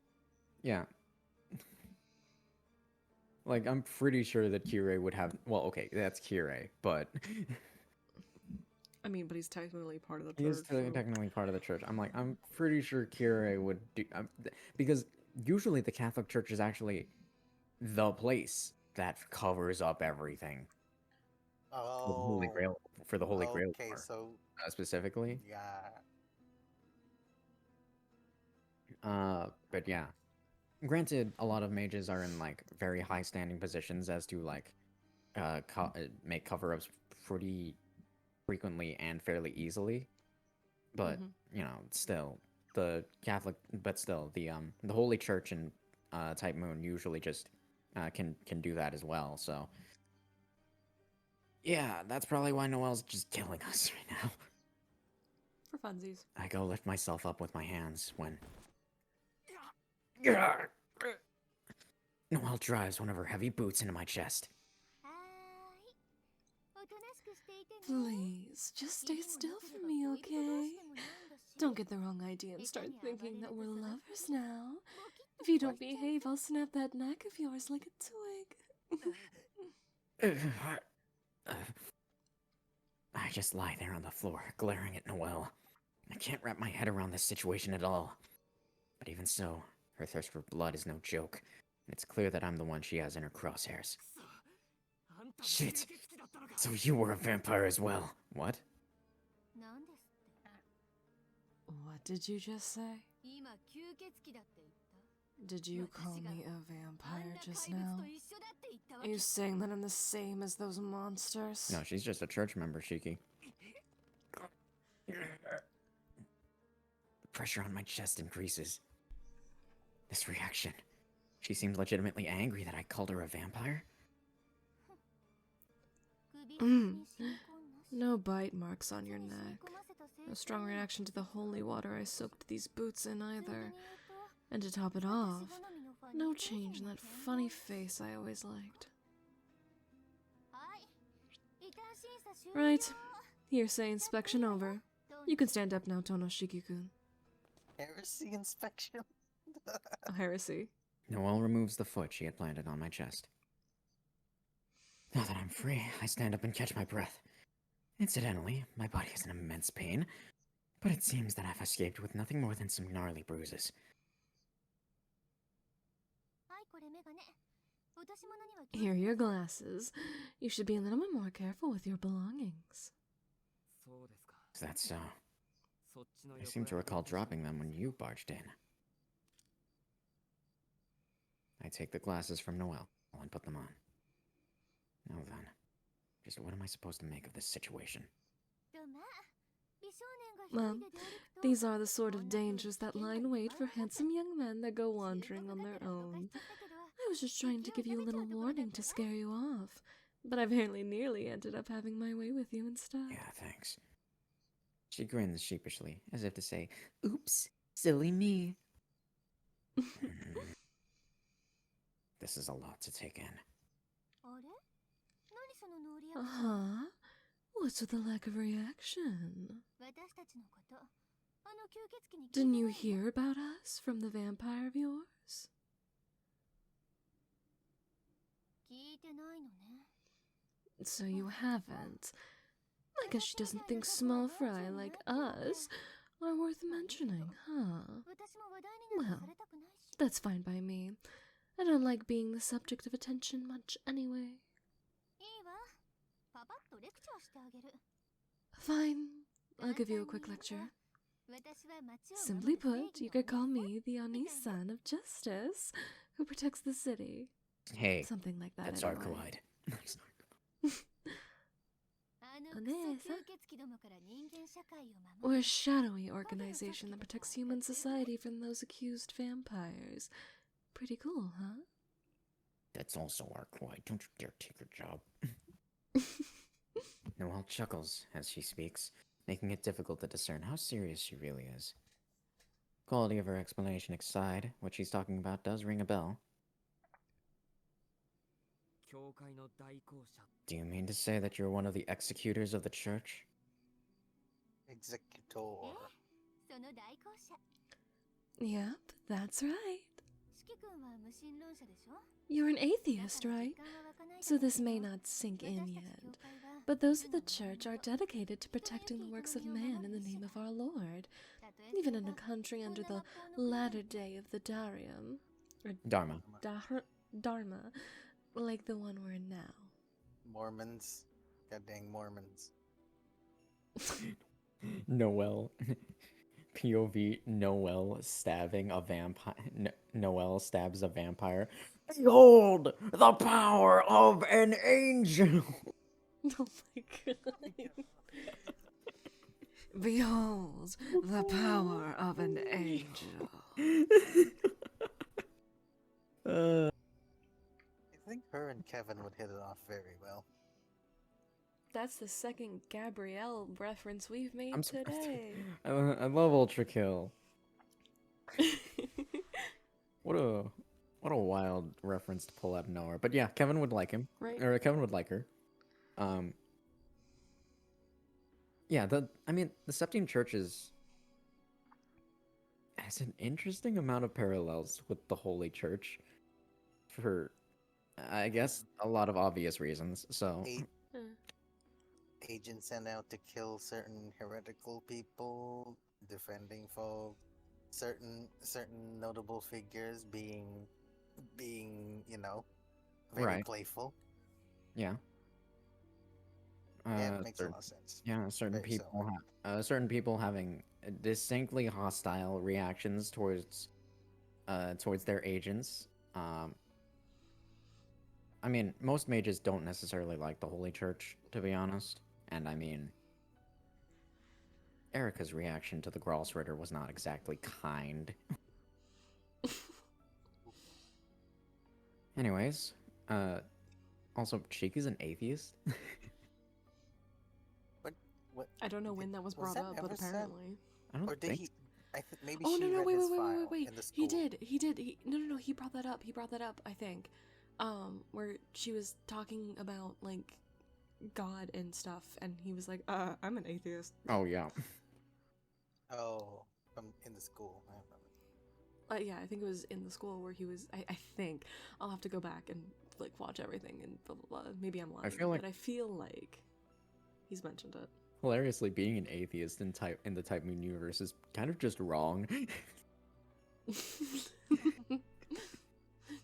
Yeah. Like, I'm pretty sure that Kirei would have... Well, okay, that's Kirei, but... I mean, but he's technically part of the church. He is technically part of the church. I'm pretty sure Kirei would do... because usually the Catholic Church is actually the place that covers up everything. Oh. For the Holy Grail. Okay, War, so... specifically. Yeah. But yeah. Granted, a lot of mages are in, like, very high-standing positions as to, like, make cover-ups pretty frequently and fairly easily. But, you know, still, the Holy Church and Type Moon usually just can do that as well, so... Yeah, that's probably why Noelle's just killing us right now. For funsies. I go lift myself up with my hands when... Noelle drives one of her heavy boots into my chest. Please, just stay still for me, okay? Don't get the wrong idea and start thinking that we're lovers now. If you don't behave, I'll snap that neck of yours like a twig. I just lie there on the floor, glaring at Noelle. I can't wrap my head around this situation at all. But even so, her thirst for blood is no joke, and it's clear that I'm the one she has in her crosshairs. Shit! So you were a vampire as well. What? What did you just say? Did you call me a vampire just now? Are you saying that I'm the same as those monsters? No, she's just a church member, Shiki. The pressure on my chest increases. This reaction. She seems legitimately angry that I called her a vampire. No bite marks on your neck. a strong reaction to the holy water I soaked these boots in either. And to top it off, no change in that funny face I always liked. Right. Hearsay inspection over. You can stand up now, Tonoshiki-kun. Heresy inspection? Heresy. Noelle removes the foot she had planted on my chest. Now that I'm free, I stand up and catch my breath. Incidentally, my body is in immense pain, but it seems that I've escaped with nothing more than some gnarly bruises. Here are your glasses. You should be a little bit more careful with your belongings. Is that so? I seem to recall dropping them when you barged in. I take the glasses from Noelle and put them on. Now then, just what am I supposed to make of this situation? Well, these are the sort of dangers that lie in wait for handsome young men that go wandering on their own. I was just trying to give you a little warning to scare you off, but I very nearly ended up having my way with you instead. Yeah, thanks. She grins sheepishly, as if to say, "Oops, silly me." This is a lot to take in. Uh-huh? What's with the lack of reaction? Didn't you hear about us from the vampire of yours? So you haven't. I guess she doesn't think small fry like us are worth mentioning, huh? Well, that's fine by me. I don't like being the subject of attention much anyway. Fine, I'll give you a quick lecture. Simply put, you could call me the Oni-san of Justice, who protects the city. Hey, Something like that. that's anyway. Arcoide. We're a shadowy organization that protects human society from those accused vampires. Pretty cool, huh? That's also Arcoide. Don't you dare take her job. Noelle chuckles as she speaks, making it difficult to discern how serious she really is. Quality of her explanation aside, what she's talking about does ring a bell. Do you mean to say that you're one of the executors of the church? Executor. Yep, that's right. You're an atheist, right? So this may not sink in yet. But those of the church are dedicated to protecting the works of man in the name of our Lord, even in a country under the latter day of the Darium. Or Dharma. Dharma, like the one we're in now. Mormons. Goddamn Mormons. Noelle. POV Noelle stabbing a vampire. Noelle stabs a vampire. Behold the power of an angel! Oh my god. Behold the power of an angel. I think her and Kevin would hit it off very well. That's the second Gabrielle reference we've made I'm today. I love Ultra Kill. What a wild reference to pull out of nowhere. But yeah, Kevin would like him. Right. Or Kevin would like her. Yeah, the Septine Church has an interesting amount of parallels with the Holy Church for, I guess, a lot of obvious reasons. So Agents sent out to kill certain heretical people, defending folk, certain notable figures being very Right. playful. Yeah. Yeah, it makes a lot of sense. Yeah, certain Very so. people certain people having distinctly hostile reactions towards their agents. I mean, most mages don't necessarily like the Holy Church, to be honest. And I mean, Erica's reaction to the Gralsritter was not exactly kind. Anyways, also, Cheek is an atheist. What I don't know did- when that was was brought that up, but ever said? apparently. I don't Or did think. he? I think maybe Oh she no no read wait his wait wait file wait wait in the he school. did no he brought that up I think where she was talking about like God and stuff and he was like I'm an atheist. Oh yeah. Oh, from in the school. I remember. Yeah, I think it was in the school where he was. I think I'll have to go back and like watch everything and blah blah blah. Maybe I'm lying, feel like- but I feel like he's mentioned it. Hilariously, being an atheist in the Type Moon universe is kind of just wrong.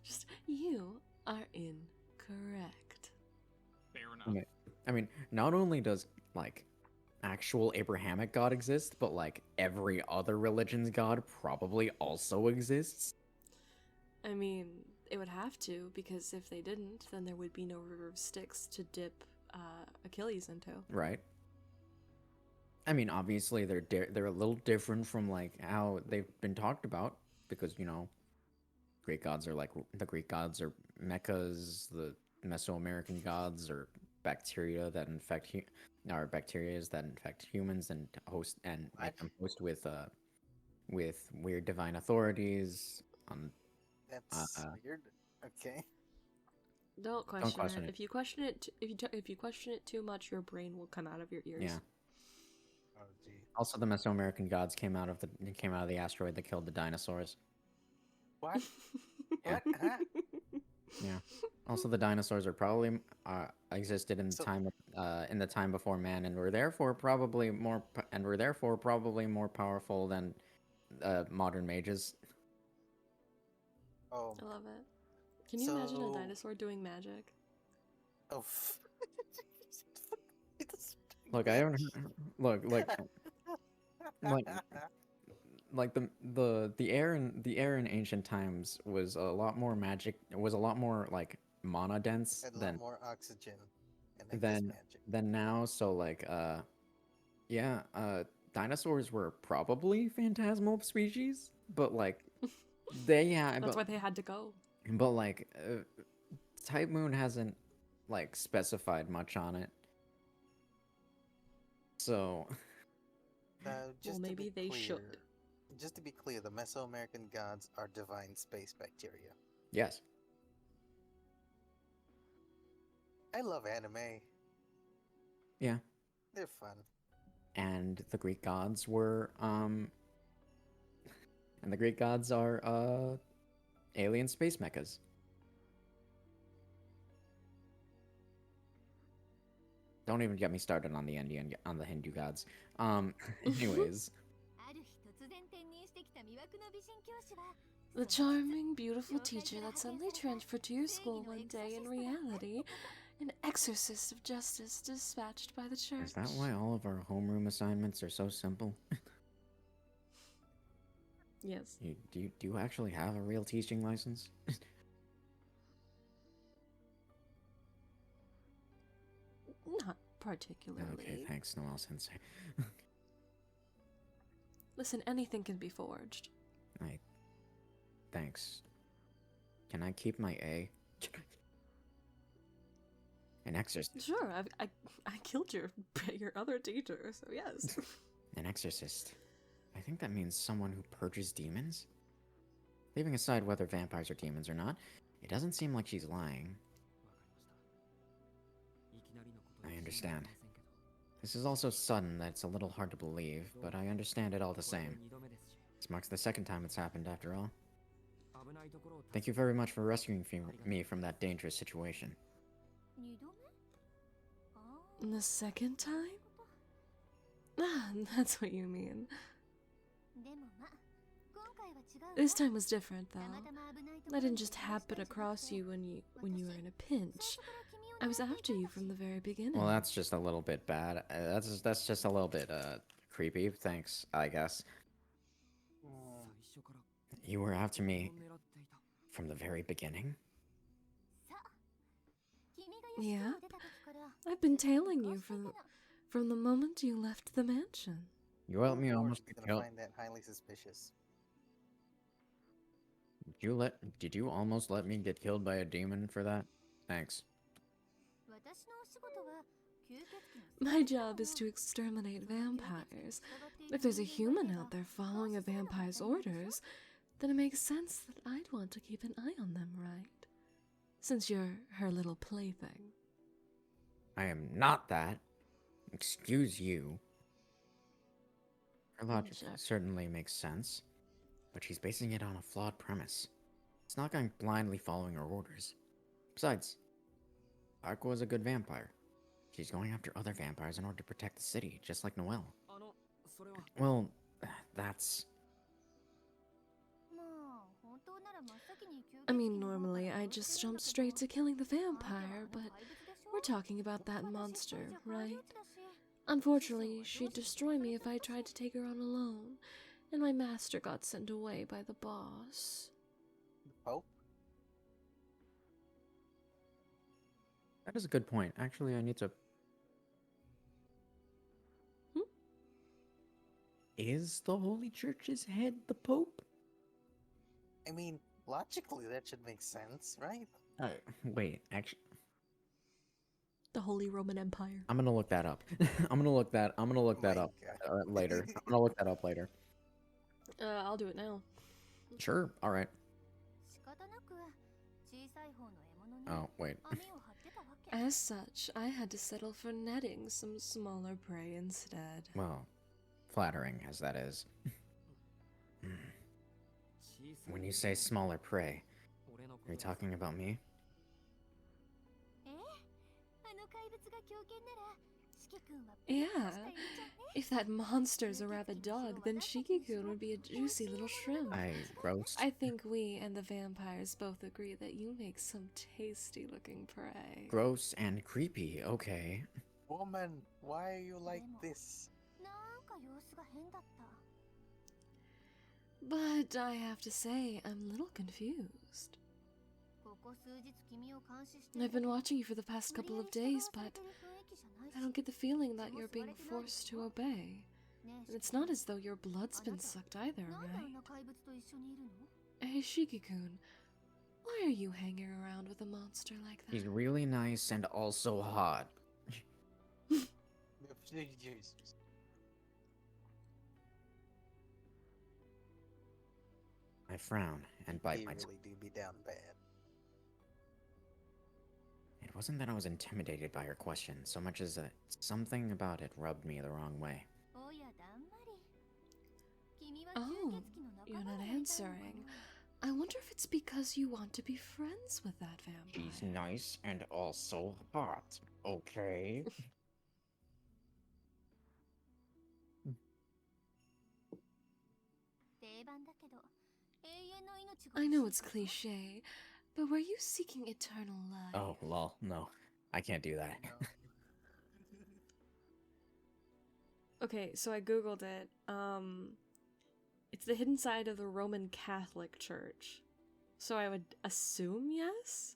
Just you are incorrect. Fair enough. Okay. I mean, not only does like actual Abrahamic God exist, but like every other religion's God probably also exists. I mean, it would have to because if they didn't, then there would be no river of Styx to dip Achilles into. Right. I mean, obviously they're a little different from like how they've been talked about because Greek gods are like the Greek gods are mechas, the Mesoamerican gods are bacteria that infect bacterias that infect humans and make them host with weird divine authorities. That's weird. Okay. Don't question, question it. If you question it, if you question it too much, your brain will come out of your ears. Yeah. Oh gee. Also, the Mesoamerican gods came out of the asteroid that killed the dinosaurs. What? Yeah. What? Huh? Yeah. Also, the dinosaurs are probably existed in the So- time before man, and were therefore probably more powerful than modern mages. Oh. I love it. Can you imagine a So- dinosaur doing magic? Oh. Look, I haven't look like the air in ancient times was a lot more magic. It was a lot more like mana dense Had a than lot more oxygen. And I guess than magic. than now. So like yeah, dinosaurs were probably phantasmal species, but like That's why they had to go. but like Type Moon hasn't like specified much on it. So Just to maybe be they should. clear- Just to be clear, the Mesoamerican gods are divine space bacteria. yes, I love anime. yeah. They're fun. And the Greek gods were and the Greek gods are alien space mechas. Don't even get me started on the Hindu gods. Anyways, ある日突然転任してきた魅惑の美人教師は The charming, beautiful teacher that suddenly transferred to your school one day in reality, an exorcist of justice dispatched by the church. is that why all of our homeroom assignments are so simple? Yes. Do you actually have a real teaching license? Not particularly. Okay, thanks, Noel Sensei. Listen, anything can be forged. Thanks. Can I keep my A? An exorcist. Sure, I killed your other teacher, so yes. An exorcist. I think that means someone who purges demons? Leaving aside whether vampires are demons or not, it doesn't seem like she's lying. I understand. This is also sudden that it's a little hard to believe, but I understand it all the same. This marks the second time it's happened after all. Thank you very much for rescuing me from that dangerous situation. 二度目ああ And the second time? Ah, that's what you mean. でもま今回は違うわ This time was different, た though. またま危ないとこ I ろに didn't just happen across you when you were in a pinch. I was after you from the very beginning. Well, that's just a little bit bad. That's just a little bit creepy. Thanks, I guess. You were after me from the very beginning? さあ君が屋敷 Yeah? を出た時から I've been tailing you from the moment you left the mansion. You let me Lord almost is get gonna killed. find that highly suspicious. Did you almost let me get killed by a demon for that? Thanks. 私のお仕事は My job is to exterminate vampires. If there's a human out there following a vampire's orders, then it makes sense that I'd want to keep an eye on them, right? Since you're her little plaything. I am not that. Excuse you. Her logic certainly makes sense, but she's basing it on a flawed premise. It's not going blindly following her orders. Besides, Aqua is a good vampire. She's going after other vampires in order to protect the city, just like Noelle. Well, that's... I mean, normally I just jump straight to killing the vampire, but we're talking about that monster, right? Unfortunately, she'd destroy me if I tried to take her on alone, and my master got sent away by the boss. Pope? That is a good point. Actually, I need to... Is the Holy Church's head the Pope? I mean, logically that should make sense, right? Wait, actually... The Holy Roman Empire. I'm gonna look that up. I'm gonna look that up later. I'm gonna look that up later. I'll do it now. Sure, alright. Oh, wait. As such, I had to settle for netting some smaller prey instead. Well, flattering as that is. When you say smaller prey, are you talking about me? Yeah, if that monster's a rabid dog, then Shiki-kun would be a juicy little shrimp. Roast? I think we and the vampires both agree that you make some tasty-looking prey. Gross and creepy, okay. Woman, why are you like this? But I have to say, I'm a little confused. I've been watching you for the past couple of days, but I don't get the feeling that you're being forced to obey. And it's not as though your blood's been sucked either, right? Hey, Shiki-kun, why are you hanging around with a monster like that? He's really nice and also hot. I frown and bite my tongue. Really do be down bad. It wasn't that I was intimidated by her question, so much as that something about it rubbed me the wrong way. Oh, you're not answering. I wonder if it's because you want to be friends with that vampire. She's nice and also hot, okay? I know it's cliche, but were you seeking eternal life? Oh, lol, no. I can't do that. Okay, so I googled it. It's the hidden side of the Roman Catholic Church. So I would assume yes?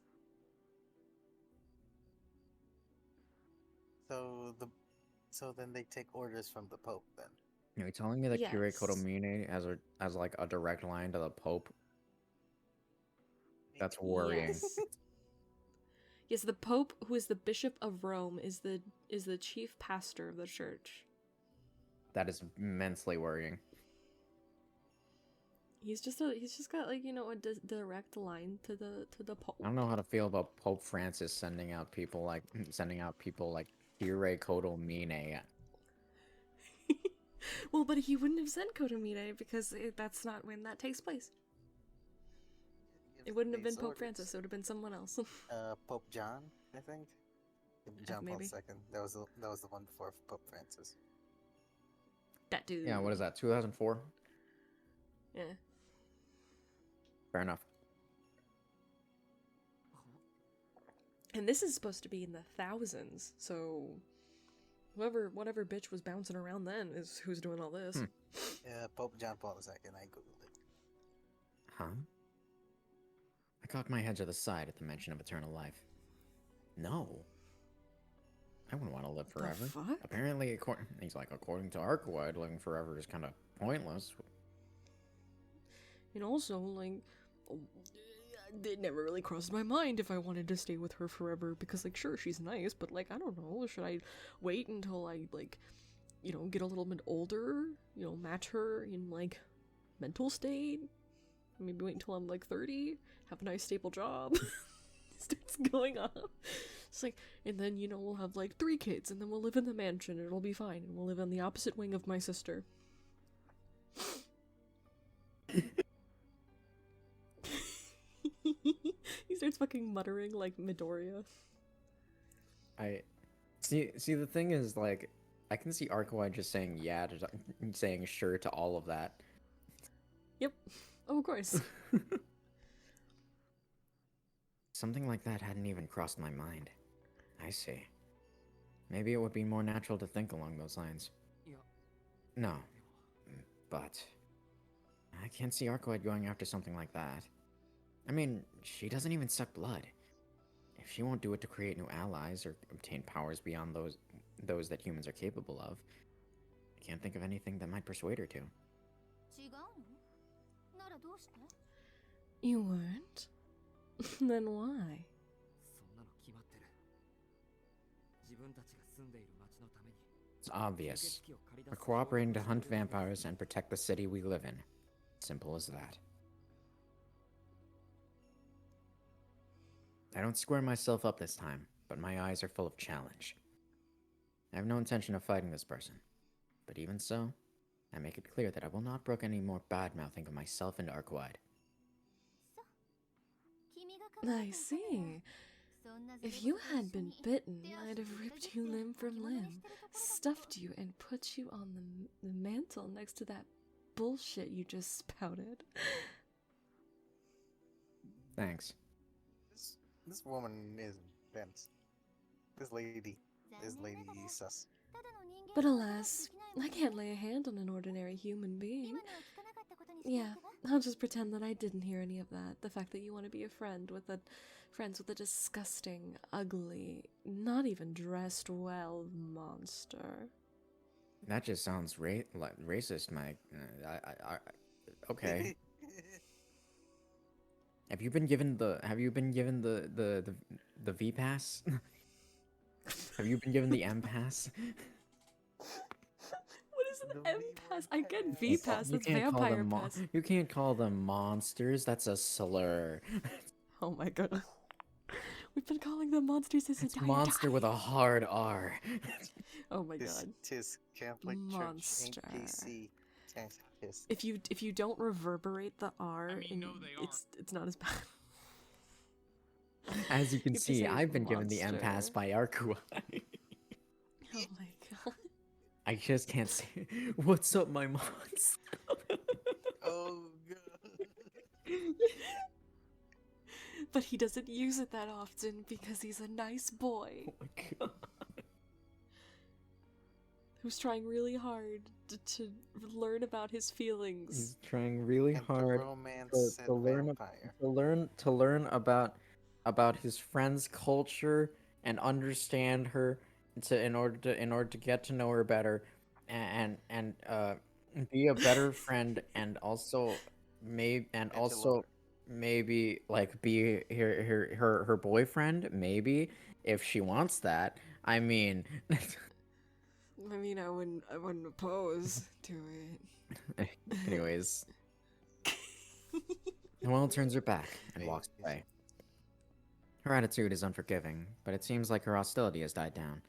So then they take orders from the Pope then. Are you telling me that Kyrie Yes. Kotomine as like a direct line to the Pope? That's worrying. Yes. Yes, the Pope, who is the Bishop of Rome, is the chief pastor of the church. That is immensely worrying. He's just got like, you know, a direct line to the Pope. I don't know how to feel about Pope Francis sending out people like Kyrie Kotomine. Well, but he wouldn't have sent Kotomine because that's not when that takes place. It wouldn't have been Pope Francis, it would have been someone else. Pope John, I think. John Paul maybe. II. That was the one before Pope Francis. That dude. Yeah, what is that, 2004? Yeah. Fair enough. And this is supposed to be in the thousands, so whatever bitch was bouncing around then is who's doing all this. Pope John Paul II. I googled it. Huh? I cocked my head to the side at the mention of eternal life. No. I wouldn't want to live forever. The fuck? Apparently, according to Arkwood, living forever is kind of pointless. And also, like, it never really crossed my mind if I wanted to stay with her forever, because, like, sure, she's nice, but, like, I don't know, should I wait until I, like, you know, get a little bit older, you know, match her in, like, mental state? Maybe wait until I'm, like, 30, have a nice stable job, starts going up. It's like, and then, you know, we'll have, like, 3 kids, and then we'll live in the mansion, and it'll be fine, and we'll live on the opposite wing of my sister. He starts fucking muttering like Midoriya. I see. The thing is, like, I can see Arkwine just saying yeah to saying sure to all of that. Yep. Oh, of course. Something like that hadn't even crossed my mind. I see. Maybe it would be more natural to think along those lines. No, but I can't see Arkwine going after something like that. I mean, she doesn't even suck blood. If she won't do it to create new allies or obtain powers beyond those that humans are capable of, I can't think of anything that might persuade her to. You weren't? Then why? It's obvious. We're cooperating to hunt vampires and protect the city we live in. Simple as that. I don't square myself up this time, but my eyes are full of challenge. I have no intention of fighting this person, but even so, I make it clear that I will not brook any more bad-mouthing of myself and Arkwide. I see. If you had been bitten, I'd have ripped you limb from limb, stuffed you, and put you on the mantle next to that bullshit you just spouted. Thanks. This woman is intense. This lady is sus. But alas, I can't lay a hand on an ordinary human being. Yeah, I'll just pretend that I didn't hear any of that. The fact that you want to be friends with a disgusting, ugly, not even dressed well monster. That just sounds racist, Mike. Okay. Have you been given the V pass? Have you been given the M pass? What is an M pass? I get V pass. That's vampire pass. You can't call them monsters. That's a slur. Oh my god. We've been calling them monsters this entire monster time. with a hard R. Oh my god. Tis Catholic Monster. Church ain't PC. If you don't reverberate the R, I mean, no, they are. it's not as bad. As you can You see, say I've been given the M pass monster. by Arkwine. Oh my god. I just can't say. What's up, my monster? Oh god. But he doesn't use it that often because he's a nice boy Oh my god. who's trying really hard to learn about his feelings. He's trying really And hard to romance said to learn about his friend's culture and understand her in order to get to know her better and be a better friend and also maybe like be her boyfriend, maybe, if she wants that. I mean I mean, I wouldn't oppose to it. anyways. Noelle turns her back and walks away. Her attitude is unforgiving, but it seems like her hostility has died down.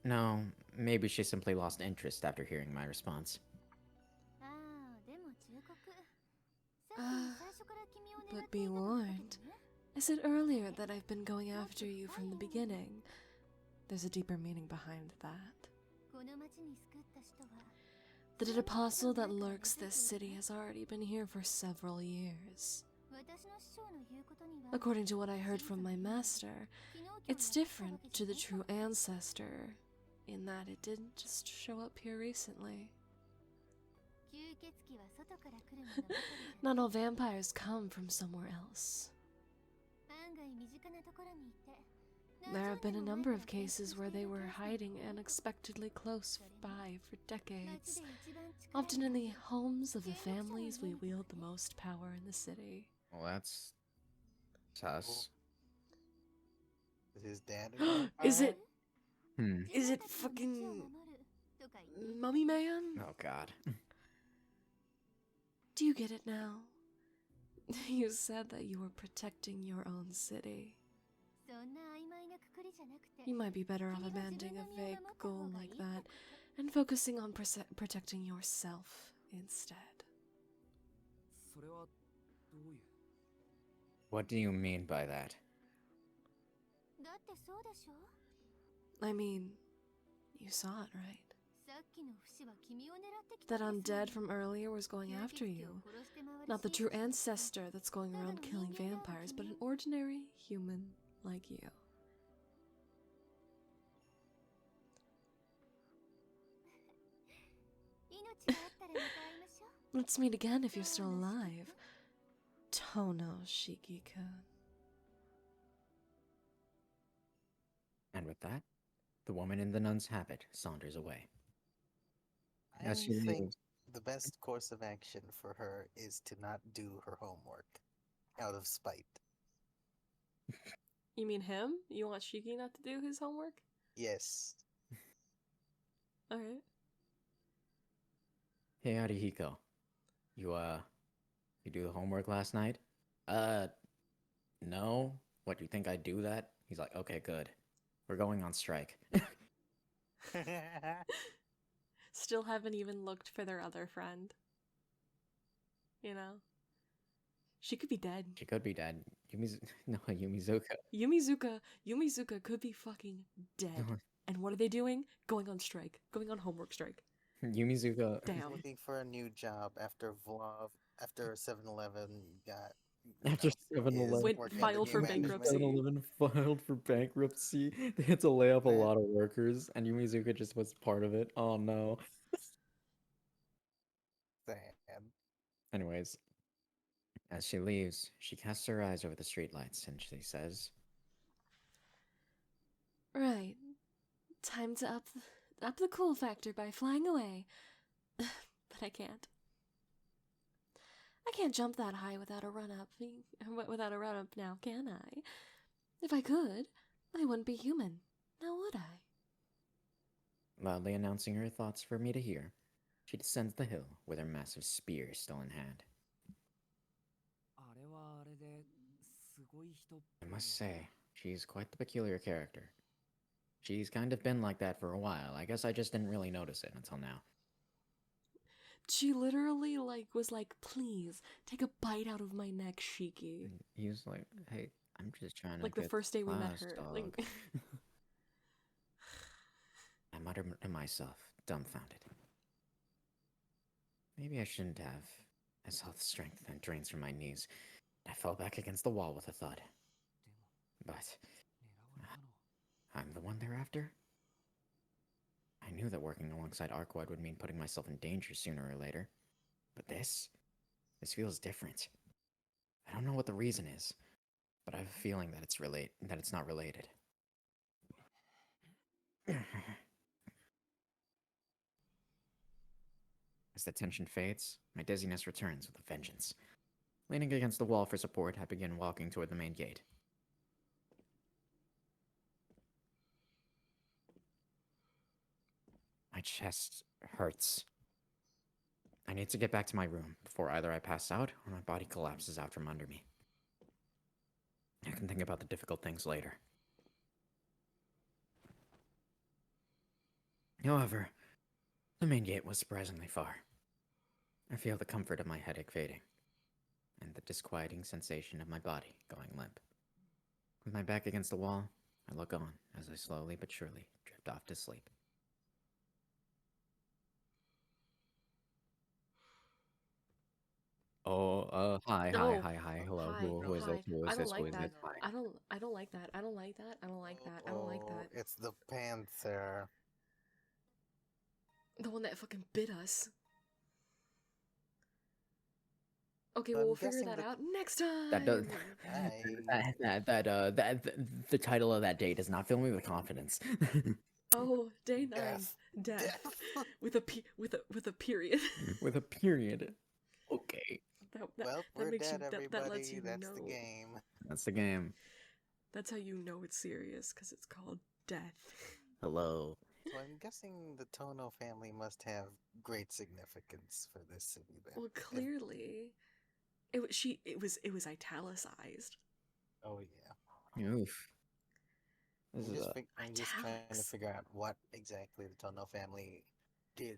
No, maybe she simply lost interest after hearing my response. But be warned. I said earlier that I've been going after you from the beginning. There's a deeper meaning behind that. The dead apostle that lurks this city has already been here for several years. According to what I heard from my master, it's different to the true ancestor, in that it didn't just show up here recently. Not all vampires come from somewhere else. There have been a number of cases where they were hiding unexpectedly close by for decades, often in the homes of the families we wield the most power in the city. Well, that's Sus. Is his dad a vampire? Is it Hmm. is it fucking Mummy Man? Oh god. Do you get it now? You said that you were protecting your own city. You might be better off abandoning a vague goal like that and focusing on protecting yourself instead. それはどういう What do you mean by that? I mean, you saw it, right? That undead from earlier was going after you. Not the true ancestor that's going around killing vampires, but an ordinary human like you. Let's meet again if you're still alive. Tono Shiki-kun. And with that, the woman in the nun's habit saunters away. I As she think leaves, the best course of action for her is to not do her homework out of spite. You mean him? You want Shiki not to do his homework? Yes. Alright. hey Arihiko, you do the homework last night? No. What, you think I'd do that? He's like, okay, good. We're going on strike. Still haven't even looked for their other friend. You know? She could be dead. She could be dead. Yumizuka. Yumizuka could be fucking dead. And what are they doing? Going on strike. Going on homework strike. Yumizuka. Damn. Looking for a new job after 7-Eleven got. After is 7-Eleven working filed under for new bankruptcy. management. 7-Eleven filed for bankruptcy. They had to lay off a Man. lot of workers, and Yumizuka just was part of it. Oh no. Sad. Anyways, as she leaves, she casts her eyes over the streetlights and she says, Right. Time to up the cool factor by flying away. But I can't. I can't jump that high without a run-up now, can I? If I could, I wouldn't be human, now would I? loudly announcing her thoughts for me to hear, she descends the hill with her massive spear still in hand. あれはあれですごい人っぽ I い must ね say, she's quite the peculiar character. She's kind of been like that for a while. I guess I just didn't really notice it until now. She literally, was like, please, take a bite out of my neck, Shiki. And he was like, hey, I'm just trying to Like the get first day we met class, her. dog." Like, I muttered to myself, dumbfounded. Maybe I shouldn't have. As health strength then drains from my knees, I fell back against the wall with a thud. でも But 狙われたの I'm the one they're after? I knew that working alongside Arkwad would mean putting myself in danger sooner or later. But this feels different. I don't know what the reason is, but I have a feeling that it's not related. As the tension fades, my dizziness returns with a vengeance. Leaning against the wall for support, I begin walking toward the main gate. My chest hurts. I need to get back to my room before either I pass out or my body collapses out from under me. I can think about the difficult things later. However, the main gate was surprisingly far. I feel the comfort of my headache fading, and the disquieting sensation of my body going limp. With my back against the wall, I look on as I slowly but surely drift off to sleep. Oh, hi, Oh, hello. hi, Who is hi. this? Who I is don't this? Who like is that. this? Hi. I don't like that. I don't like that. I don't like that. I don't like that. It's the panther. The one that fucking bit us. Okay, I'm well, we'll figure guessing that that- out next time. That does. I- The title of that day does not fill me with confidence. Oh, day 9. Death. Death. With a period. With a period. Okay. that Well, that we're makes dead, you, everybody. that lets you That's know. the game. That's the game. That's how you know it's serious, because it's called death. Hello. So I'm guessing the Tono family must have great significance for this city then. Well, clearly, it was italicized. Oh yeah. Oof. This is a I'm just trying to Italics. figure out what exactly the Tono family did